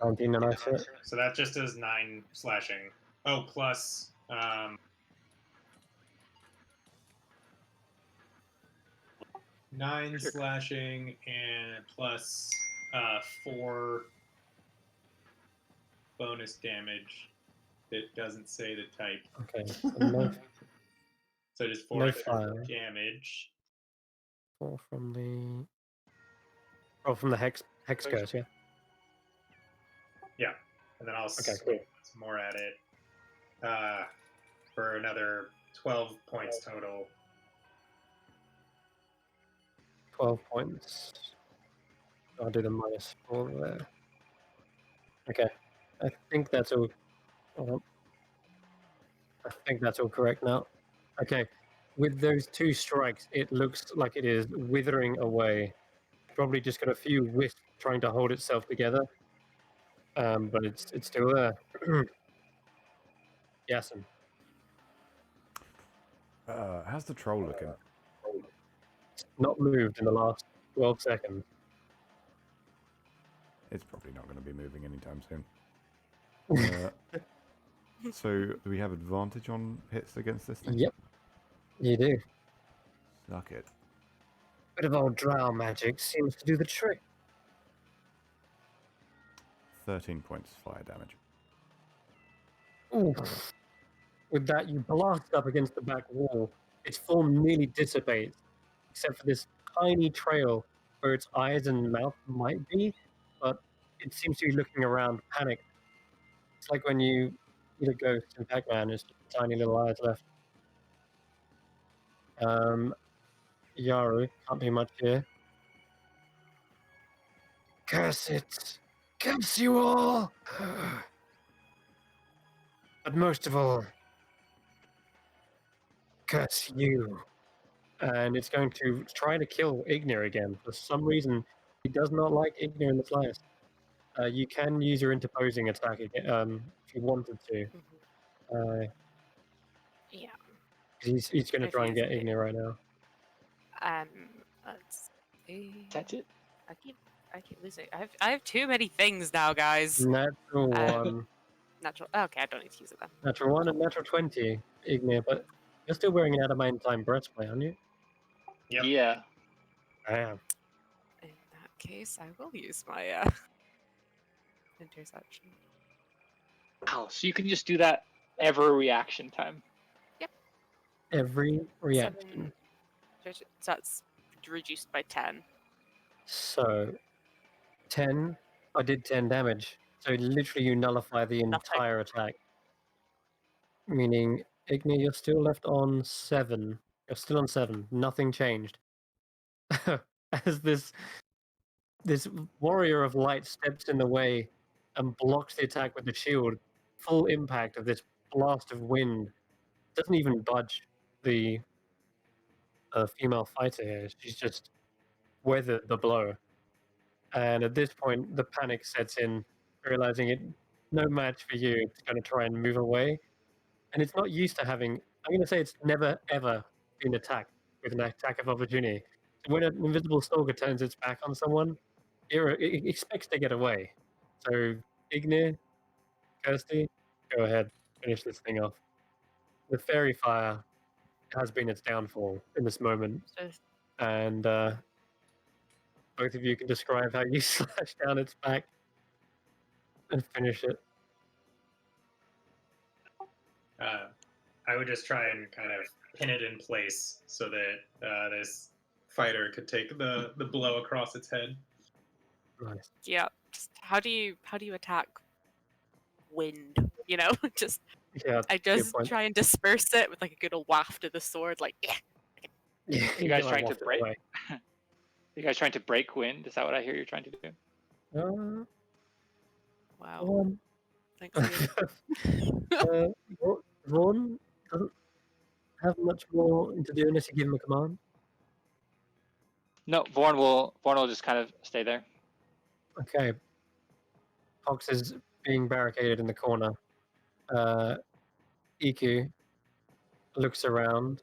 19 and I hit. So that just does 9 slashing. Oh, plus 9 slashing and plus 4 bonus damage. That doesn't say the type. Okay. So So just 4 No extra fire. damage. 4 from the. Oh, from the hex curse, yeah. Yeah, and then I'll Okay, swing some more at it for another 12 points total. 12 points. I'll do the -4 there. Okay. I think that's all. I think that's all correct now. Okay. With those 2 strikes, it looks like it is withering away. Probably just got a few wisps trying to hold itself together. But it's still there. Yasin. How's the troll looking? It's not moved in the last 12 seconds. It's probably not going to be moving anytime soon. So, do we have advantage on hits against this thing? Yep, you do. Suck it. Bit of old drow magic seems to do the trick. 13 points fire damage. Ooh. With that, you blast up against the back wall. Its form nearly dissipates, except for this tiny trail where its eyes and mouth might be, but it seems to be looking around, panicked. It's like when you eat a ghost in Pac-Man, there's just tiny little eyes left. Yaru, can't do much here. Curse it! Curse you all! But most of all, curse you. And it's going to try to kill Ignir again. For some reason, he does not like Ignir in the slightest. You can use your interposing attack again, if you wanted to. Yeah. He's going to If try and he's get big. Ignir right now. Let's see. That's it. I keep losing. I have too many things now, guys. Natural 1. Natural. Okay, I don't need to use it then. Natural 1 and natural 20, Ignir. But you're still wearing an adamantine breastplate, aren't you? Yep. Yeah. I am. In that case, I will use my interception. Wow. So you can just do that every reaction time. Every reaction. So that's reduced by 10. So, 10. I did 10 damage. So literally you nullify the Nothing. entire attack. Meaning, Ignir, you're still left on 7. You're still on 7. Nothing changed. As this warrior of light steps in the way and blocks the attack with the shield, full impact of this blast of wind doesn't even budge the female fighter here. She's just weathered the blow. And at this point, the panic sets in, realizing it no match for you. It's going to try and move away. And it's not used to having, I'm going to say it's never, ever been attacked with an attack of opportunity. So when an invisible stalker turns its back on someone, it expects to get away. So, Ignir, Kirsty, go ahead, finish this thing off. The fairy fire has been its downfall in this moment. And both of you can describe how you slash down its back and finish it. I would just try and kind of pin it in place so that this fighter could take the blow across its head. Nice. Yeah. Just how do you attack wind? You know, just Yeah, I good just point. try and disperse it with like a good old waft of the sword, like yeah. Yeah, You guys get, trying to waft it break? away. You guys trying to break wind? Is that what I hear you're trying to do? Wow. Thanks. Vaughn doesn't have much more to do unless you give him a command. No, Vorn will just kind of stay there. Okay. Fox is being barricaded in the corner. Iku looks around,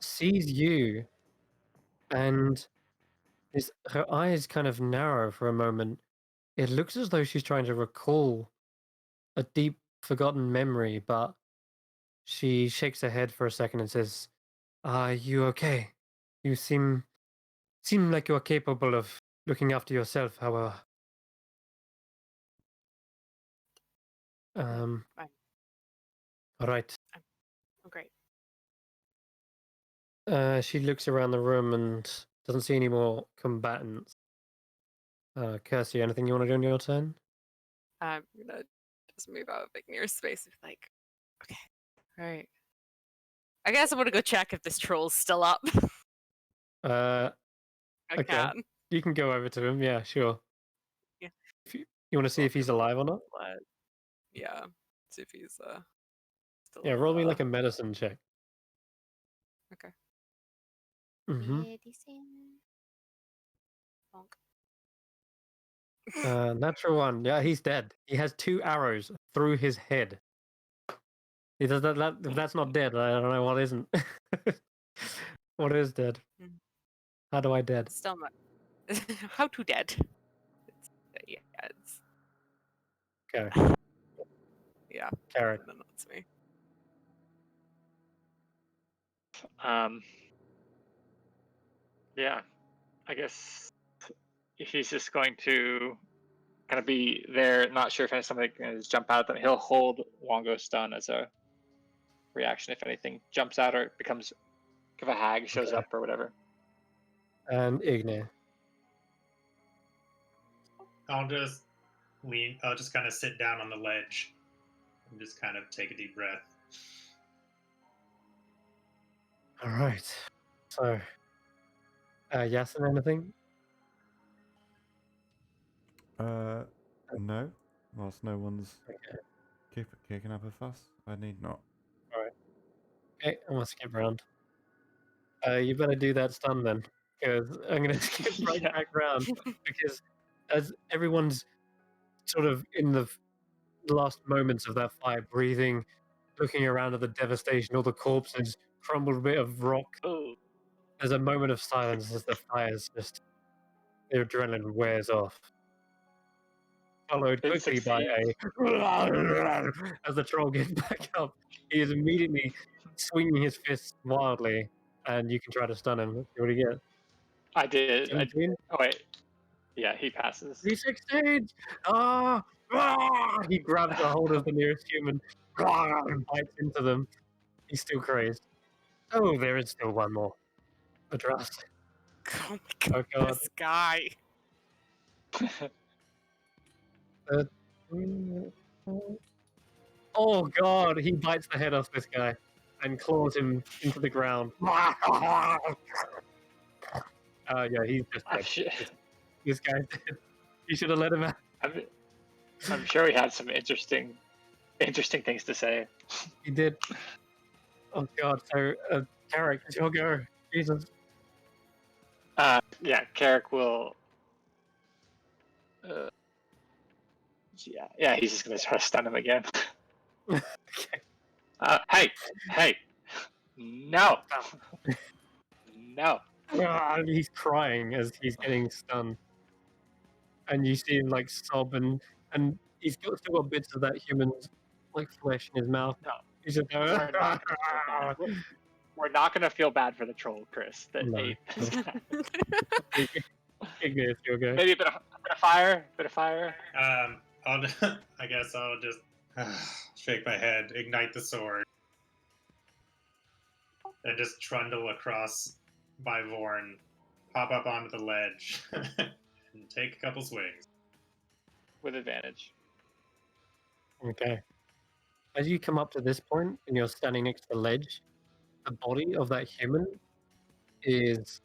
sees you, and her eyes kind of narrow for a moment. It looks as though she's trying to recall a deep forgotten memory, but she shakes her head for a second and says, "Are you okay? You seem like you are capable of looking after yourself, however." Fine. All right. Oh, great. She looks around the room and doesn't see any more combatants. Kirsty, anything you want to do on your turn? I'm gonna just move out of Ignir's space and be like, okay, all right. I guess I'm gonna go check if this troll's still up. I Okay. can. You can go over to him. Yeah, sure. Yeah. If you want to see if he's alive or not? But, yeah. See if he's still. Yeah, roll me like a medicine check. Okay. Mm-hmm. Medicine. Bonk. Natural one. Yeah, he's dead. He has 2 arrows through his head. He does that. If that's not dead, I don't know what isn't. What is dead? Mm. How do I dead? Still not. How to dead? Yeah, it's Okay, yeah. Carrick. No, that's me. Yeah, I guess he's just going to kind of be there, not sure if something can just jump out at them. He'll hold Wongo's stun as a reaction if anything jumps out or it becomes if a hag shows Okay. up or whatever. And Ignir. I'll just kind of sit down on the ledge and just kind of take a deep breath. All right. So, Yasin, anything? No. Whilst no one's Okay. kicking up a fuss, I need not. All right. Okay, I'm gonna skip round. You better do that stun then, because I'm gonna skip right Yeah. back round because as everyone's sort of in the last moments of that fight, breathing, looking around at the devastation, all the corpses, crumbled bit of rock. Oh, There's a moment of silence as the fires just their adrenaline wears off. Followed it quickly by succeeds. a as the troll gets back up. He is immediately swinging his fists wildly, and you can try to stun him. Let's see what he gets. I did. 17? Oh wait, yeah, he passes. He succeeds! Ah! Ah! He grabs a hold of the nearest human and bites into them. He's still crazed. Oh, there is still one more. The trust. Oh my god, Oh god. this guy. Oh god, he bites the head off this guy and claws him into the ground. Yeah, he's just I'm dead. sure, This guy's dead. You should have let him out. I'm sure he had some interesting things to say. He did. Oh god, so Carrick, it's your go. Jesus. Yeah, Carrick will. Yeah, he's just gonna try to stun him again. Okay. Hey, no, no. He's crying as he's getting stunned. And you see him like sob and he's still got bits of that human's like flesh in his mouth. No, He's just we're not gonna feel bad. We're not gonna feel bad for the troll, Chris. That No. ate. Ignis, you'll go. Maybe a bit of fire. I guess I'll just shake my head, ignite the sword, and just trundle across by Vorn, pop up onto the ledge, and take a couple swings. With advantage. Okay. As you come up to this point and you're standing next to the ledge, the body of that human is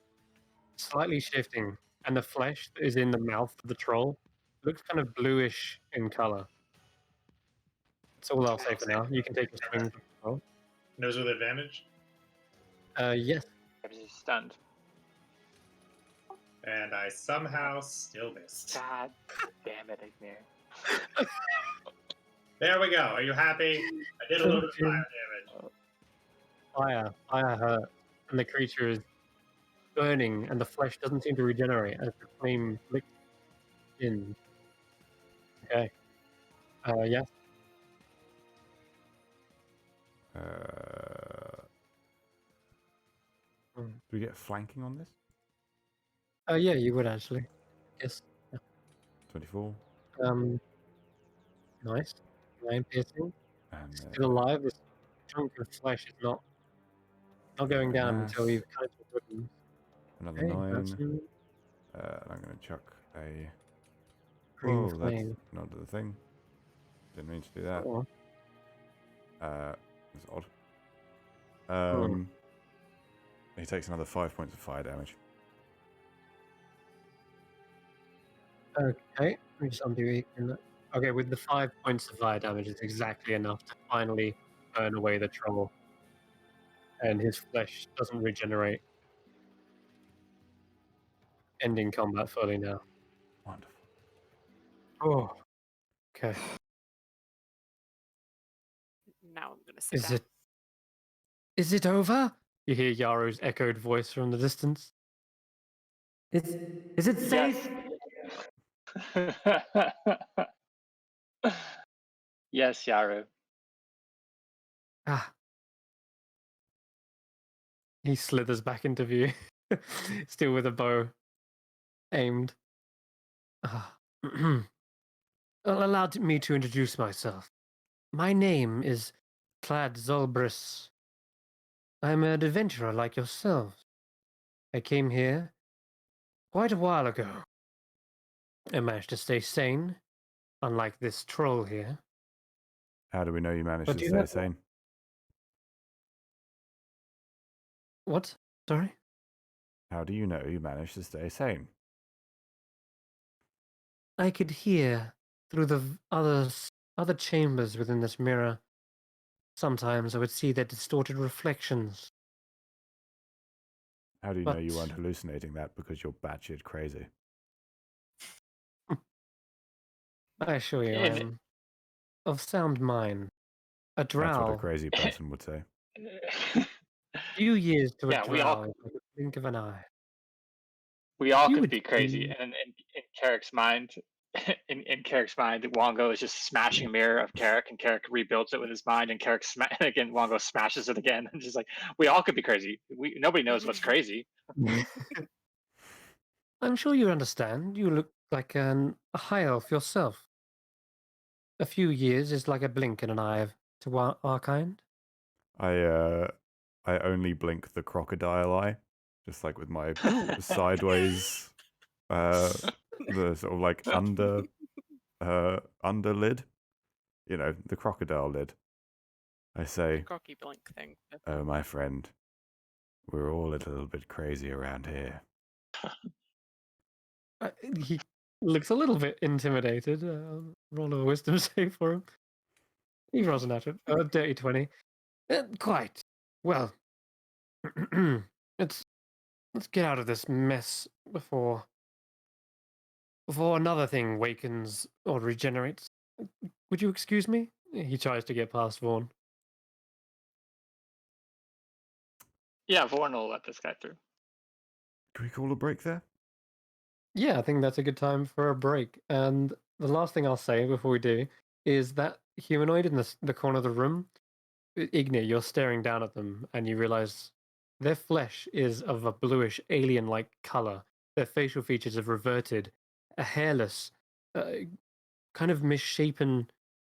slightly shifting, and the flesh that is in the mouth of the troll looks kind of bluish in color. That's all I'll say for now. You can take a swing for the troll. Those with advantage? Yes. He's stunned. And I somehow still missed. God damn it, Ignir. There we go. Are you happy? I did a little bit of fire damage. Fire hurt, and the creature is burning, and the flesh doesn't seem to regenerate as the flame licks in. Okay. Yes. Do we get flanking on this? Yeah, you would actually. Yes. 24. Nice. 9 piercing. And Still alive. This chunk of flesh is not going down until you've cut it to ribbons. another Okay, 9. that's And I'm going to chuck a... green Whoa, that's flame. not the thing. Didn't mean to do that. Oh, It's odd. He takes another 5 points of fire damage. Okay, let me just undo it. Okay, with the 5 points of fire damage, it's exactly enough to finally burn away the troll, and his flesh doesn't regenerate, ending combat fully now. Wonderful. Oh, okay. Now I'm gonna sit Is down. it over? You hear Yaro's echoed voice from the distance. Is it safe? Yes, Yaru. Ah. He slithers back into view, still with a bow aimed. Ah. Allow me to introduce myself. My name is Clad Zolbris. I'm an adventurer like yourself. I came here quite a while ago. I managed to stay sane, unlike this troll here. How do we know you managed But to do you stay have sane? what? Sorry? How do you know you managed to stay sane? I could hear through the other chambers within this mirror. Sometimes I would see their distorted reflections. How do you know you But weren't hallucinating that because you're batshit crazy? I assure you, I In am of sound mind. A That's what a drow. crazy person would say. Few years to a yeah, drow is like a blink of an eye. we all You could would be crazy, see. and in Carrick's mind, in Carrick's mind, Wongo is just smashing a mirror of Carrick, and Carrick rebuilds it with his mind, and Carrick again, Wongo smashes it again, and just like we all could be crazy. Nobody knows what's crazy. I'm sure you understand. You look like a high elf yourself. A few years is like a blink in an eye to our kind. I only blink the crocodile eye, just like with my sideways, the sort of like underlid, you know, the crocodile lid. I say, Cocky blink thing. oh my friend, we're all a little bit crazy around here. He looks a little bit intimidated. Roll a wisdom save for him. He rolls a natural, dirty 20. Quite. Well, let's get out of this mess before another thing wakens or regenerates. Would you excuse me? He tries to get past Vaughn. Yeah, Vorn will let this guy through. Can we call a break there? Yeah, I think that's a good time for a break. And the last thing I'll say before we do is that humanoid in the corner of the room, Igni, you're staring down at them and you realize their flesh is of a bluish alien-like color. Their facial features have reverted. A hairless, kind of misshapen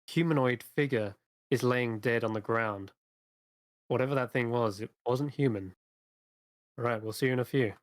humanoid figure is laying dead on the ground. Whatever that thing was, it wasn't human. All right, we'll see you in a few.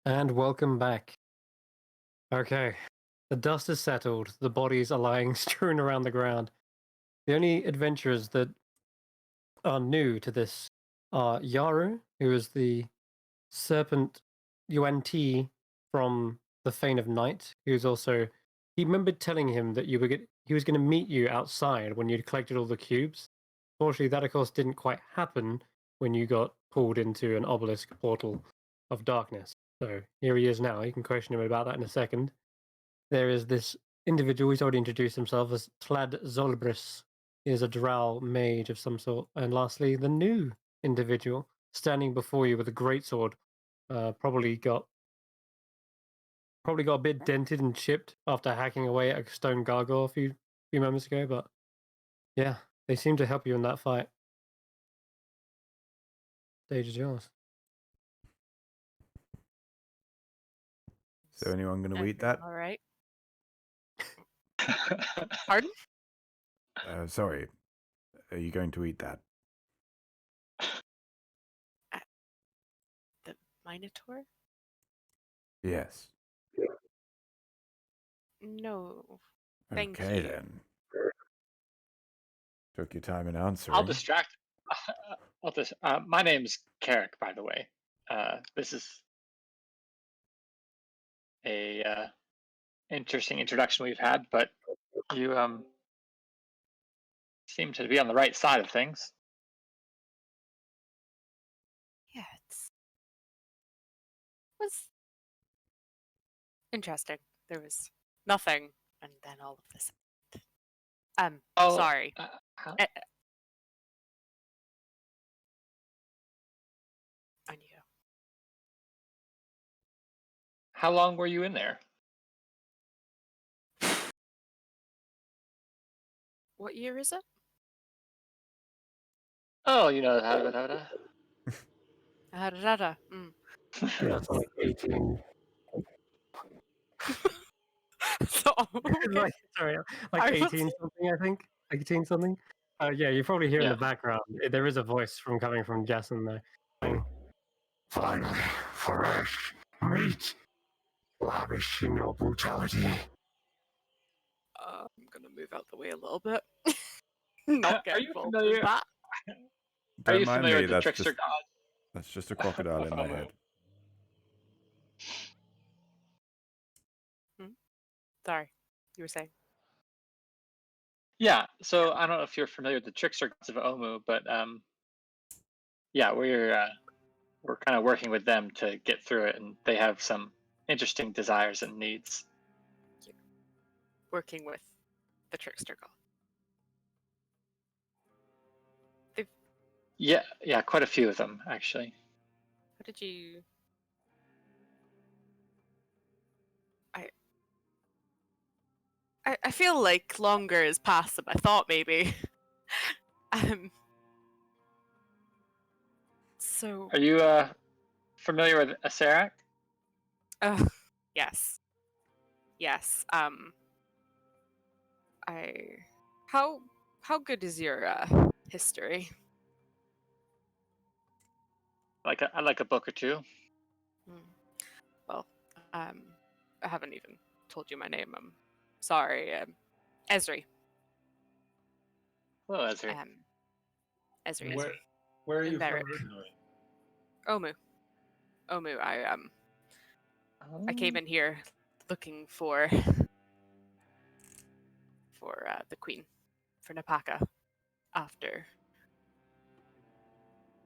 And welcome back. Okay, the dust has settled. The bodies are lying strewn around the ground. The only adventurers that are new to this are Yaru, who is the serpent UNT from the Fane of Night, who's also. He remembered telling him that he was going to meet you outside when you'd collected all the cubes. Fortunately, that of course didn't quite happen when you got pulled into an obelisk portal of darkness. So here he is now. You can question him about that in a second. There is this individual. He's already introduced himself as Tlad Zolbris. He is a drow mage of some sort. And lastly, the new individual standing before you with a greatsword. Probably got a bit dented and chipped after hacking away at a stone gargoyle a few moments ago. But yeah, they seem to help you in that fight. Stage is yours. Is there anyone going to eat that? All right. Pardon? Sorry. Are you going to eat that? The Minotaur? Yes. No. Thank Okay you. then. Took your time in answering. I'll distract. My name's Carrick, by the way. This is a interesting introduction we've had, but you seem to be on the right side of things. Yeah, was interesting. There was nothing, and then all of this. Oh, Sorry. how, On you. how long were you in there? What year is it? Oh, Da-da-da. Mm. Yeah, it's like 18. So, okay. Like, sorry, like I was- 18 something, I think. 18 something. Yeah, you probably hear in Yeah. the background. There is a voice coming from Jason there. Saying, Finally, fresh meat. Lavish in your brutality. I'm gonna move out the way a little bit. Not Are get you involved in familiar? that. Are Don't you mind familiar me, with the that's trickster just god? that's just a crocodile in my Oh. head. Sorry, you were saying. Yeah. So I don't know if you're familiar with the trickster gods of Omu, but yeah, we're kind of working with them to get through it, and they have some interesting desires and needs. Working with the trickster god. Yeah, quite a few of them actually. How did you? I feel like longer has passed than I thought maybe. So. Are you familiar with Asarak? Yes. Yes. I. How good is your history? I like a book or two. Well, I haven't even told you my name. I'm sorry. Esri. Hello, Ezra. Esri. Where are you from Barrack. originally? Omu. I came in here looking for the queen, for Napaka, after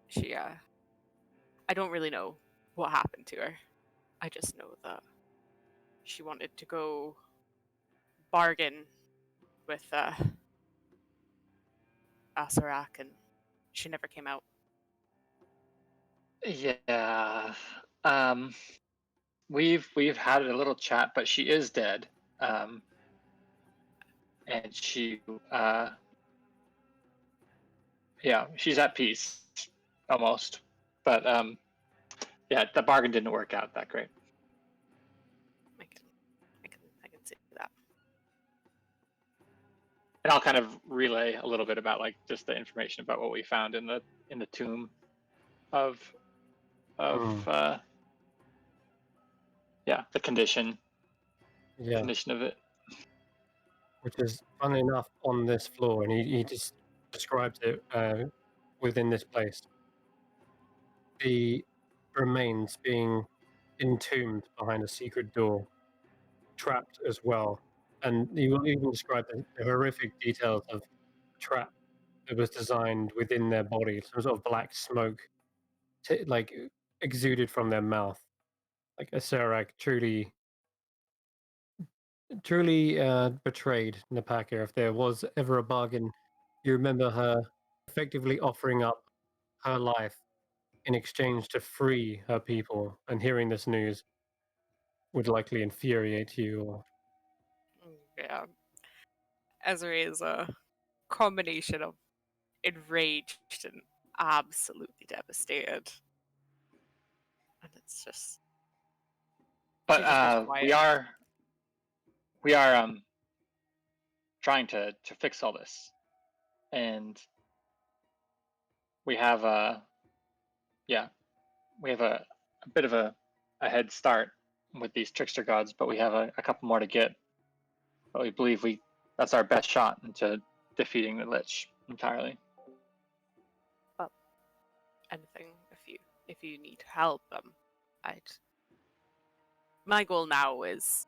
she I don't really know what happened to her. I just know that she wanted to go bargain with Asarak, and she never came out. Yeah. We've had a little chat, but she is dead. And she yeah, she's at peace almost. But yeah, the bargain didn't work out that great. I can see that. And I'll kind of relay a little bit about like just the information about what we found in the tomb of yeah, the condition of it. which is funny enough on this floor, and he just describes it within this place. The remains being entombed behind a secret door, trapped as well. And he will even describe the horrific details of trap that was designed within their body, some sort of black smoke, like exuded from their mouth. Like Asarak truly betrayed Napaka. If there was ever a bargain, you remember her effectively offering up her life in exchange to free her people. And hearing this news would likely infuriate you. Or... Yeah, Ezra is a combination of enraged and absolutely devastated, and it's just. But She just goes quiet. we are trying to fix all this, and we have a bit of a head start with these trickster gods, but we have a couple more to get. But we believe that's our best shot into defeating the Lich entirely. Well, anything if you need help, my goal now is,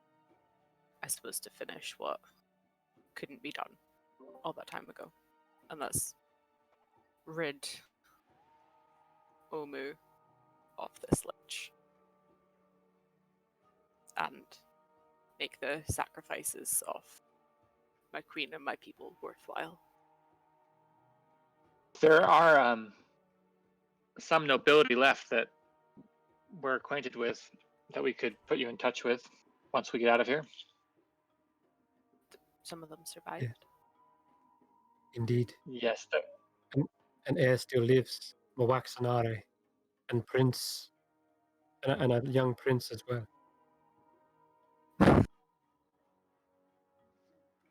I suppose, to finish what couldn't be done all that time ago, and that's rid Omu of this Lich and make the sacrifices of my queen and my people worthwhile. There are some nobility left that we're acquainted with that we could put you in touch with once we get out of here. Some of them survived. Indeed. Yes, An heir still lives, Mawaxanare, and prince, and a young prince as well.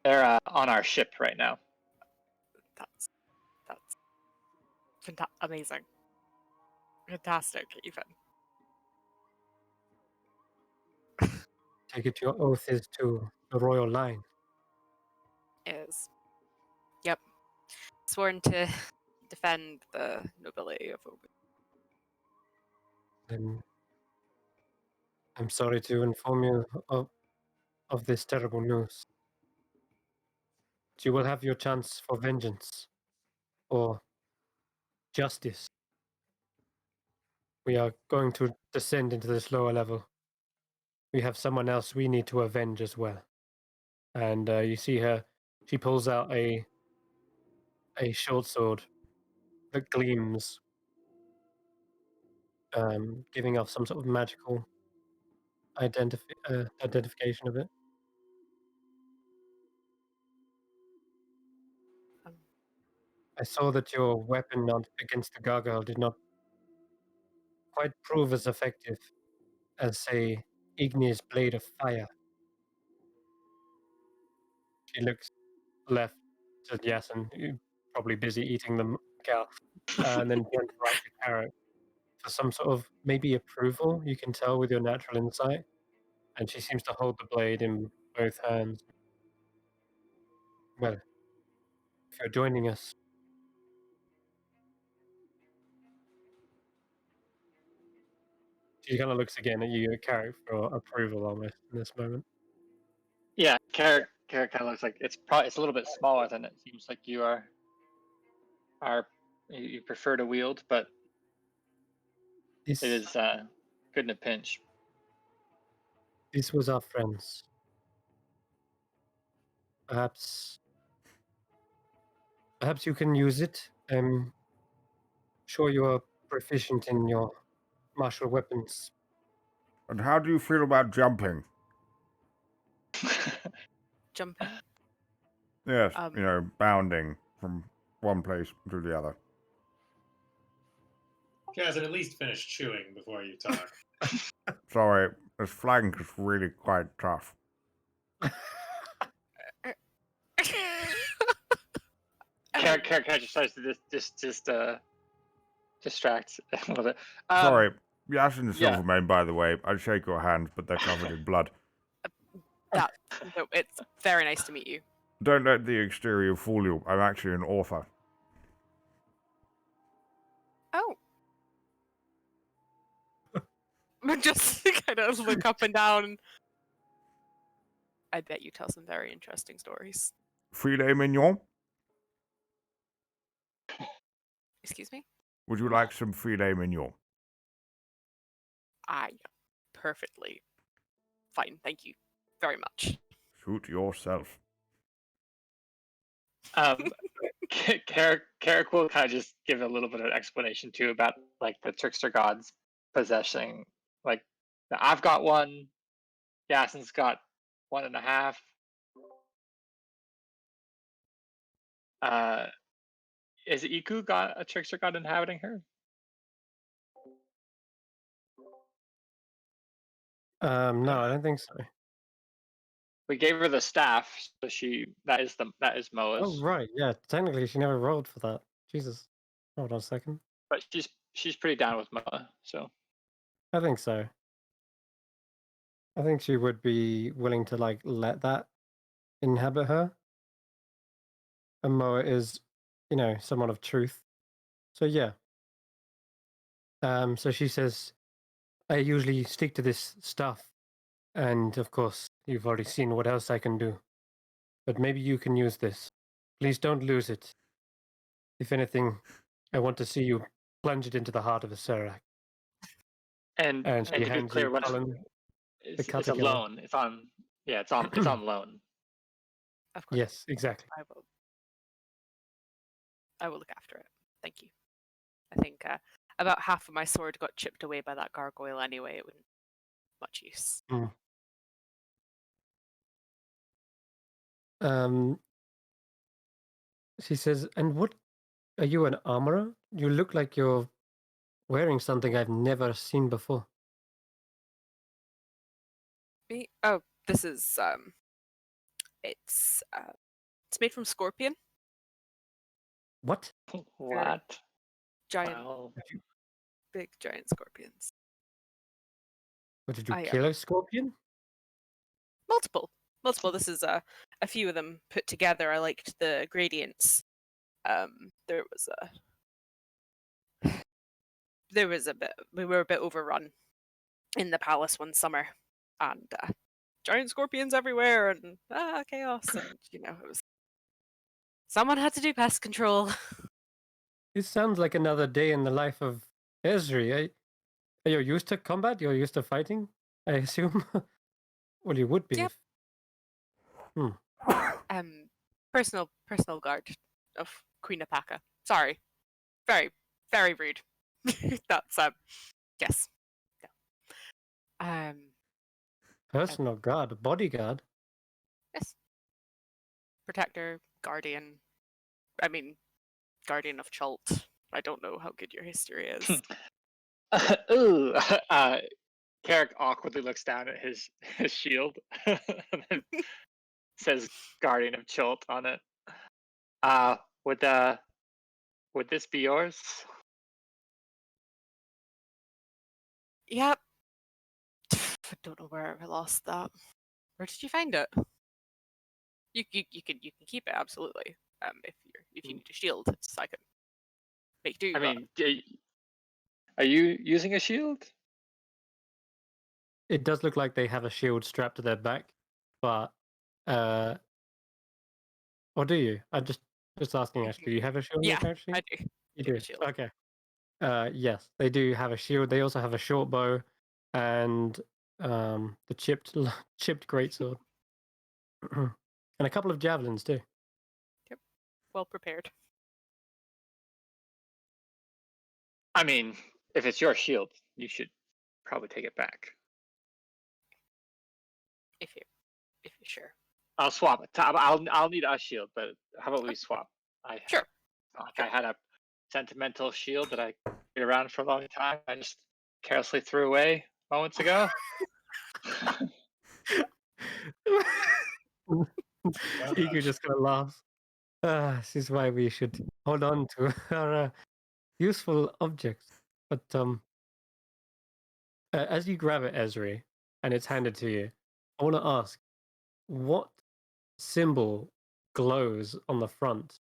they're on our ship right now. That's amazing. Fantastic, even. Take it your oath is to the royal line. Is. Yep. Sworn to defend the nobility of Obu. Then I'm sorry to inform you of this terrible news. You will have your chance for vengeance or justice. We are going to descend into this lower level. We have someone else we need to avenge as well. And you see her, she pulls out a short sword that gleams, giving off some sort of magical identification of it. I saw that your weapon against the gargoyle did not quite prove as effective as, say, Igni's blade of fire. She looks left to Yasin, who's probably busy eating the cow, and then turns right to Carrot for some sort of maybe approval. You can tell with your natural insight, and she seems to hold the blade in both hands. Well, if you're joining us, she kind of looks again at you, Carrot, for approval almost in this moment. Yeah, Carrot kind of looks like it's a little bit smaller than it seems like you you prefer to wield, but This, it is good in a pinch. this was our friends. Perhaps you can use it. I'm sure you are proficient in your martial weapons. And how do you feel about jumping? Jumping. Yes, bounding from one place to the other. Jazz, at least finish chewing before you talk. Sorry, this flank is really quite tough. Carrot just tries to distract a little bit. Sorry, Yasin yeah. Silvermane, by the way. I'd shake your hand, but they're covered in blood. No, it's very nice to meet you. Don't let the exterior fool you. I'm actually an author. Oh. Just kind of look up and down. I bet you tell some very interesting stories. Filet mignon? Excuse me? Would you like some filet mignon? Perfectly fine, thank you very much. Shoot yourself. Carrick will kind of just give a little bit of explanation too about like the trickster gods possessing, like I've got one, Yasin's got 1.5. Is Iku got a trickster god inhabiting her? No, I don't think so. We gave her the staff, so that is Oh, Moa's. right. Yeah. Technically, she never rolled for that. Jesus. Hold on a second. But she's pretty down with Moa, so I think so. I think she would be willing to like let that inhabit her. And Moa is, someone of truth. So yeah. So she says, I usually stick to this stuff. And of course, you've already seen what else I can do. But maybe you can use this. Please don't lose it. If anything, I want to see you plunge it into the heart of a Serac. and And she to be hands clear, you what Cullen the it's a Caterpillar. loan. It's on loan. Of course, Yes, exactly. I will look after it. Thank you. I think about half of my sword got chipped away by that gargoyle anyway. It wouldn't much use. She says, and what are you, an armorer? You look like you're wearing something I've never seen before. Me? Oh, this is it's made from scorpion. What? What? Giant, Well, big giant scorpions. What, did you kill a scorpion? Multiple. This is a few of them put together. I liked the gradients. There was a bit. We were a bit overrun in the palace one summer, and giant scorpions everywhere, and chaos, and it was. Someone had to do pest control. This sounds like another day in the life of Esri. Are you used to combat? You're used to fighting, I assume? Well, you would be. Yep. Personal guard of Queen Apaka. Sorry. Very, very rude. That's yes. No. Personal guard, bodyguard. Yes. Protector, guardian. I mean, guardian of Chult. I don't know how good your history is. Ooh. Carrick awkwardly looks down at his shield and then says "Guardian of Chult" on it. Would this be yours? Yep. I don't know where I lost that. Where did you find it? You can keep it, absolutely. If you need a shield, I can make do. I mean, are you using a shield? It does look like they have a shield strapped to their back, but or do you? I'm just asking. Actually, do you have a shield? Yeah, actually? I do. You do. do. Shield. Okay. Yes, they do have a shield. They also have a short bow and the chipped greatsword, and a couple of javelins too. Yep, well prepared. I mean, if it's your shield, you should probably take it back. If you're sure. I'll swap it. I'll need a shield, but how about we swap? Sure. I had a sentimental shield that I carried around for a long time. I just carelessly threw away moments ago. Iku just gonna laugh. This is why we should hold on to our useful objects. But as you grab it, Esri, and it's handed to you, I want to ask, what symbol glows on the front?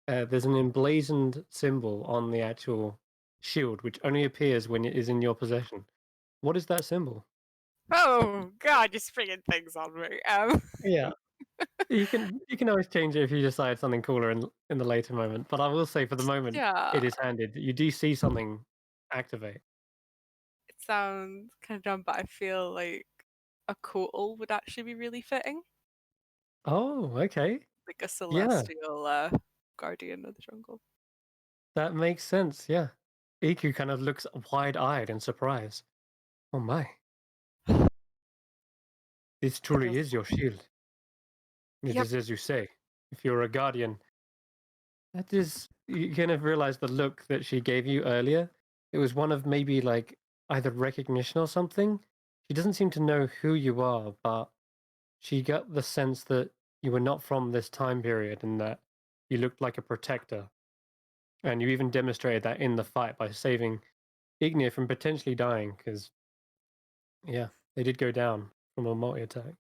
There's an emblazoned symbol on the actual shield, which only appears when it is in your possession. What is that symbol? Oh God, you're springing things on me. Yeah, you can always change it if you decide something cooler in the later moment. But I will say, for the moment, Yeah. it is handed. You do see something activate. It sounds kind of dumb, but I feel like a kotal would actually be really fitting. Oh, okay. Like a celestial guardian of the jungle. That makes sense, yeah. Iku kind of looks wide-eyed in surprise. Oh my. This truly is your shield. It Yep. is as you say. If you're a guardian, that is... You kind of realize the look that she gave you earlier. It was one of maybe like either recognition or something. She doesn't seem to know who you are, but she got the sense that you were not from this time period and that you looked like a protector. And you even demonstrated that in the fight by saving Ignir from potentially dying, because, yeah, they did go down from a multi-attack.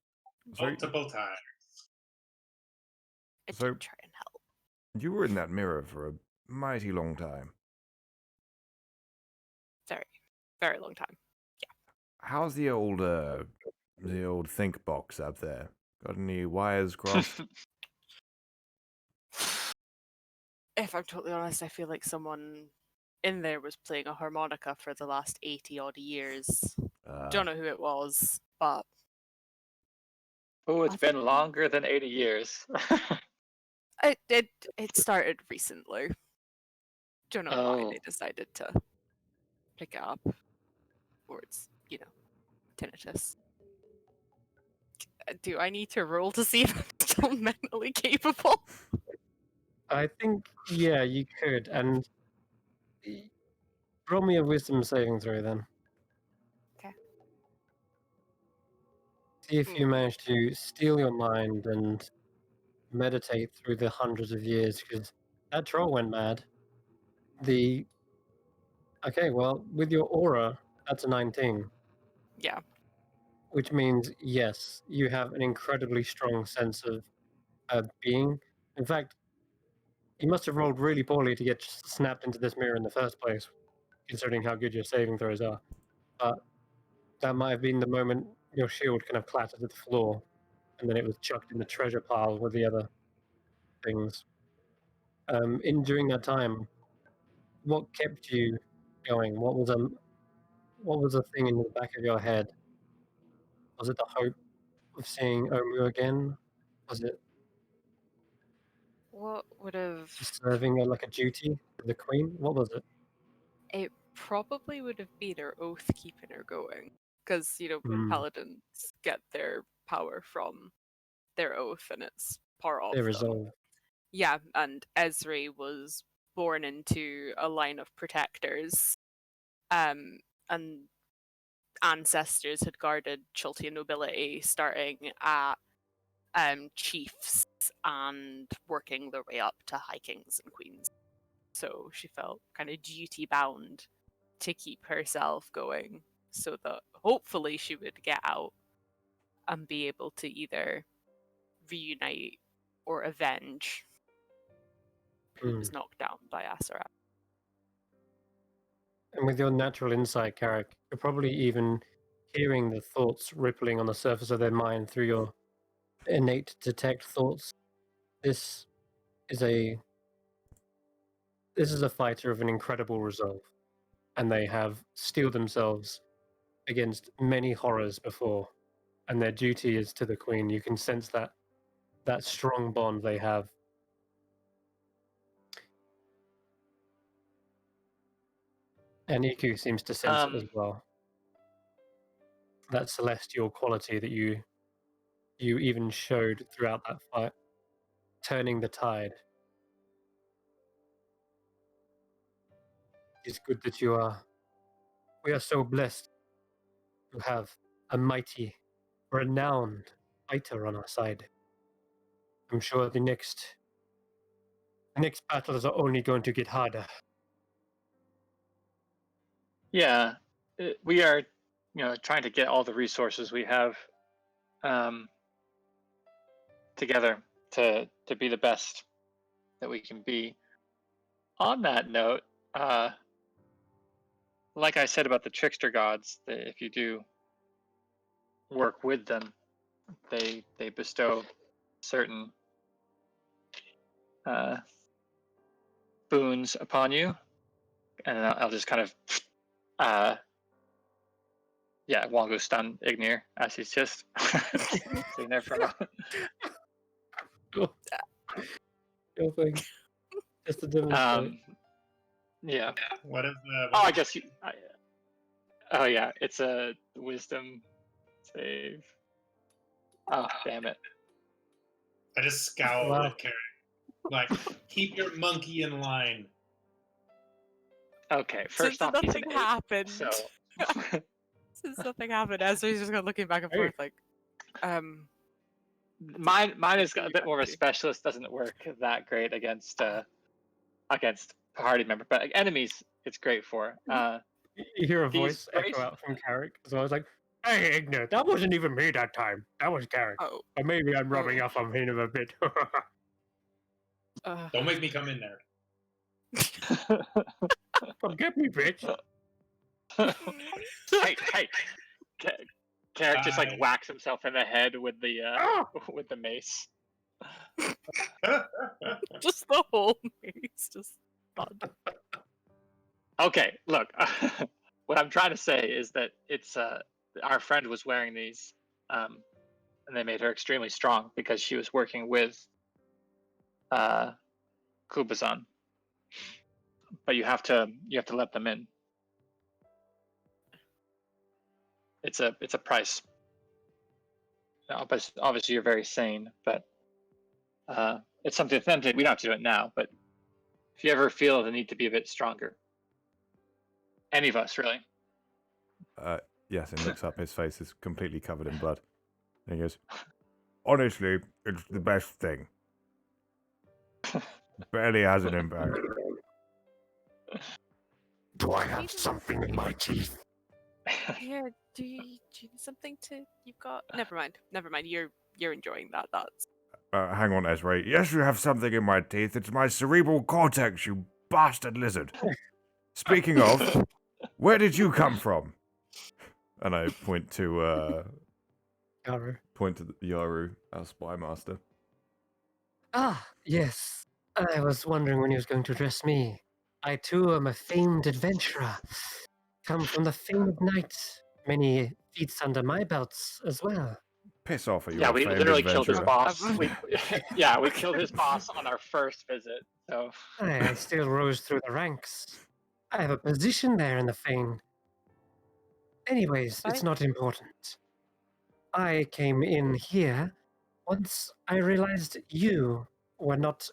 So, Multiple times. I So- did try and help. you were in that mirror for a mighty long time. Very, very long time. How's the old think box up there? Got any wires crossed? If I'm totally honest, I feel like someone in there was playing a harmonica for the last 80 odd years. Don't know who it was, but Oh, it's I been think- longer than 80 years. it started recently. Don't know why Oh. they decided to pick it up. Or it's, tinnitus. Do I need to roll to see if I'm still mentally capable? I think, yeah, you could. And roll me a wisdom saving throw then. Okay. See if you manage to steal your mind and meditate through the hundreds of years, because that troll went mad. Okay, well, with your aura, that's a 19, Yeah. which means, yes, you have an incredibly strong sense of being. In fact, you must have rolled really poorly to get snapped into this mirror in the first place, considering how good your saving throws are. But that might have been the moment your shield kind of clattered to the floor, and then it was chucked in the treasure pile with the other things. During that time, what kept you going? What was a thing in the back of your head? Was it the hope of seeing Omu again? Was it What would have serving like a duty to the queen? What was it? it probably would have been her oath keeping her going. Because, Mm, paladins get their power from their oath and it's part of their them. resolve. Yeah, and Esri was born into a line of protectors. And ancestors had guarded Chultian nobility, starting at chiefs and working their way up to high kings and queens. So she felt kind of duty bound to keep herself going so that hopefully she would get out and be able to either reunite or avenge who was knocked down by Asarat. And with your natural insight, Carrick, you're probably even hearing the thoughts rippling on the surface of their mind through your innate detect thoughts. This is a fighter of an incredible resolve, and they have steeled themselves against many horrors before, and their duty is to the queen. You can sense that strong bond they have. And Iku seems to sense it as well. That celestial quality that you even showed throughout that fight, turning the tide. It's good that we are so blessed to have a mighty, renowned fighter on our side. I'm sure the next battles are only going to get harder. Yeah, we are, trying to get all the resources we have together to be the best that we can be. On that note, like I said about the trickster gods, if you do work with them, they bestow certain boons upon you, and I'll just kind of Wongo stun Ignir as he's just sitting there for a moment. Your thing. Just to demonstrate. Yeah. What is the? Oh, I guess oh yeah, it's a wisdom save. Oh, damn it. I just scowl Wow. at Carrie. Like, keep your monkey in line. Okay, first Since off, he's an nothing ape, happened. so Since nothing happened, Ezra's just kind of looking back and Hey. forth like, Mine is a bit more of a Exactly. specialist. Doesn't work that great against party member, but enemies it's great for. You hear a These voice echo brace. out from Carrick, so I was like, "Hey, Igna, that wasn't even me that time. That was Carrick. Oh. Or maybe I'm rubbing Oh. off on him a bit." Don't make me come in there. Come get me, bitch. hey. Carrick just like Bye. whacks himself in the head with the Ah! with the mace. Just the whole maze. Just odd. Okay, look. What I'm trying to say is that it's our friend was wearing these, and they made her extremely strong because she was working with Kubazan. But you have to let them in. It's a price. Now, obviously, you're very sane, but it's something authentic. We don't have to do it now, but if you ever feel the need to be a bit stronger, any of us really. Yasin looks up. His face is completely covered in blood. And he goes, "Honestly, it's the best thing. Barely has an impact." Do I have something in my teeth? Yeah, do you need something to? You've got. Never mind. You're enjoying that. That's. Hang on, Ezra. Yes, you have something in my teeth. It's my cerebral cortex, you bastard lizard. Speaking of, where did you come from? And I point to Yaru. Yaru, our spy master. Ah, yes. I was wondering when he was going to address me. I too am a famed adventurer. Come from the famed night. Many feats under my belts as well. Piss off, are you Yeah, a we famed literally killed his adventurer? boss. We killed his boss on our first visit. So I still rose through the ranks. I have a position there in the Fane. Anyways, it's Fine. not important. I came in here once I realized you were not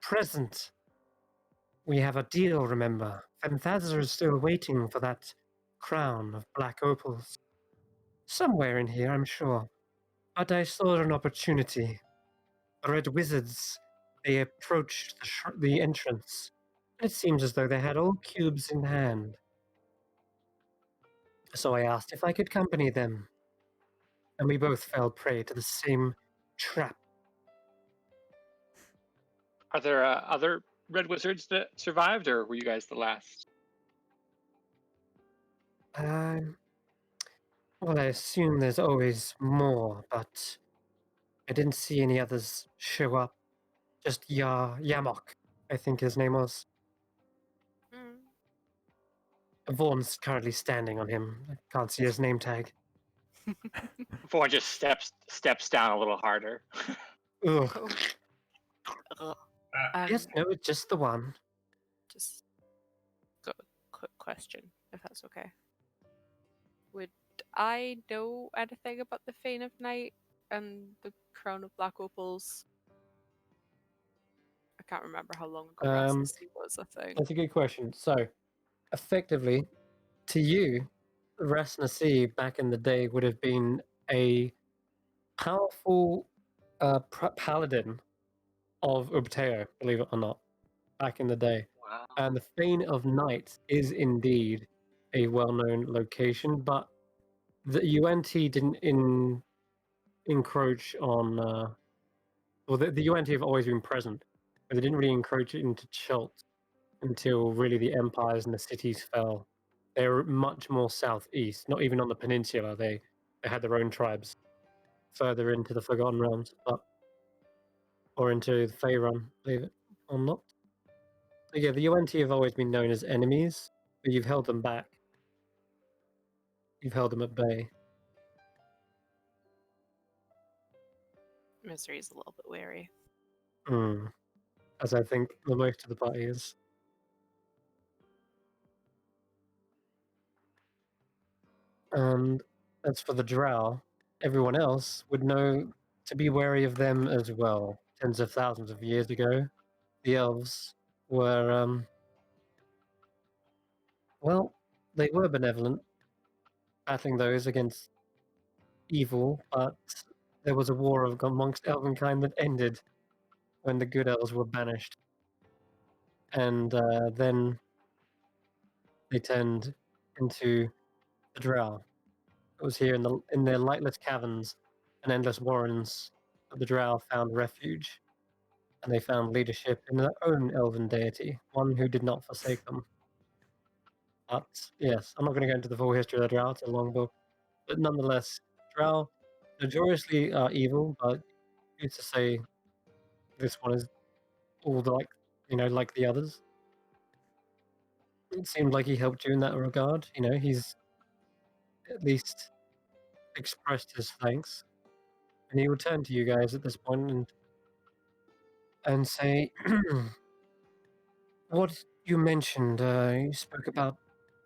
present. We have a deal, remember? Phanthazar is still waiting for that crown of black opals. Somewhere in here, I'm sure. But I saw an opportunity. The red wizards, they approached the entrance. And it seems as though they had all cubes in hand. So I asked if I could accompany them. And we both fell prey to the same trap. are there other red wizards that survived, or were you guys the last? Well, I assume there's always more, but I didn't see any others show up. Just Yamok, I think his name was. Mm. Vaughn's currently standing on him. I can't see his name tag. Vaughn just steps down a little harder. Ugh. Ugh. Yes, no, it's just the one. Just a quick question, if that's okay. Would I know anything about the Fane of Night and the Crown of Black Opals? I can't remember how long ago Rasmussen was, I think. That's a good question. So, effectively, to you, Rasnasi back in the day would have been a powerful paladin of Ubteo, believe it or not, back in the day. Wow. And the Fane of Night is indeed a well-known location, but the UNT didn't encroach on. Well, the UNT have always been present, but they didn't really encroach into Chult until really the empires and the cities fell. They were much more southeast, not even on the peninsula. They had their own tribes further into the Forgotten Realms, or into the Faerun, believe it or not. So yeah, the UNT have always been known as enemies, but you've held them back. You've held them at bay. Misery's a little bit wary. As I think the most of the party is. And as for the Drow, everyone else would know to be wary of them as well. Tens of thousands of years ago, the elves were, well, they were benevolent, battling those against evil, but there was a war amongst elvenkind that ended when the good elves were banished, and then they turned into the drow. It was here in their lightless caverns and endless warrens that the drow found refuge, and they found leadership in their own elven deity, one who did not forsake them. But yes, I'm not going to go into the full history of the drow; it's a long book. But nonetheless, drow notoriously are evil, but who's to say this one is all like like the others? It seemed like he helped you in that regard. He's at least expressed his thanks, and he will turn to you guys at this point and say, "What you mentioned, you spoke about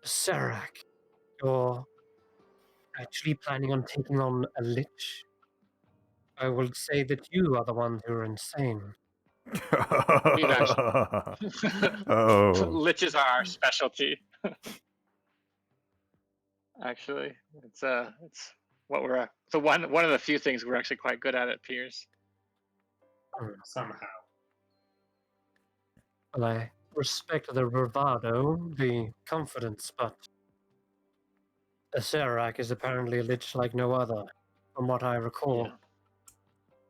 Serac. You're actually planning on taking on a lich. I will say that you are the ones who are insane." We've actually Oh. liches are our specialty. Actually, it's what we're so one of the few things we're actually quite good at Piers. Somehow. Well, I respect the bravado, the confidence, but a Serac is apparently a lich like no other. From what I recall, Yeah.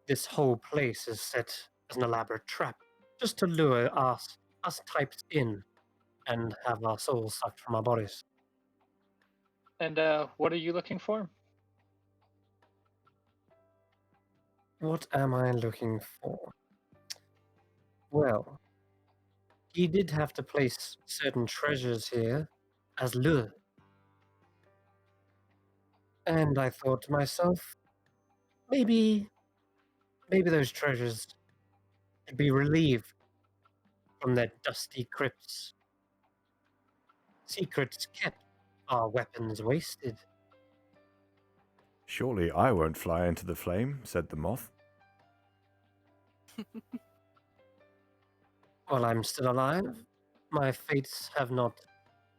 this whole place is set as an elaborate trap, just to lure us types in and have our souls sucked from our bodies. And what are you looking for? What am I looking for? Well, he did have to place certain treasures here as lure. And I thought to myself, maybe those treasures could be relieved from their dusty crypts. Secrets kept, our weapons wasted. Surely I won't fly into the flame, said the moth. While I'm still alive, my fates have not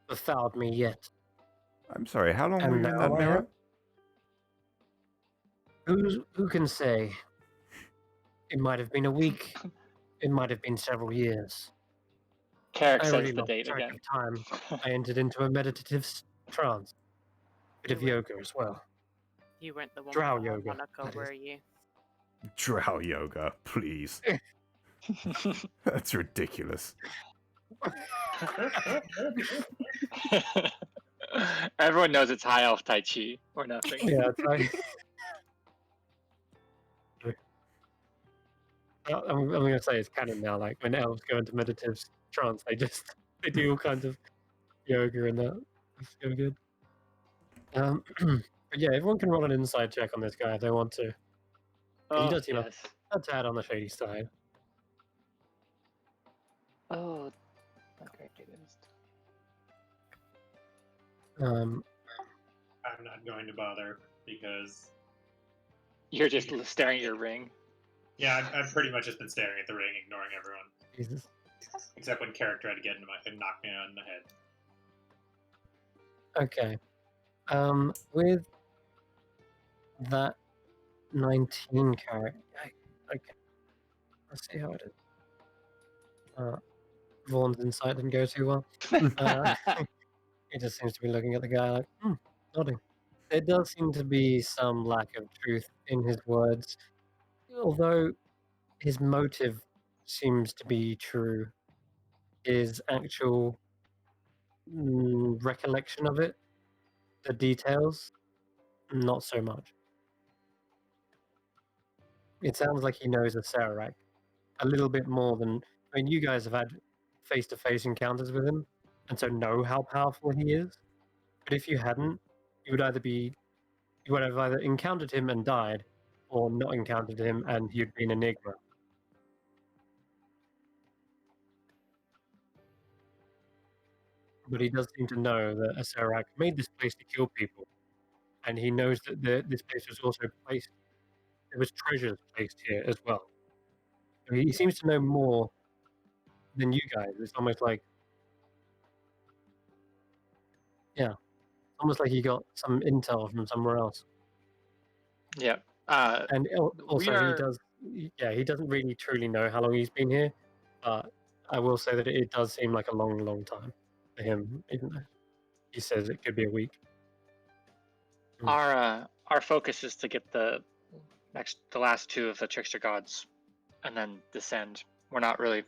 befouled me yet. I'm sorry, how long were And you in that now mirror? who can say? It might have been a week. It might have been several years. Carrick I says really the lost date track again. of time. I entered into a meditative trance. Bit of You yoga as well. You weren't the one Drow with the yoga, harmonica, that is. were you? Drow yoga, please. That's ridiculous. Everyone knows it's high elf Tai Chi or nothing. Yeah, it's like. I'm going to say it's canon now. Like when elves go into meditative trance, they do all kinds of yoga and that. It's so good. But yeah, everyone can roll an inside check on this guy if they want to. He does seem yes. a tad on the shady side. Oh, okay, it is. Um, I'm not going to bother because You're just staring at your ring. yeah, I've pretty much just been staring at the ring, ignoring everyone, Jesus. except when Carrick tried to get into and knock me on the head. Okay. With that 19 character, okay. Let's see how it is. Vaughn's insight didn't go too well. He just seems to be looking at the guy like, nodding. There does seem to be some lack of truth in his words, although his motive seems to be true. His actual recollection of it, the details, not so much. It sounds like he knows of Sararak a little bit more than. I mean, you guys have had face-to-face encounters with him, and so know how powerful he is. But if you hadn't, you would have either encountered him and died, or not encountered him and he'd been an enigma. But he does seem to know that Asarak made this place to kill people, and he knows that this place was also placed. There was treasures placed here as well. So he seems to know more than you guys. It's almost like, yeah, almost like he got some intel from somewhere else. Yeah. And we also, are. he doesn't really truly know how long he's been here. But I will say that it does seem like a long, long time for him, even though he says it could be a week. Our focus is to get the last two of the trickster gods, and then descend. We're not really.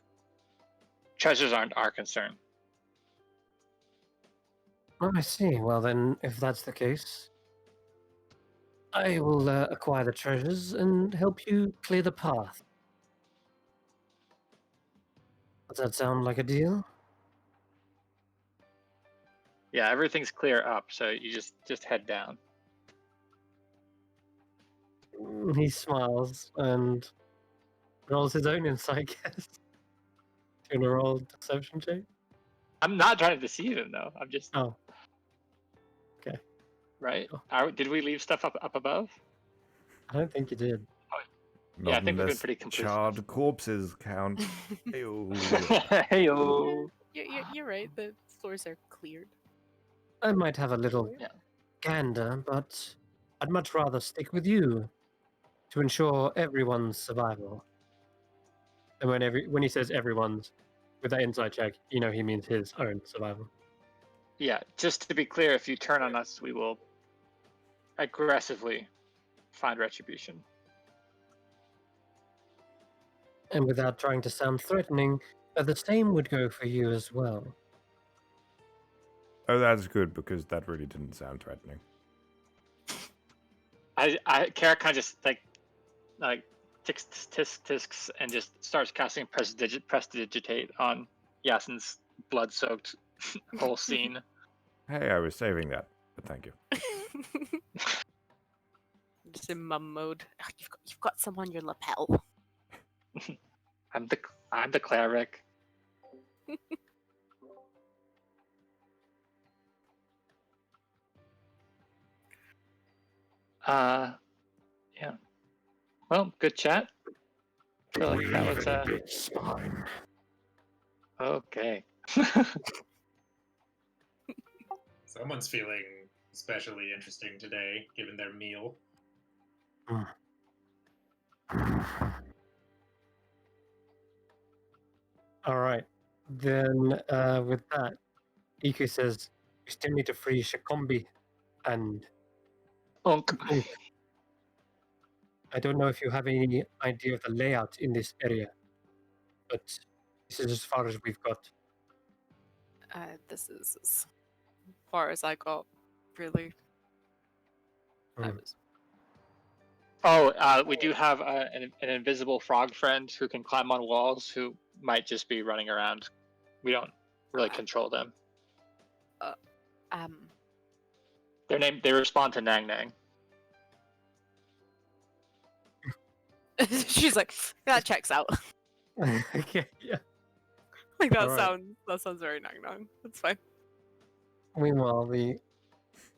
Treasures aren't our concern. Oh, I see. Well, then, if that's the case, I will acquire the treasures and help you clear the path. Does that sound like a deal? Yeah, everything's clear up, so you just head down. He smiles and rolls his own insight guess. Doing a roll deception check. I'm not trying to deceive him though. I'm just. Oh. Okay. Right? Oh. Did we leave stuff up above? I don't think you did. Not Yeah, I think we've been unless pretty complete. charred corpses count. Ew. Heyo. You're right. The floors are cleared. I might have a little Yeah. gander, but I'd much rather stick with you to ensure everyone's survival. And when he says everyone's, with that inside check, you know he means his own survival. Yeah, just to be clear, if you turn on us, we will aggressively find retribution. And without trying to sound threatening, the same would go for you as well. Oh, that's good because that really didn't sound threatening. Kara kind of just like tisks and just starts casting prestidigitate on Yasin's blood-soaked whole scene. Hey, I was saving that, but thank you. Just in mum mode. Oh, you've got some on your lapel. I'm the cleric. Yeah. Well, good chat. I feel like that was It's fine. okay. Someone's feeling especially interesting today, given their meal. All right. Then with that, Iku says, we still need to free Shikombi and Unk. Unk. I don't know if you have any idea of the layout in this area, but this is as far as we've got. This is as far as I got, really. I Hmm. was. Oh, we do have an invisible frog friend who can climb on walls, who might just be running around. We don't really control them. They respond to Nang Nang. She's like, that checks out. Okay, yeah. Like that Alright. sounds very Nang Nang. That's fine. Meanwhile, the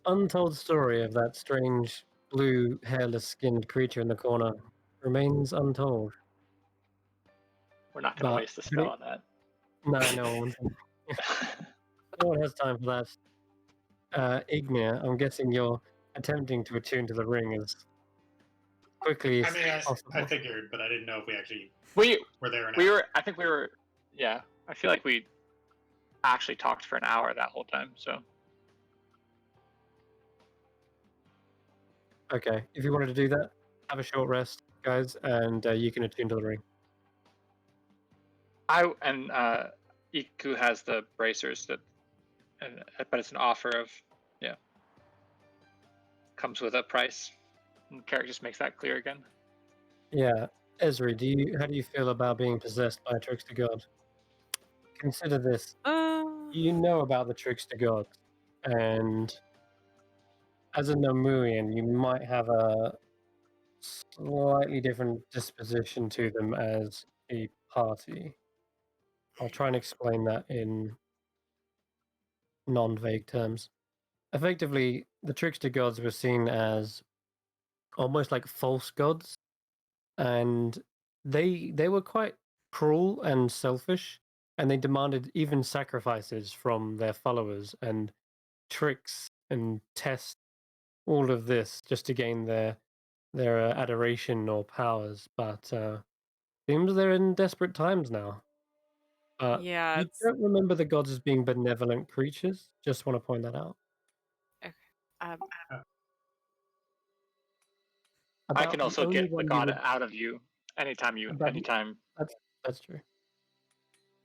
untold story of that strange blue, hairless skinned creature in the corner remains untold. We're not going to But waste a spell on that. No one has time for that. Ignea, I'm guessing you're attempting to attune to the ring as quickly as possible. I figured, but I didn't know if we actually we were there or not. we were. I think we were. Yeah, I feel like we actually talked for an hour that whole time. So Okay, if you wanted to do that, have a short rest, guys, and you can attune to the ring. Iku has the bracers but it's an offer of comes with a price. And Carrick just makes that clear again. Yeah, Esri, how do you feel about being possessed by a trickster god? Consider this: you know about the trickster gods, and as a Nomuian, you might have a slightly different disposition to them as a party. I'll try and explain that in non-vague terms. Effectively, the trickster gods were seen as almost like false gods, and they were quite cruel and selfish, and they demanded even sacrifices from their followers and tricks and tests, all of this just to gain their their adoration or powers, but seems they're in desperate times now. Yeah, You don't remember the gods as being benevolent creatures? Just want to point that out. okay. Um, I About can the also only get the one you god would out of you about the anytime. that's true.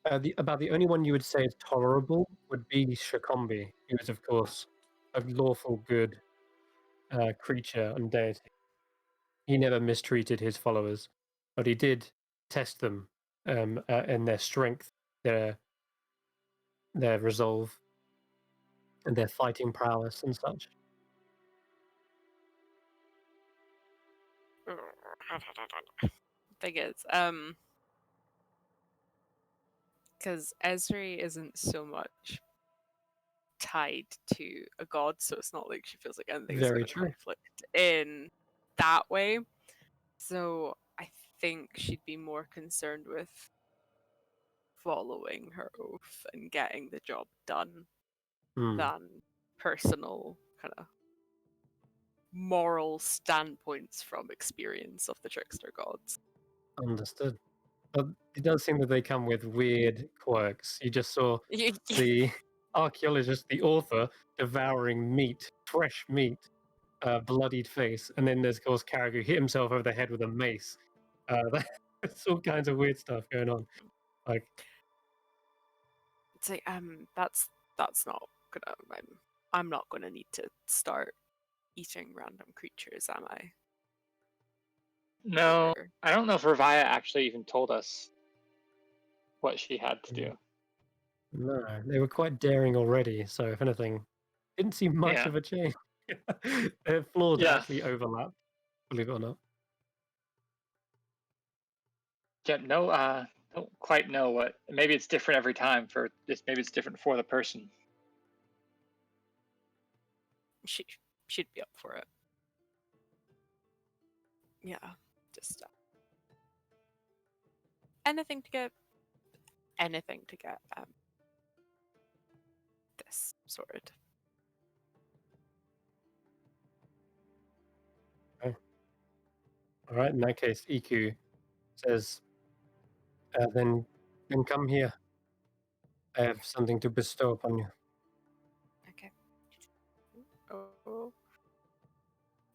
About the only one you would say is tolerable would be Shakombi, who is of course a lawful good creature and deity. He never mistreated his followers, but he did test them in their strength, their resolve, and their fighting prowess and such. thing is, because Esri isn't so much tied to a god, so it's not like she feels like anything's Very going to true. conflict in that way. So I think she'd be more concerned with following her oath and getting the job done Hmm. than personal kind of moral standpoints from experience of the trickster gods. Understood. But it does seem that they come with weird quirks. You just saw the archaeologist, the author, devouring meat, fresh meat, bloodied face, and then there's of course Carrick who hit himself over the head with a mace. There's all kinds of weird stuff going on. Like, It's like that's not gonna. I'm not gonna need to start eating random creatures, am I? No, Or- I don't know if Revia actually even told us what she had to do. no, they were quite daring already. So if anything, didn't see much Yeah. of a change. Their flaws Yeah. actually overlap, believe it or not. Yeah, no, don't quite know what. Maybe it's different every time for this. Maybe it's different for the person. she'd be up for it. Yeah, just anything to get this sorted. All right, in that case, EQ says, then come here. I have something to bestow upon you. Okay. Oh,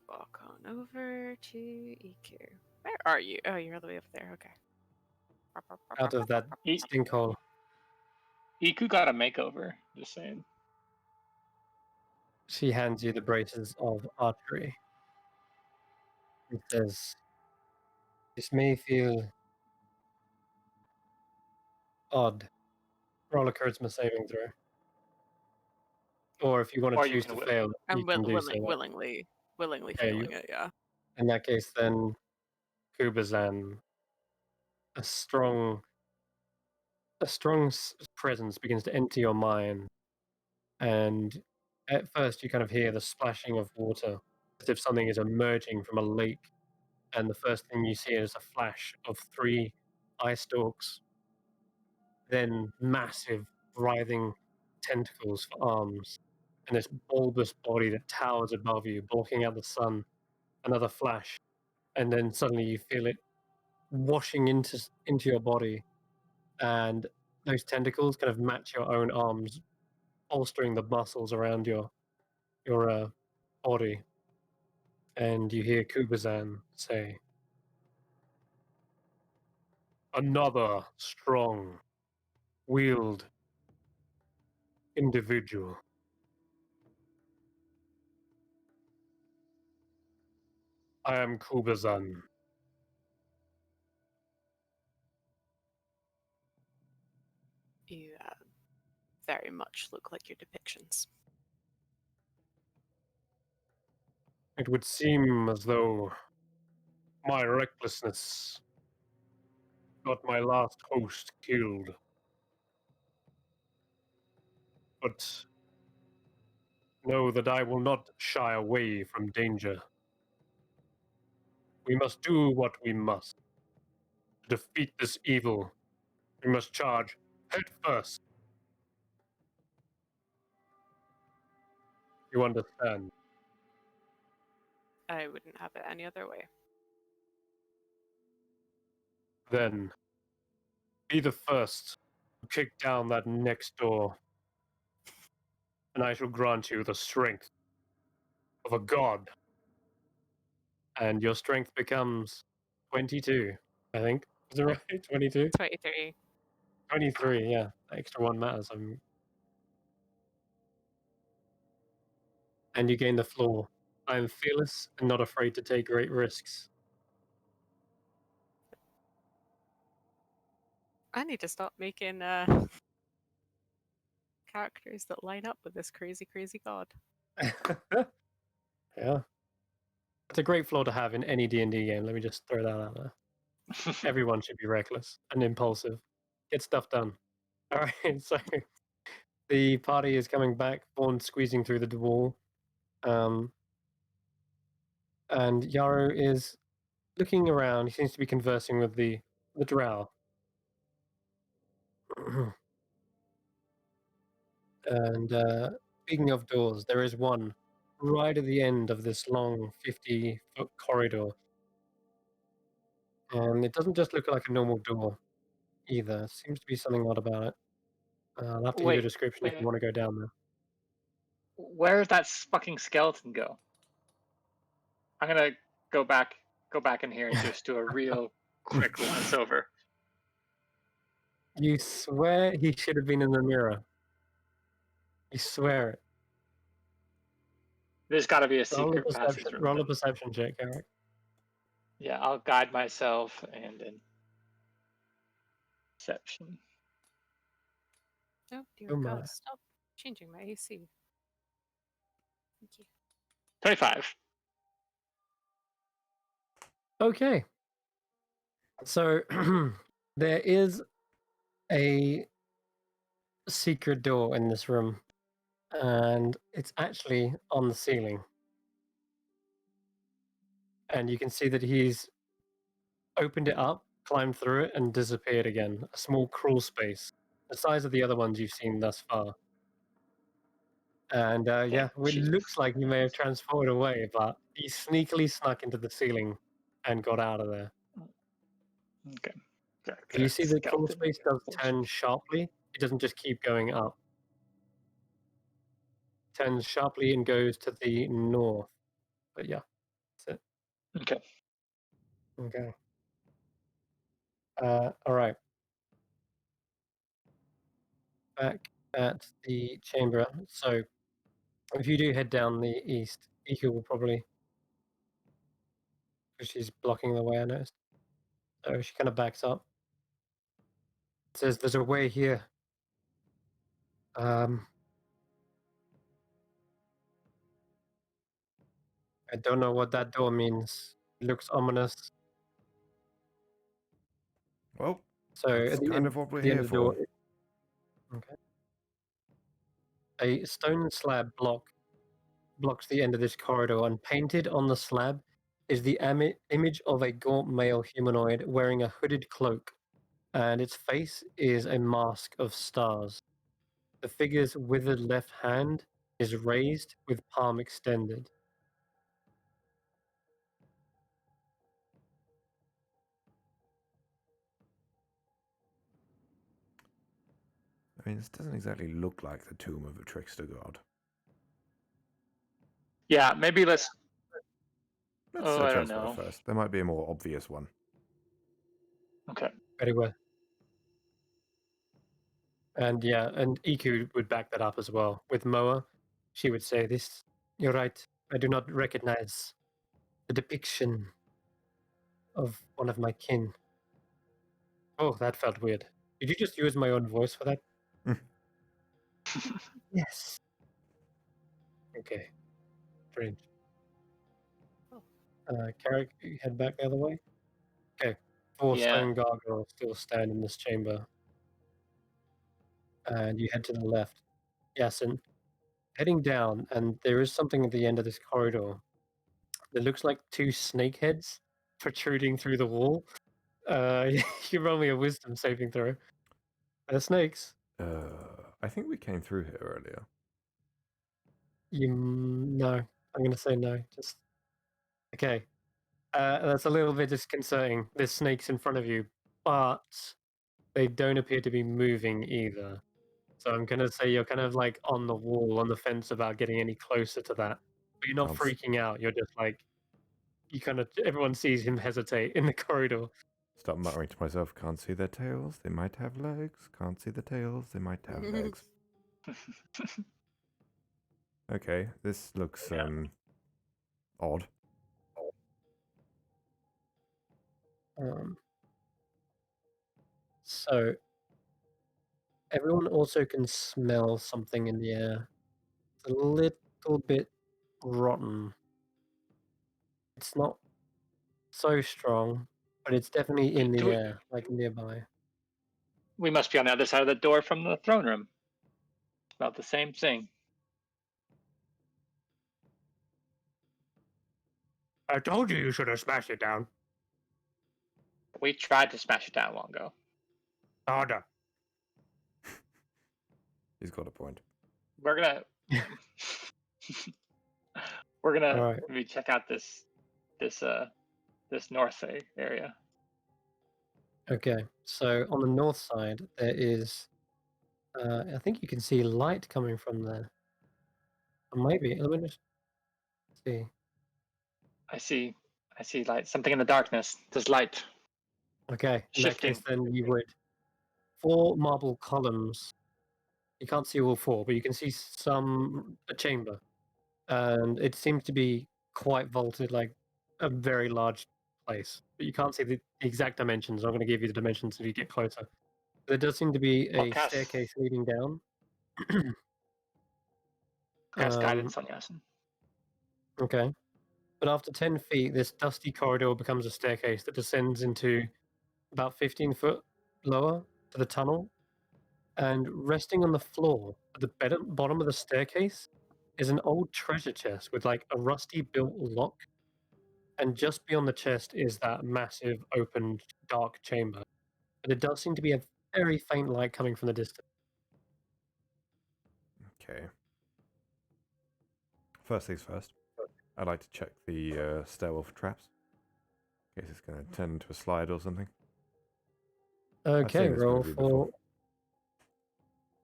walk on over to EQ. Where are you? Oh, you're all the way over there. Okay. Out of that E- stink hole. Iku got a makeover. Just saying. She hands you the braces of archery. It says, this may feel odd. Roll a charisma saving throw. Or if you want Or to you choose can to wi- fail, you I'm can do so. willingly Yeah, failing it. Yeah. in that case, then Kubazan, a strong presence begins to enter your mind, and at first you kind of hear the splashing of water, as if something is emerging from a lake, and the first thing you see is a flash of 3 eye stalks, then massive writhing tentacles for arms, and this bulbous body that towers above you, blocking out the sun. Another flash, and then suddenly you feel it washing into your body, and those tentacles kind of match your own arms, bolstering the muscles around your body. And you hear Kubazan say, "Another strong, wheeled individual. I am Kubazan." You very much look like your depictions. It would seem as though my recklessness got my last host killed. But know that I will not shy away from danger. We must do what we must. To defeat this evil, we must charge head first. You understand? I wouldn't have it any other way. Then be the first to kick down that next door, and I shall grant you the strength of a god. And your strength becomes 22, I think. Is it right? 22? 23. 23, yeah. The extra one matters. And you gain the floor. I am fearless and not afraid to take great risks. I need to stop making characters that line up with this crazy, crazy god. Yeah. It's a great flaw to have in any D&D game. Let me just throw that out there. Everyone should be reckless and impulsive. Get stuff done. All right, so the party is coming back, Vaughn squeezing through the wall. And Yaru is looking around. He seems to be conversing with the drow. And speaking of doors, there is one right at the end of this long 50-foot corridor. And it doesn't just look like a normal door either. Seems to be something odd about it. I'll have to give you a Wait, description if you want to go down there. where did that fucking skeleton go? I'm gonna go back in here and just do a real quick once over. You swear he should have been in the mirror. You swear it. There's got to be a Roll a secret passage. perception, roll a perception check, Eric. Yeah, I'll guide myself and then perception. Oh dear Oh my. god, stop changing my AC. Thank you. 25. Okay. So there is a secret door in this room, and it's actually on the ceiling. And you can see that he's opened it up, climbed through it, and disappeared again. A small crawl space, the size of the other ones you've seen thus far. And yeah, it Jesus. looks like he may have transported away, but he sneakily snuck into the ceiling and got out of there. Okay. You see the crawl Skeleton. space does turn sharply. It doesn't just keep going up. It turns sharply and goes to the north. But yeah, that's it. Okay. Okay. All right. Back at the chamber. So if you do head down the east, Iku will probably, because she's blocking the way, I noticed. So she kind of backs up. Says there's a way here. I don't know what that door means. It looks ominous. Well, So that's at the kind end, of what we're the end here of the door, for. okay. A stone slab blocks the end of this corridor, and painted on the slab is the image of a gaunt male humanoid wearing a hooded cloak, and its face is a mask of stars. The figure's withered left hand is raised with palm extended. I mean, this doesn't exactly look like the tomb of a trickster god. Yeah, maybe let's. Let's Oh, I search don't elsewhere know. first. There might be a more obvious one. Okay. Very well. And yeah, and Iku would back that up as well. With Moa, she would say, "This, you're right. I do not recognize the depiction of one of my kin." Oh, that felt weird. Did you just use my own voice for that? Yes. Okay. Strange. Oh. Carrick, you head back the other way? Okay. 4 Yeah. stone gargoyles still stand in this chamber. And you head to the left. Yes, and heading down, and there is something at the end of this corridor. It looks like 2 snake heads protruding through the wall. You roll me a wisdom saving throw. They're snakes. I think we came through here earlier. No. I'm going to say no. Just Okay. That's a little bit disconcerting. There's snakes in front of you, but they don't appear to be moving either. So I'm gonna say you're kind of like on the wall, on the fence about getting any closer to that. But you're not Can't s- freaking out. You're just like you kind of everyone sees him hesitate in the corridor. Start muttering to myself, can't see their tails, they might have legs. Can't see the tails, they might have legs. Okay, this looks odd. Um, so everyone also can smell something in the air. It's a little bit rotten. It's not so strong, but it's definitely in the air, like nearby. We must be on the other side of the door from the throne room. About the same thing. I told you should have smashed it down. We tried to smash it down long ago. Harder. He's got a point. We're gonna we're gonna Alright. maybe check out this north area. Okay, so on the north side, there is, I think you can see light coming from there. Or maybe, let me just see. I see light. Something in the darkness. There's light. Okay, in that case, Shifting. then you would. 4 marble columns. You can't see all 4, but you can see a chamber. And it seems to be quite vaulted, like a very large place. But you can't see the exact dimensions. I'm going to give you the dimensions if you get closer. There does seem to be I'll a staircase leading down. cast Um, guidance on Yasin. okay. But after 10 feet, this dusty corridor becomes a staircase that descends into about 15 foot lower to the tunnel. And resting on the floor at the bottom of the staircase is an old treasure chest with like a rusty built lock. And just beyond the chest is that massive open dark chamber. But there does seem to be a very faint light coming from the distance. Okay. First things first, I'd like to check the stairwell for traps. In case it's going to turn into a slide or something. I've Okay, seen this roll movie before.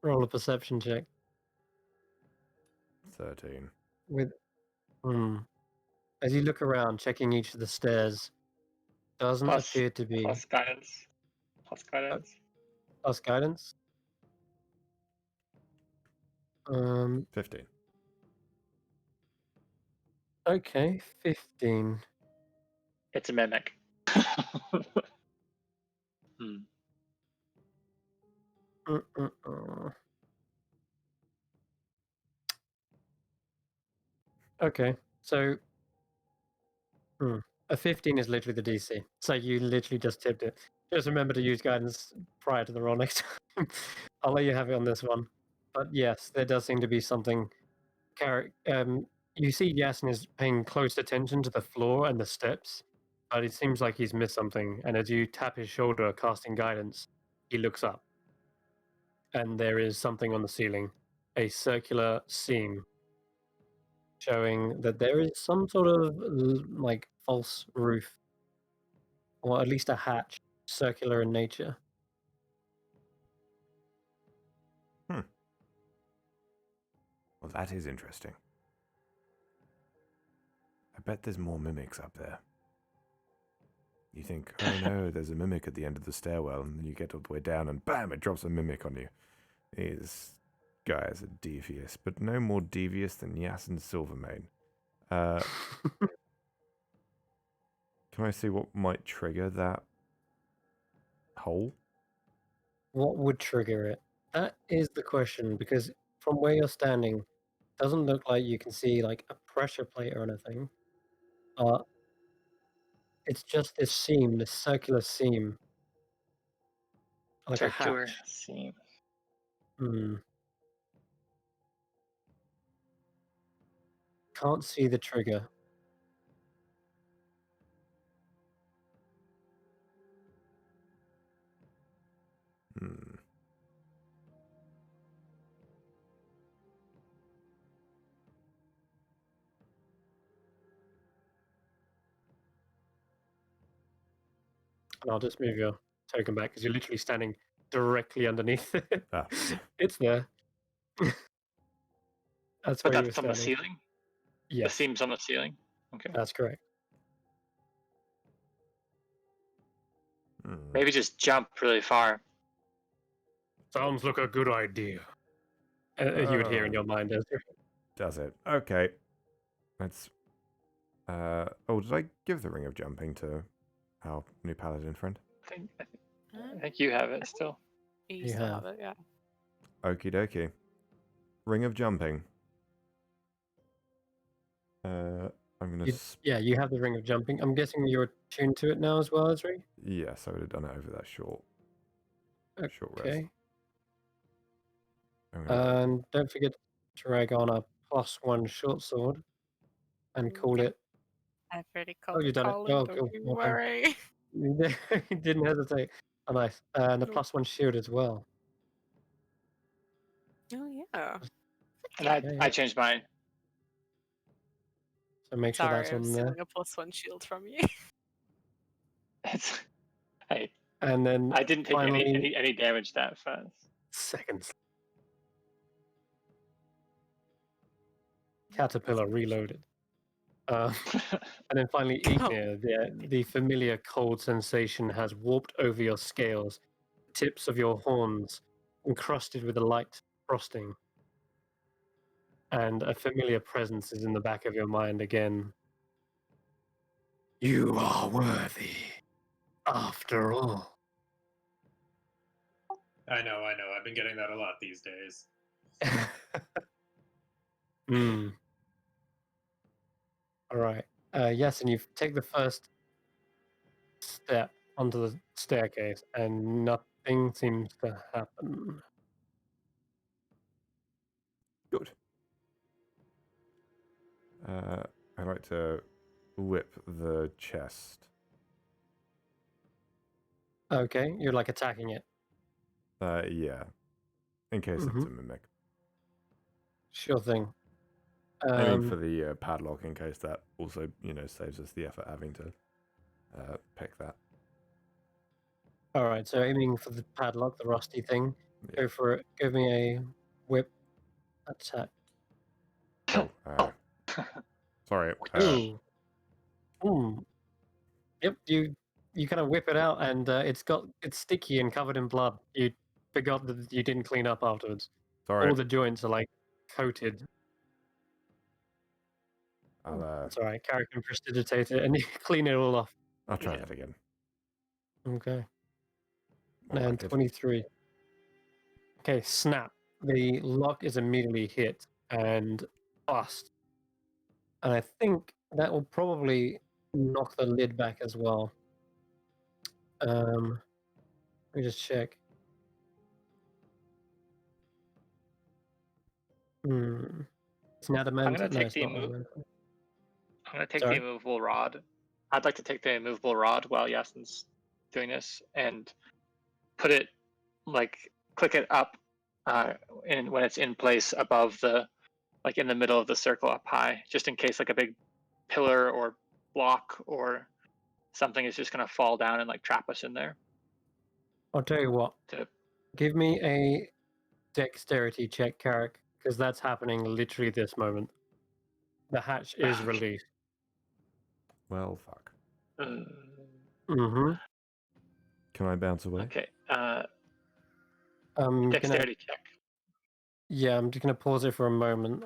roll a perception check 13. with as you look around, checking each of the stairs, doesn't Plus appear to be plus guidance. Plus guidance. plus guidance. 15. Okay, 15. It's a mimic. Mm-mm-mm. Okay, so a 15 is literally the DC. So you literally just tipped it. Just remember to use guidance prior to the roll next time. I'll let you have it on this one. But yes, there does seem to be something. You see Yasin is paying close attention to the floor and the steps, but it seems like he's missed something. And as you tap his shoulder, casting guidance, he looks up. And there is something on the ceiling, a circular seam showing that there is some sort of like false roof, or at least a hatch, circular in nature. Well, that is interesting. I bet there's more mimics up there. You think, oh no, there's a mimic at the end of the stairwell, and then you get all the way down and bam, it drops a mimic on you. These guys are devious, but no more devious than Yasin Silvermane. Can I see what might trigger that hole? What would trigger it? That is the question, because from where you're standing, doesn't look like you can see like a pressure plate or anything. It's just this seam, this circular seam, like a Circular hatch. seam. Can't see the trigger. Hmm. And I'll just move your token back because you're literally standing directly underneath it. Ah. It's there. That's But where you were that's on the standing. ceiling? The Yes, seam's on the ceiling? Okay. that's correct. Hmm. Maybe just jump really far. Sounds like a good idea. You would hear in your mind as Does it? Okay. Let's. Oh, did I give the ring of jumping to our new paladin friend? I think you have it still. You You still have. have it, yeah. Okie dokie. Ring of jumping. I'm gonna. Yeah, you have the ring of jumping. I'm guessing you're tuned to it now as well, Ezri? Yes, I would have done it over that short rest. Okay. I'm gonna- And don't forget to drag on a +1 short sword and call Yep. it. I've already Oh, called you've it, done it. Colin. Oh, Don't cool. you Okay. worry. You didn't hesitate. Oh, nice. And a Nope. +1 shield as well. Oh, yeah. And Okay, I changed mine. So make sure Sorry, that's I'm on there. stealing a +1 shield from you. It's, hey, And then I didn't take finally, any damage that fast. seconds. Caterpillar reloaded. And then finally, Ignir, the familiar cold sensation has warped over your scales, tips of your horns encrusted with a light frosting. And a familiar presence is in the back of your mind again. You are worthy, after all. I know. I've been getting that a lot these days. Hmm. All right. Yes, and you take the first step onto the staircase, and nothing seems to happen. Good. I like to whip the chest. Okay, you're like attacking it. Yeah. In case it's a mimic. Sure thing. Aiming for the padlock in case that also, saves us the effort having to pick that. All right, so aiming for the padlock, the rusty thing. Yeah. Go for it. Give me a whip attack. Oh, sorry. Ooh. Yep, you kind of whip it out, and it's sticky and covered in blood. You forgot that you didn't clean up afterwards. Sorry. All the joints are like coated. I'll That's all right. Carrick can prestidigitate it, and you clean it all off. try that again. Okay. More And like it. 23. Okay, snap. The lock is immediately hit and bust. And I think that will probably knock the lid back as well. Let me just check. It's an adamant. gonna No, take it's the not adamant. I'm going to take Sorry? the immovable rod. I'd like to take the immovable rod while Yasin's doing this and put it, click it up when it's in place above in the middle of the circle up high, just in case like a big pillar or block or something is just going to fall down and trap us in there. I'll tell you what. To- Give me a dexterity check, Carrick, because that's happening literally this moment. The hatch is released. Well, fuck. Mm-hmm. Can I bounce away? Okay. I'm Dexterity check. Yeah, I'm just gonna pause it for a moment.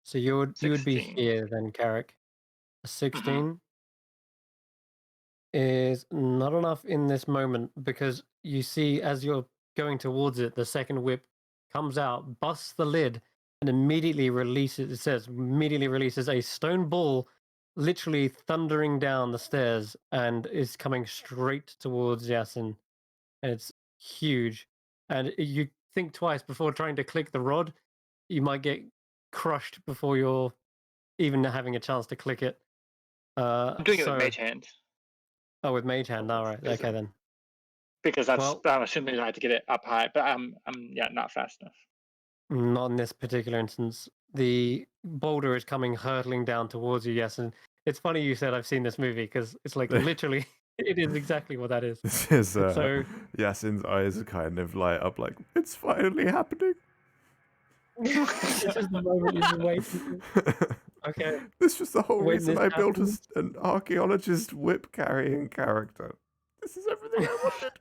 So you would be 16. here then, Carrick. A 16 is not enough in this moment because you see as you're going towards it, the second whip comes out, busts the lid, and immediately releases. It says immediately releases a stone ball, literally thundering down the stairs, and is coming straight towards Yasin. And it's huge, and you think twice before trying to click the rod. You might get crushed before you're even having a chance to click it. I'm doing it with Mage Hand. Oh, with Mage Hand. All right. Okay, then. Because I'm Well, assuming I had to get it up high, but I'm not fast enough. not in this particular instance. The boulder is coming hurtling down towards you. Yes, and it's funny you said I've seen this movie because it's like literally It is exactly what that is. This is So- Yasin's eyes kind of light up like it's finally happening. This is the moment you've been waiting for. Okay. This was the whole When reason this I built happens- an archaeologist whip carrying character. This is everything I wanted.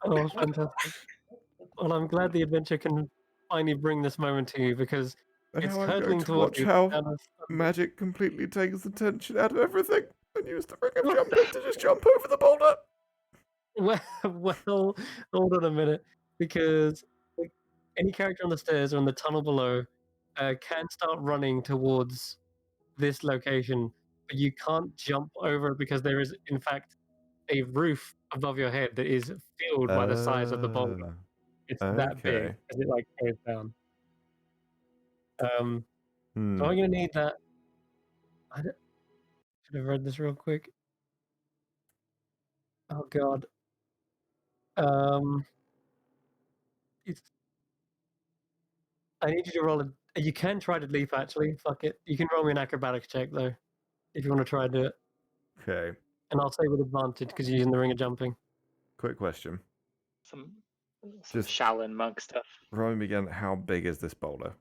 Oh, fantastic. Well, I'm glad the adventure can finally bring this moment to you because And it's now I'm going hurtling to towards watch you. how and it's- magic completely takes the tension out of everything and use the ring of jumping to just jump over the boulder. Well, hold on a minute, because like, any character on the stairs or in the tunnel below can start running towards this location, but you can't jump over it because there is, in fact, a roof above your head that is filled by the size of the boulder. It's that big okay. as it like goes down. So Hmm. I'm gonna need that. Should have read this real quick. Oh God. It's, I need you to roll a. You can try to leap actually. Fuck it. You can roll me an acrobatics check though, if you want to try and do it. Okay. And I'll say with advantage because you're using the ring of jumping. Quick question. Some Just- Shaolin monk stuff. Remind me again, how big is this boulder?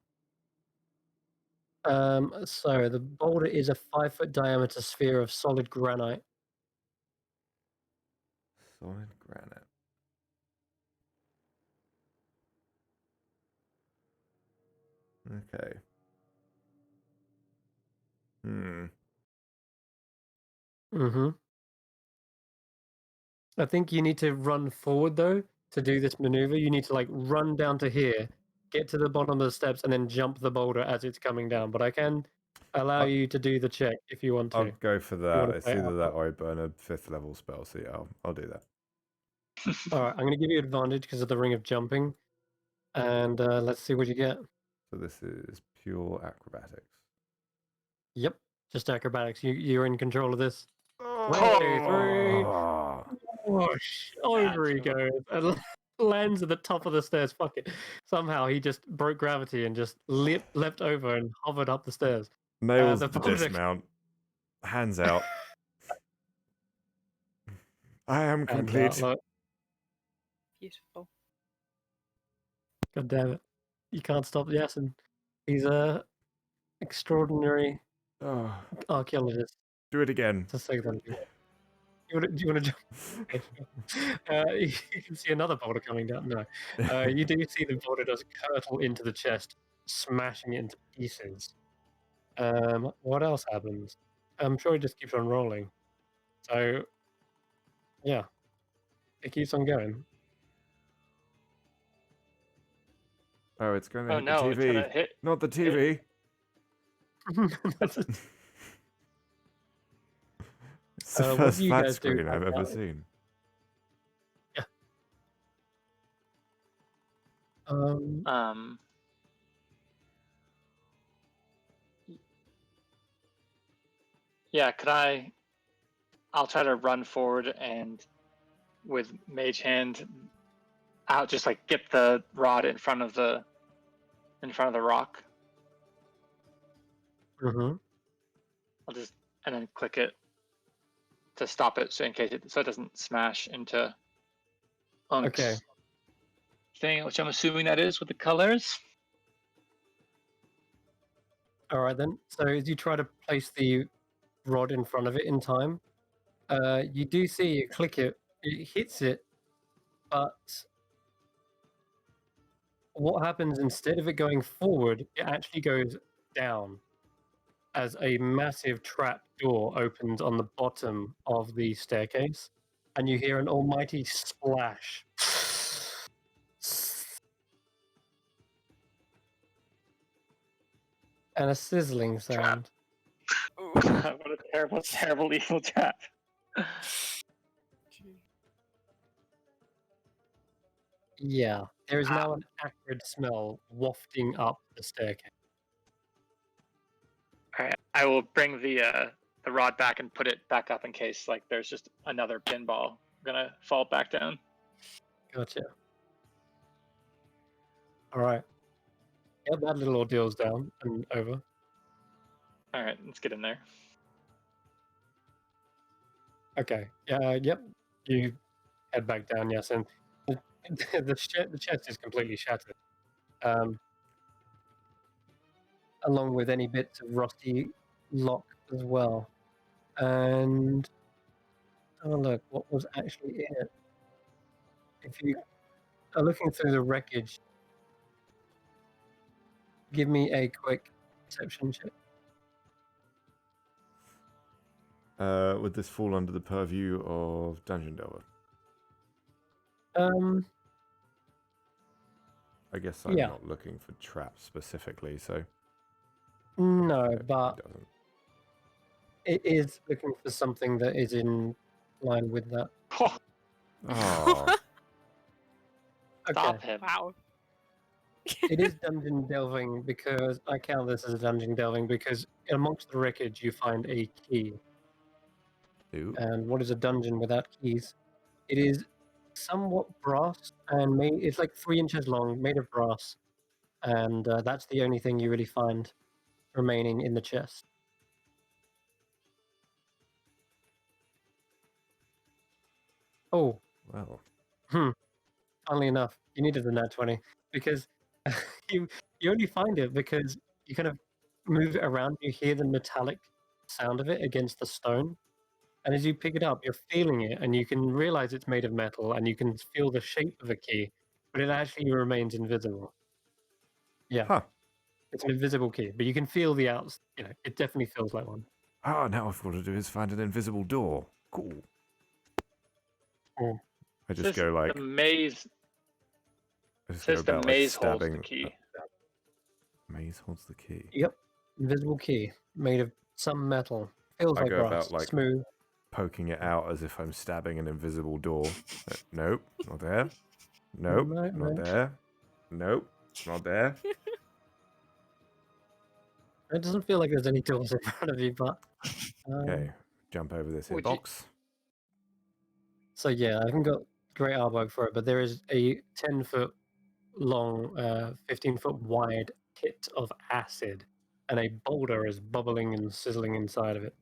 So the boulder is a 5-foot diameter sphere of solid granite. Solid granite. Okay. Mm-hmm. I think you need to run forward though to do this maneuver. You need to like run down to here, get to the bottom of the steps, and then jump the boulder as it's coming down. But I can allow you to do the check if you want to. I'll go for you wanna that. It's play it either out that or I burn a 5th level spell, so yeah, I'll do that. All right, I'm going to give you advantage because of the ring of jumping, and let's see what you get. So this is pure acrobatics. Yep, just acrobatics. You're in control of this. Oh! Whoosh, over he goes and lands at the top of the stairs. Fuck it. Somehow he just broke gravity and just leapt over and hovered up the stairs. Nails the the boulder- dismount. Hands out. I am And, complete. look, Beautiful. God damn it. You can't stop Yasin. He's a extraordinary Oh, archaeologist, do it again. to say the least. Do you want to jump? Okay, sure. You can see another boulder coming down. No. You do see the boulder does curdle into the chest, smashing it into pieces. What else happens? I'm sure it just keeps on rolling. So, yeah, it keeps on going. Oh, it's going to Oh hit no, the it's TV. gonna hit. Not the TV. That's a- It's the what first do you flat guys do screen I've about ever it? seen. Um. Yeah, could I? I'll try to run forward and with mage hand out, just like get the rod in front of the rock. Mm-hmm. I'll just and then click it to stop it, so in case it doesn't smash into Unk's Okay. thing, which I'm assuming that is with the colors. All right then. So as you try to place the rod in front of it in time, you do see you click it, it hits it, but what happens instead of it going forward, it actually goes down as a massive trap door opens on the bottom of the staircase, and you hear an almighty splash. And a sizzling sound. Ooh. What a terrible, terrible evil trap. Yeah, there is now an acrid smell wafting up the staircase. All right, I will bring the rod back and put it back up in case like there's just another pinball gonna fall back down. Gotcha. All right. Yeah, that little ordeal's down and over. All right, let's get in there. Okay. Yep. You head back down. Yes, and the chest is completely shattered. Along with any bits of rusty lock as well. And oh look, what was actually in it? If you are looking through the wreckage, give me a quick perception check. Would this fall under the purview of Dungeon Delver? I guess I'm Yeah. not looking for traps specifically, so No, it but doesn't. it is looking for something that is in line with that. Oh, Okay. Stop him. Wow. It is dungeon delving because I count this as dungeon delving because amongst the wreckage you find a key. ooh. And what is a dungeon without keys? It is somewhat brass and it's like 3 inches long, made of brass, and that's the only thing you really find remaining in the chest. Oh, Well, funnily enough, you needed a nat 20 because you only find it because you kind of move it around, you hear the metallic sound of it against the stone. And as you pick it up, you're feeling it, and you can realize it's made of metal, and you can feel the shape of a key, but it actually remains invisible. Yeah, huh. it's an invisible key, but you can feel the outs. You know, it definitely feels like one. Oh, now I've got to do is find an invisible door. Cool. Oh. I just go like, the maze. I just Says go the about like maze holds stabbing. the key. Maze holds the key. Yep, invisible key made of some metal. Feels I like go brass, about like smooth. poking it out as if I'm stabbing an invisible door. Nope, not there. Nope, No, not no. there. Nope, not there. It doesn't feel like there's any doors in front of you, but Okay, jump over this here Would you- box. so yeah, I haven't got great artwork for it, but there is a 10-foot long, 15-foot wide pit of acid, and a boulder is bubbling and sizzling inside of it.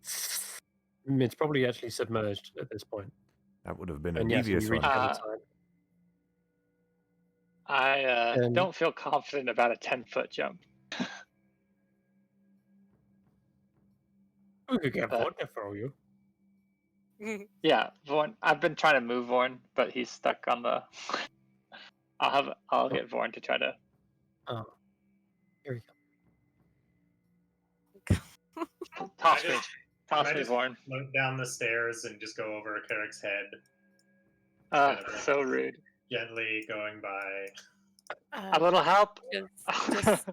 It's probably actually submerged at this point. That would have been a And yes, devious you reach one. the other side. I And- don't feel confident about a 10-foot jump. We could get Uh, vodka for you. Yeah, Vaughn. I've been trying to move Vaughn, but he's stuck on the. I'll get Vaughn to try to. Oh, here we go. Toss I me, just- toss I me, just Vaughn. float down the stairs and just go over Carrick's head, So rude. gently going by. A little help.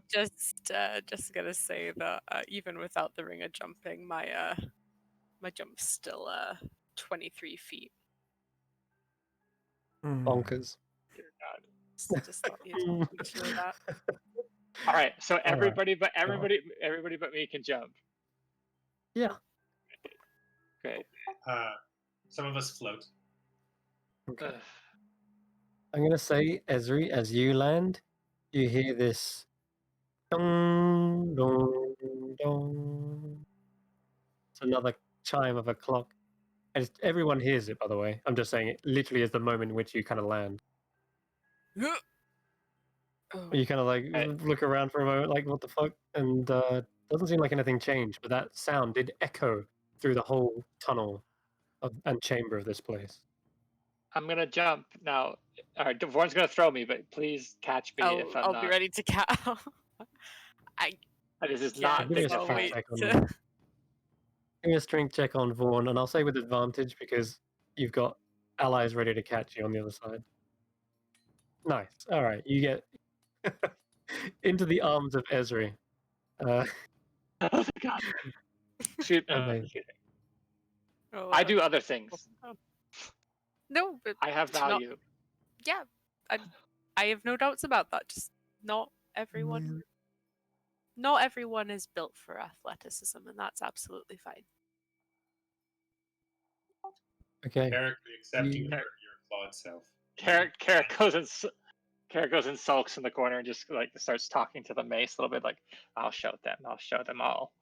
Just gonna say that even without the ring of jumping, my jump's still 23 feet. Bonkers. Dear God. Just thought you'd know that. All right, so right. everybody but me can jump. Yeah. Great. Some of us float. Okay. I'm gonna say, Esri, as you land, you hear this dong dong dong. It's another chime of a clock, and everyone hears it. By the way, I'm just saying it literally is the moment in which you kind of land. Oh, You kind of like Right. look around for a moment, like what the fuck, and doesn't seem like anything changed, but that sound did echo through the whole tunnel and chamber of this place. I'm gonna jump now. All right, Vaughn's gonna throw me, but please catch me if I'm I'll not. be ready to catch. This is Yeah, not give me a big I'll strength wait check on to- Vaughn. Give me a strength check on Vaughn, and I'll say with advantage because you've got allies ready to catch you on the other side. Nice. All right, you get into the arms of Esri. Oh my God. Shoot. Amazing. Oh, I do other things. No, but I have it's not- value. yeah, I have no doubts about that. Just not everyone. Not everyone is built for athleticism, and that's absolutely fine. Okay. Carrick, we accept you You- for your flawed self. Carrick goes and sulks in the corner and just like starts talking to the mace a little bit, like, "I'll show them all."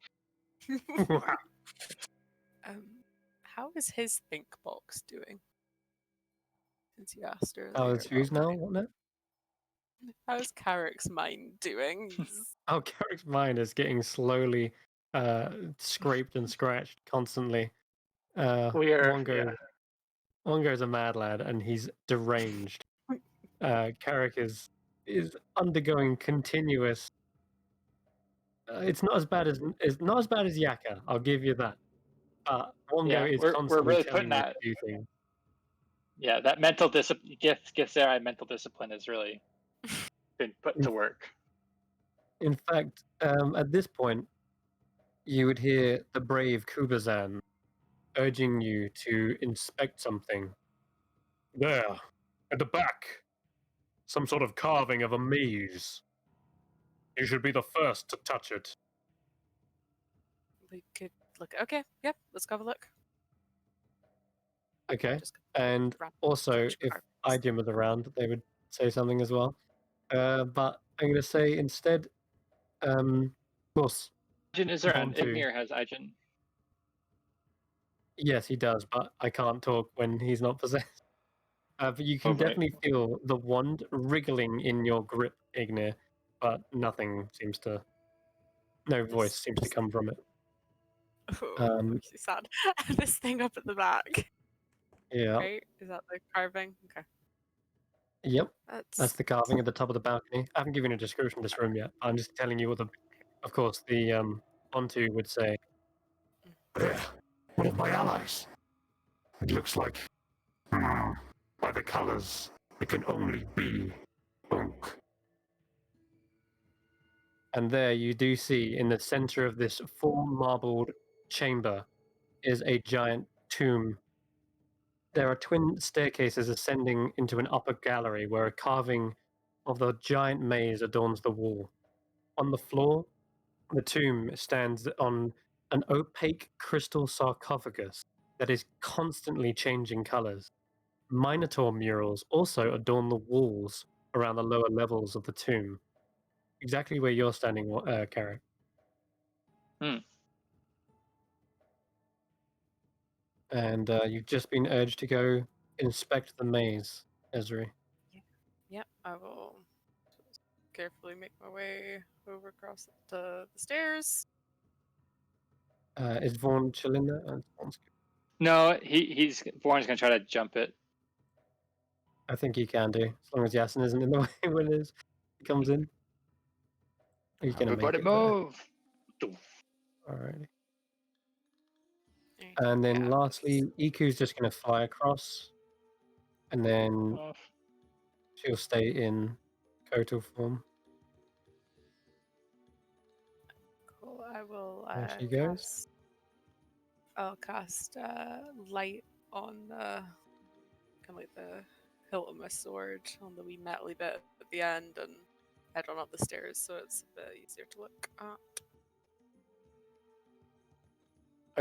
how is his think box doing? Since you asked earlier. Oh, it's who's about now? mine. What now? How's Carrick's mind doing? Oh, Carrick's mind is getting slowly scraped and scratched constantly. We are. Wongo's a mad lad, and he's deranged. Carrick is undergoing continuous. It's not as bad as Yaka. I'll give you that. Wongo Yeah, is we're constantly really telling putting you that. to do things. Yeah, that mental discipline, gifts there. Mental discipline has really been put to work. In fact, at this point, you would hear the brave Kubazan urging you to inspect something. There, at the back, some sort of carving of a maze. You should be the first to touch it. We could look. Okay, yep, let's go have a look. Okay. Just And random also, touch if cards. Ijim was around, they would say something as well. But I'm going to say instead, of course, Ijin is around. Bontu. Ignir has Ijin. Yes, he does, but I can't talk when he's not possessed. But you can Oh, right. definitely feel the wand wriggling in your grip, Ignir, but nothing seems to. No voice seems to come from it. Oh, makes me sad. This thing up at the back. Yeah. Right? Is that the carving? Okay. Yep. That's That's the carving at the top of the balcony. I haven't given you a description of this room yet. I'm just telling you what of course, the Bontu would say. There, one of my allies. It looks like, by the colors, it can only be oak. And there you do see in the center of this full marbled chamber is a giant tomb. There are twin staircases ascending into an upper gallery where a carving of the giant maze adorns the wall. On the floor, the tomb stands on an opaque crystal sarcophagus that is constantly changing colors. Minotaur murals also adorn the walls around the lower levels of the tomb, exactly where you're standing, Carrick. And you've just been urged to go inspect the maze, Ezri. Yep, I will carefully make my way over across the stairs. Is Vaughn chilling there? Vaughn's good. No, he's Born's gonna try to jump it. I think he can do, as long as Yasin isn't in the way when he comes in. He's going to make Everybody it move! Alrighty. And then Yeah, lastly, Iku's just going to fly across, and then Oh, she'll stay in Kotal form. cool. I will There she goes. cast. I'll cast light on the kind of like the hilt of my sword on the wee metally bit at the end, and head on up the stairs so it's a bit easier to look at.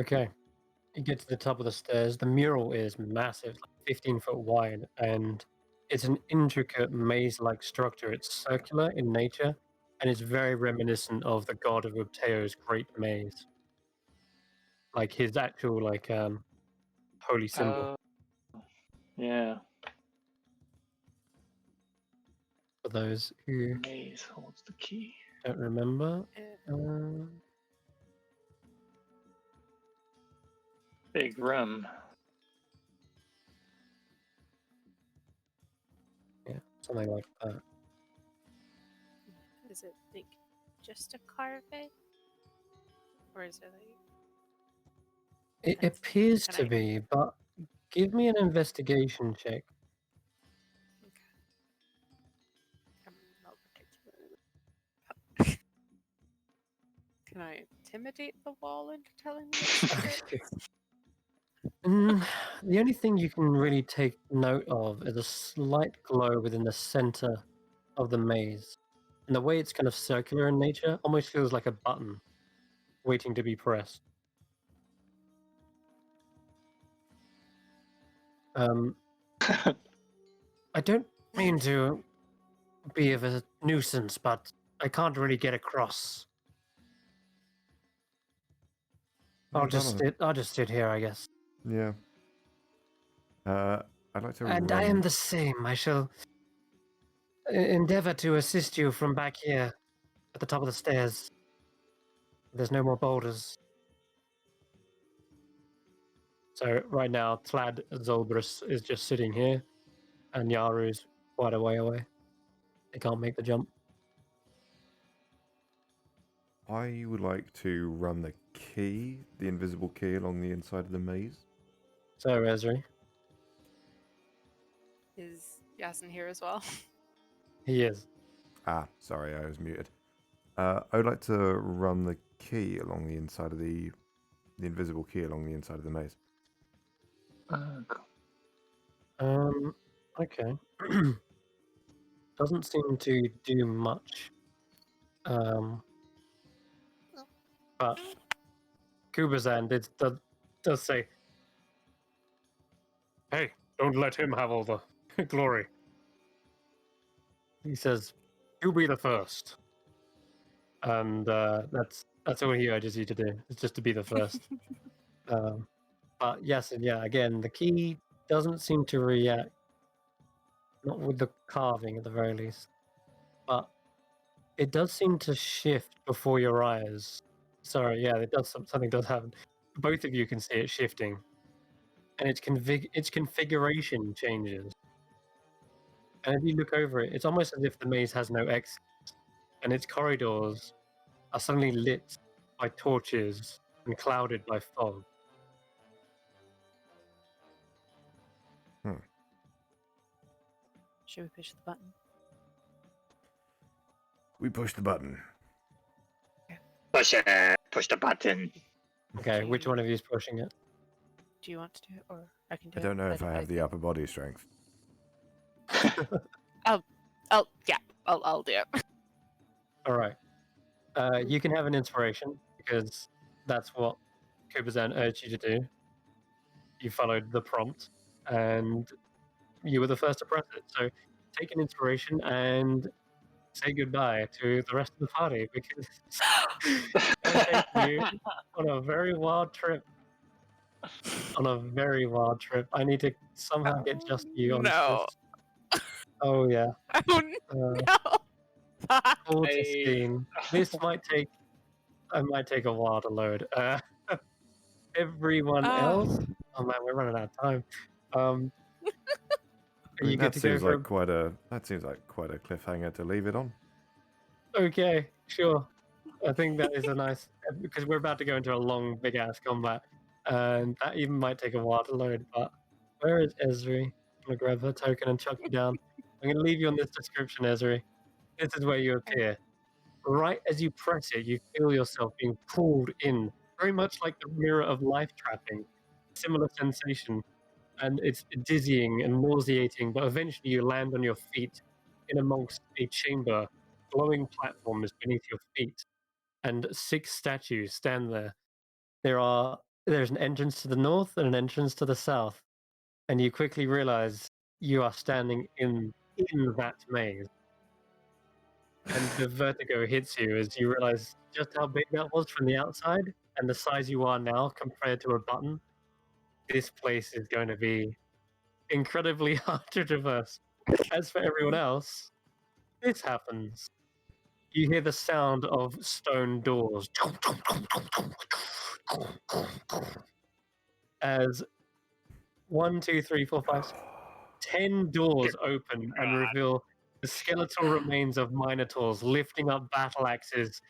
Okay. You get to the top of the stairs. The mural is massive, like 15 foot wide, and it's an intricate maze-like structure. It's circular in nature, and it's very reminiscent of the god of Ubteo's Great Maze, like his actual holy symbol. yeah. For those who Maze holds the key. don't remember, Big room. yeah, something like that. Is it like just a carving, or is it like? It That's- appears can to I- be, but give me an investigation check. Okay. I'm not particularly. Can I intimidate the wall into telling me it's secret? The only thing you can really take note of is a slight glow within the center of the maze. And the way it's kind of circular in nature almost feels like a button waiting to be pressed. I don't mean to be of a nuisance, but I can't really get across. I'll just sit here, I guess. Yeah. I'd like to And run. I am the same. I shall endeavor to assist you from back here at the top of the stairs. There's no more boulders. So right now, Tlad Zolbrus is just sitting here, and Yaru's quite a way away. They can't make the jump. I would like to run the invisible key, along the inside of the maze. So Ezri, Is Yasin here as well? he is. Ah, sorry, I was muted. I would like to run the key along the inside of the invisible key along the inside of the maze. Okay. Doesn't seem to do much. But Kubazan does say, "Hey, don't let him have all the glory." He says, "You be the first," and that's all he urges you to do. It's just to be the first. But yes, and yeah, again, the key doesn't seem to react. Not with the carving, at the very least, but it does seem to shift before your eyes. Sorry, yeah, it does. Something does happen. Both of you can see it shifting, and its configuration changes. And if you look over it, it's almost as if the maze has no exit, and its corridors are suddenly lit by torches and clouded by fog. Should we push the button? We push the button. Push it. Push the button. Okay, which one of you is pushing it? Do you want to do it, or I can do I it? don't know if I have the upper body strength. I'll do it. All right. You can have an inspiration because that's what Kubazan urged you to do. You followed the prompt, and you were the first to press it. So take an inspiration and say goodbye to the rest of the party because I take you on a very wild trip. On a very wild trip. I need to somehow get just you on No. this. Oh yeah. Oh no! Full scene. This might take. I might take a while to load. Everyone else. Oh man, we're running out of time. Are you good to go for? That seems like quite a cliffhanger to leave it on. Okay, sure. I think that is a nice because we're about to go into a long, big ass combat, and that even might take a while to load. But where is Ezri? I'm gonna grab her token and chuck you down. I'm gonna leave you on this description, Ezri. This is where you appear. Right as you press it, you feel yourself being pulled in, very much like the mirror of life trapping. Similar sensation, and it's dizzying and nauseating. But eventually, you land on your feet in amongst a chamber. Glowing platform is beneath your feet, and 6 statues stand there. There's an entrance to the north and an entrance to the south, and you quickly realize you are standing in that maze. And the vertigo hits you as you realize just how big that was from the outside and the size you are now compared to a button. This place is going to be incredibly hard to traverse. As for everyone else, this happens. You hear the sound of stone doors as 1, 2, 3, 4, 5, 10 doors open and reveal the skeletal remains of minotaurs lifting up battle axes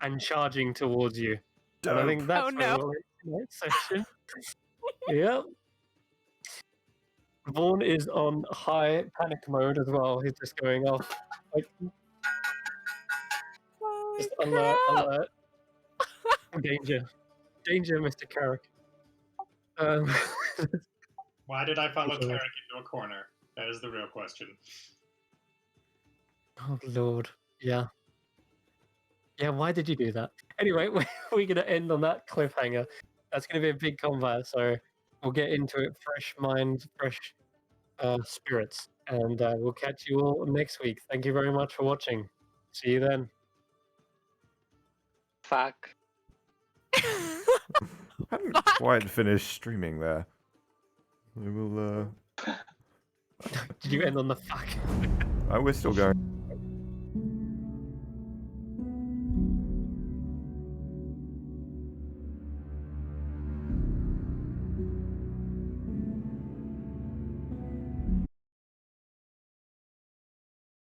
and charging towards you. And I think that's where we'll end tonight's session. Yep. Vaughn is on high panic mode as well. He's just going off like just alert. Danger, Mr. Carrick. Why did I follow Carrick into a corner? That is the real question. Oh Lord, yeah. Why did you do that? Anyway, we're gonna end on that cliffhanger. That's gonna be a big combat, so we'll get into it. Fresh mind, fresh spirits, and we'll catch you all next week. Thank you very much for watching. See you then. Fuck. hadn't quite finished streaming there. We will. Did you end on the fuck? We're still going.